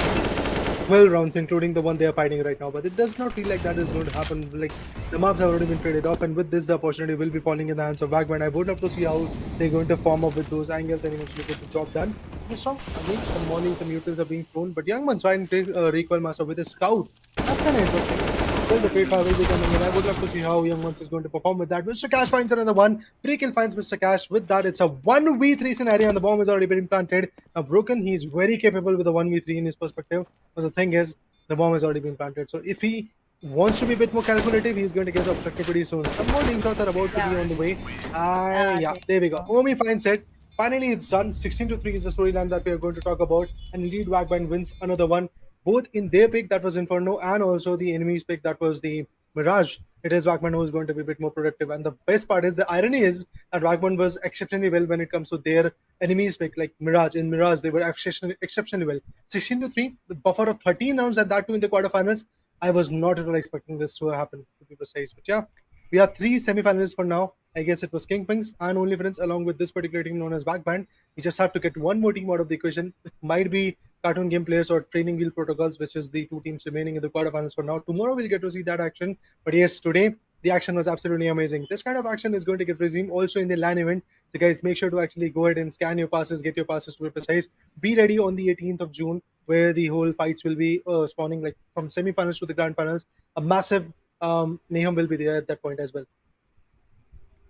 12 rounds, including the one they are fighting right now. But it does not feel like that is going to happen. Like, the maps have already been traded off, and with this, the opportunity will be falling in the hands of Wagband. I would love to see how they're going to form up with those angles and eventually get the job done. This strong. Again, some mollies, some mutants are being thrown, but Young Man's trying to take Recoil Master with a scout. That's kind of interesting. Well, the trade fire will be coming in. I would love to see how Young Mons is going to perform with that. Mr. Cash finds another one. Free kill finds Mr. Cash. With that, it's a 1v3 scenario, and the bomb has already been planted. Now, Broken, he's very capable with a 1v3 in his perspective. But the thing is, the bomb has already been planted. So if he wants to be a bit more calculative, he's going to get obstructed pretty soon. Some more link shots are about to be on the way. Yeah, there we go. Omi finds it. Finally, it's done. 16 to 3 is the storyline that we are going to talk about. And indeed, Wagband wins another one. Both in their pick, that was Inferno, and also the enemy's pick, that was the Mirage, it is Wagman who is going to be a bit more productive. And the best part is, the irony is that Wagman was exceptionally well when it comes to their enemies pick, like Mirage. In Mirage, they were exceptionally well. 16 to 3, the buffer of 13 rounds at that too in the quarterfinals. I was not at all expecting this to happen, to be precise. But yeah, we have three semifinalists for now. I guess it was Kingpings and Only Friends along with this particular team known as Backband. We just have to get one more team out of the equation. It might be Cartoon Game Players or Training Wheel Protocols, which is the two teams remaining in the quarterfinals for now. Tomorrow we'll get to see that action. But yes, today the action was absolutely amazing. This kind of action is going to get resumed also in the LAN event. So guys, make sure to actually go ahead and scan your passes, get your passes to be precise. Be ready on the 18th of June, where the whole fights will be spawning, like from semifinals to the grand finals. A massive mayhem will be there at that point as well.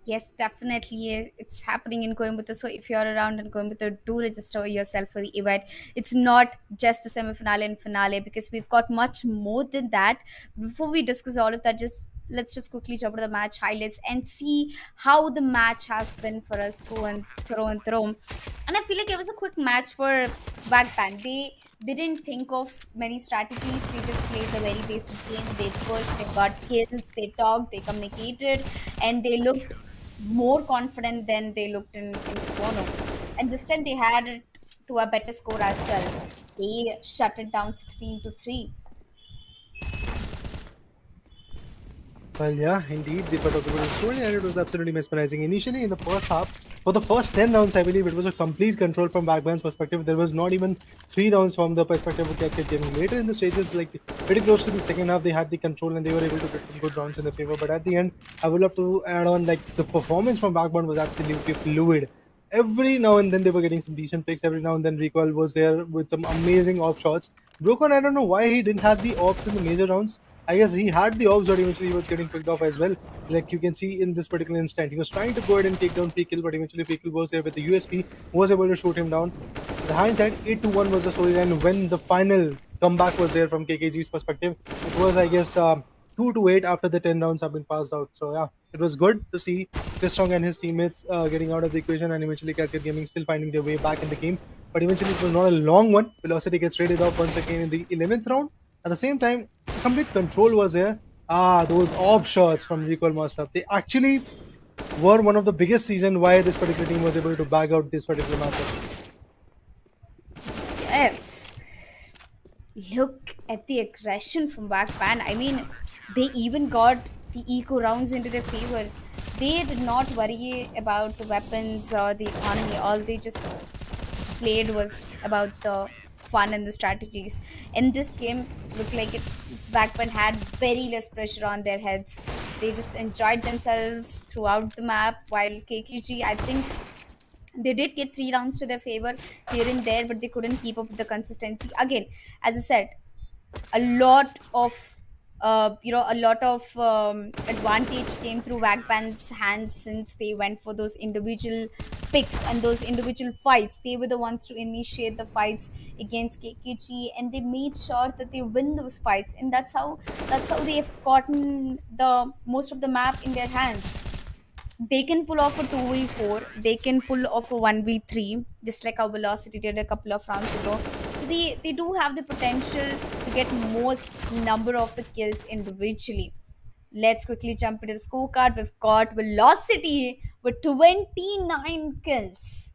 Yes, definitely. It's happening in Coimbatore. So if you're around in Coimbatore, do register yourself for the event. It's not just the semi-finale and finale, because we've got much more than that. Before we discuss all of that, just let's just quickly jump to the match highlights and see how the match has been for us through and through and through. And I feel like it was a quick match for Backband. They didn't think of many strategies. They just played the very basic game. They pushed, they got kills, they talked, they communicated, and they looked more confident than they looked in Inferno. And this time they had it to a better score as well. They shut it down 16 to 3. Well, yeah, indeed, the photographer story and it was absolutely mesmerizing. Initially, in the first half, for the first 10 rounds, I believe it was a complete control from Backband's perspective. There was not even 3 rounds from the perspective of Cat Gaming. Later in the stages, like pretty close to the second half, they had the control and they were able to get some good rounds in their favor. But at the end, I would love to add on, like, the performance from Backband was absolutely fluid. Every now and then they were getting some decent picks. Every now and then Recoil was there with some amazing op shots. Brokon, I don't know why he didn't have the ops in the major rounds. I guess he had the ops, but eventually he was getting picked off as well. Like you can see in this particular instant, he was trying to go ahead and take down Free Kill, but eventually Free Kill was there with the USP, was able to shoot him down. The hindsight, 8 to 1 was the storyline when the final comeback was there from KKG's perspective. It was, I guess, 2 to 8 after the 10 rounds have been passed out. So yeah, it was good to see Strong and his teammates getting out of the equation and eventually Cat Gaming still finding their way back in the game. But eventually it was not a long one. Velocity gets traded off once again in the 11th round. At the same time, complete control was there. Those op shots from Recoil Master, they actually were one of the biggest reasons why this particular team was able to bag out this particular matchup. Yes. Look at the aggression from Backband. I mean, they even got the eco rounds into their favor. They did not worry about the weapons or the economy. All they just played was about the fun and the strategies. In this game, looked like it Backband had very less pressure on their heads. They just enjoyed themselves throughout the map, while KKG, I think they did get 3 rounds to their favor here and there, but they couldn't keep up with the consistency. Again, as I said, a lot of a lot of advantage came through Wagband's hands, since they went for those individual picks and those individual fights. They were the ones to initiate the fights against KKG, and they made sure that they win those fights, and that's how they've gotten the most of the map in their hands. They can pull off a 2v4, they can pull off a 1v3, just like how Velocity did a couple of rounds ago. So they do have the potential to get most number of the kills individually. Let's quickly jump into the scorecard. We've got Velocity with 29 kills.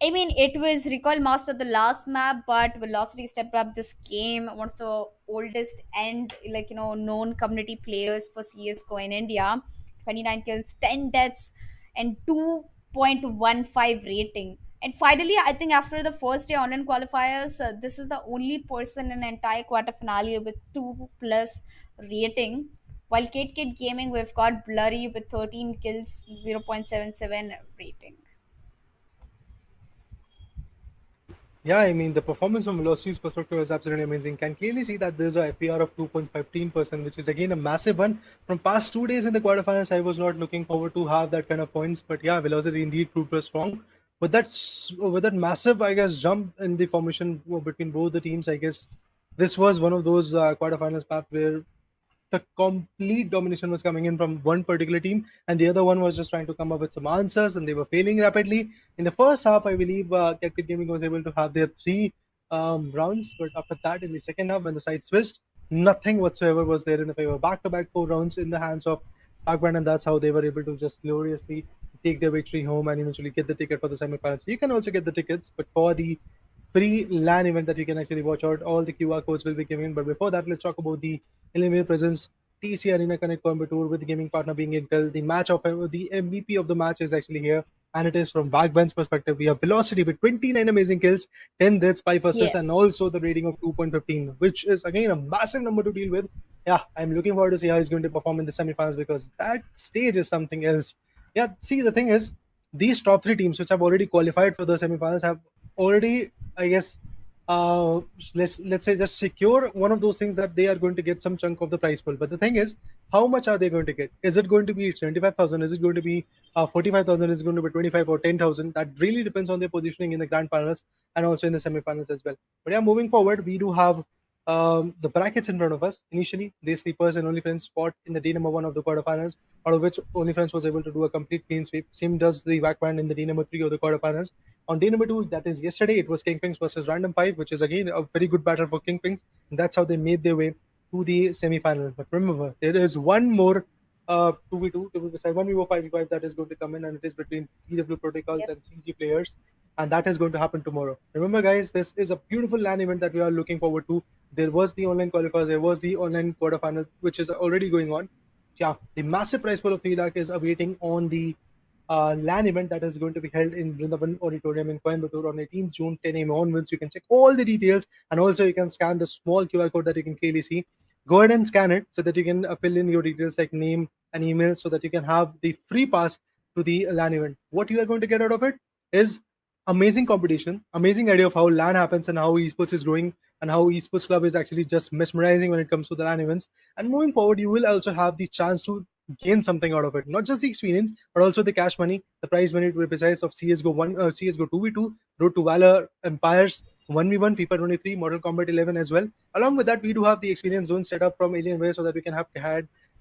I mean, it was Recoil Master the last map, but Velocity stepped up this game. One of the oldest and known community players for CSGO in India. 29 kills, 10 deaths, and 2.15 rating. And finally, I think after the first day online qualifiers, this is the only person in the entire quarter finale with 2 plus rating. While Kate Kid Gaming, we've got Blurry with 13 kills, 0.77 rating. Yeah, I mean, the performance from Velocity's perspective is absolutely amazing. Can clearly see that there's a FPR of 2.15%, which is again a massive one. From past 2 days in the quarterfinals, I was not looking forward to have that kind of points. But yeah, Velocity indeed proved us strong. With that massive, I guess, jump in the formation between both the teams, I guess this was one of those quarterfinals path where the complete domination was coming in from one particular team, and the other one was just trying to come up with some answers, and they were failing rapidly. In the first half, I believe Captain Gaming was able to have their three rounds, but after that, in the second half, when the side switched, nothing whatsoever was there in the favor. Back-to-back 4 rounds in the hands of Backband, and that's how they were able to just gloriously take their victory home and eventually get the ticket for the semifinals. You can also get the tickets, but for the free LAN event that you can actually watch out, all the QR codes will be given. But before that, let's talk about the Alienware presence. TEC Arena Connect Coimbatore with the gaming partner being Intel. The match of the MVP of the match is actually here, and it is from Backband's perspective. We have Velocity with 29 amazing kills, 10 deaths, 5 assists, and Yes. also the rating of 2.15, which is again a massive number to deal with. Yeah, I'm looking forward to see how he's going to perform in the semifinals because that stage is something else. Yeah, see, the thing is, these top three teams which have already qualified for the semifinals have already, I guess, let's say just secure one of those things that they are going to get some chunk of the prize pool. But the thing is, how much are they going to get? Is it going to be 75,000? Is it going to be 45,000? Is it going to be 25 or 10,000? That really depends on their positioning in the grand finals and also in the semifinals as well. But yeah, moving forward, we do have the brackets in front of us. Initially, the sleepers and OnlyFriends fought in the day number 1 of the quarterfinals, out of which OnlyFriends was able to do a complete clean sweep. Same does the Wackband in the day number 3 of the quarterfinals. On day number 2, that is yesterday, it was Kingpings versus Random 5, which is again a very good battle for Kingpings. And that's how they made their way to the semi-final. But remember, there is one more 2v2, to be precise, 1v 5v5 that is going to come in, and it is between TW Protocols Yep. and CG players. And that is going to happen tomorrow. Remember, guys, this is a beautiful LAN event that we are looking forward to. There was the online qualifiers, there was the online quarterfinal, which is already going on. Yeah, the massive prize pool of 3 lakh is awaiting on the LAN event that is going to be held in Vrindavan Auditorium in Coimbatore on 18th June, 10 a.m. onwards. You can check all the details, and also you can scan the small QR code that you can clearly see. Go ahead and scan it so that you can fill in your details like name and email so that you can have the free pass to the LAN event. What you are going to get out of it is amazing competition, amazing idea of how LAN happens and how esports is growing and how esports club is actually just mesmerizing when it comes to the LAN events. And moving forward, you will also have the chance to gain something out of it, not just the experience, but also the cash money, the prize money to be precise of CSGO 1, CSGO 2v2, Road to Valor, Empires, 1v1, FIFA 23, Mortal Kombat 11 as well. Along with that, we do have the experience zone set up from Alienware so that we can have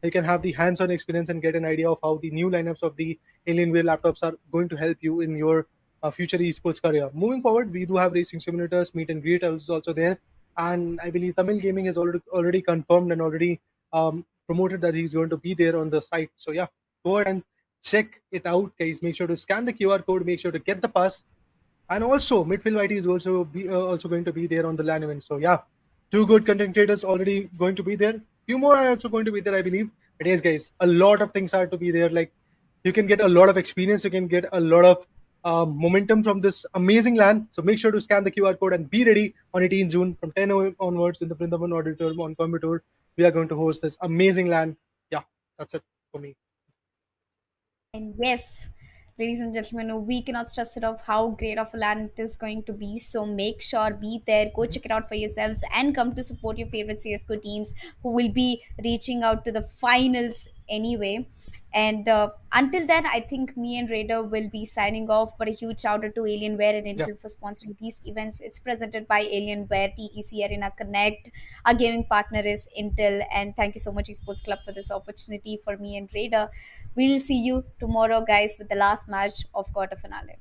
you can have the hands-on experience and get an idea of how the new lineups of the Alienware laptops are going to help you in your future esports career. Moving forward, we do have racing simulators, meet and greet is also there, and I believe Tamil Gaming has already confirmed and already promoted that he's going to be there on the site. So yeah, go ahead and check it out, guys. Make sure to scan the QR code. Make sure to get the pass, and also midfield IT is also going to be there on the LAN event. So yeah, 2 good content creators already going to be there. Few more are also going to be there, I believe. But yes, guys, a lot of things are to be there. Like you can get a lot of experience. You can get a lot of momentum from this amazing LAN. So make sure to scan the QR code and be ready on 18 June from 10 a.m. onwards in the Vrindavan Auditorium on Coimbatore. We are going to host this amazing LAN. Yeah, that's it for me. And yes, ladies and gentlemen, we cannot stress it off how great of a land it is going to be. So make sure be there, go check it out for yourselves, and come to support your favorite CS:GO teams who will be reaching out to the finals anyway. And until then, I think me and Raider will be signing off. But a huge shout out to Alienware and Yeah. Intel for sponsoring these events. It's presented by Alienware, TEC Arena Connect. Our gaming partner is Intel. And thank you so much, Esports Club, for this opportunity for me and Raider. We'll see you tomorrow, guys, with the last match of quarter finale.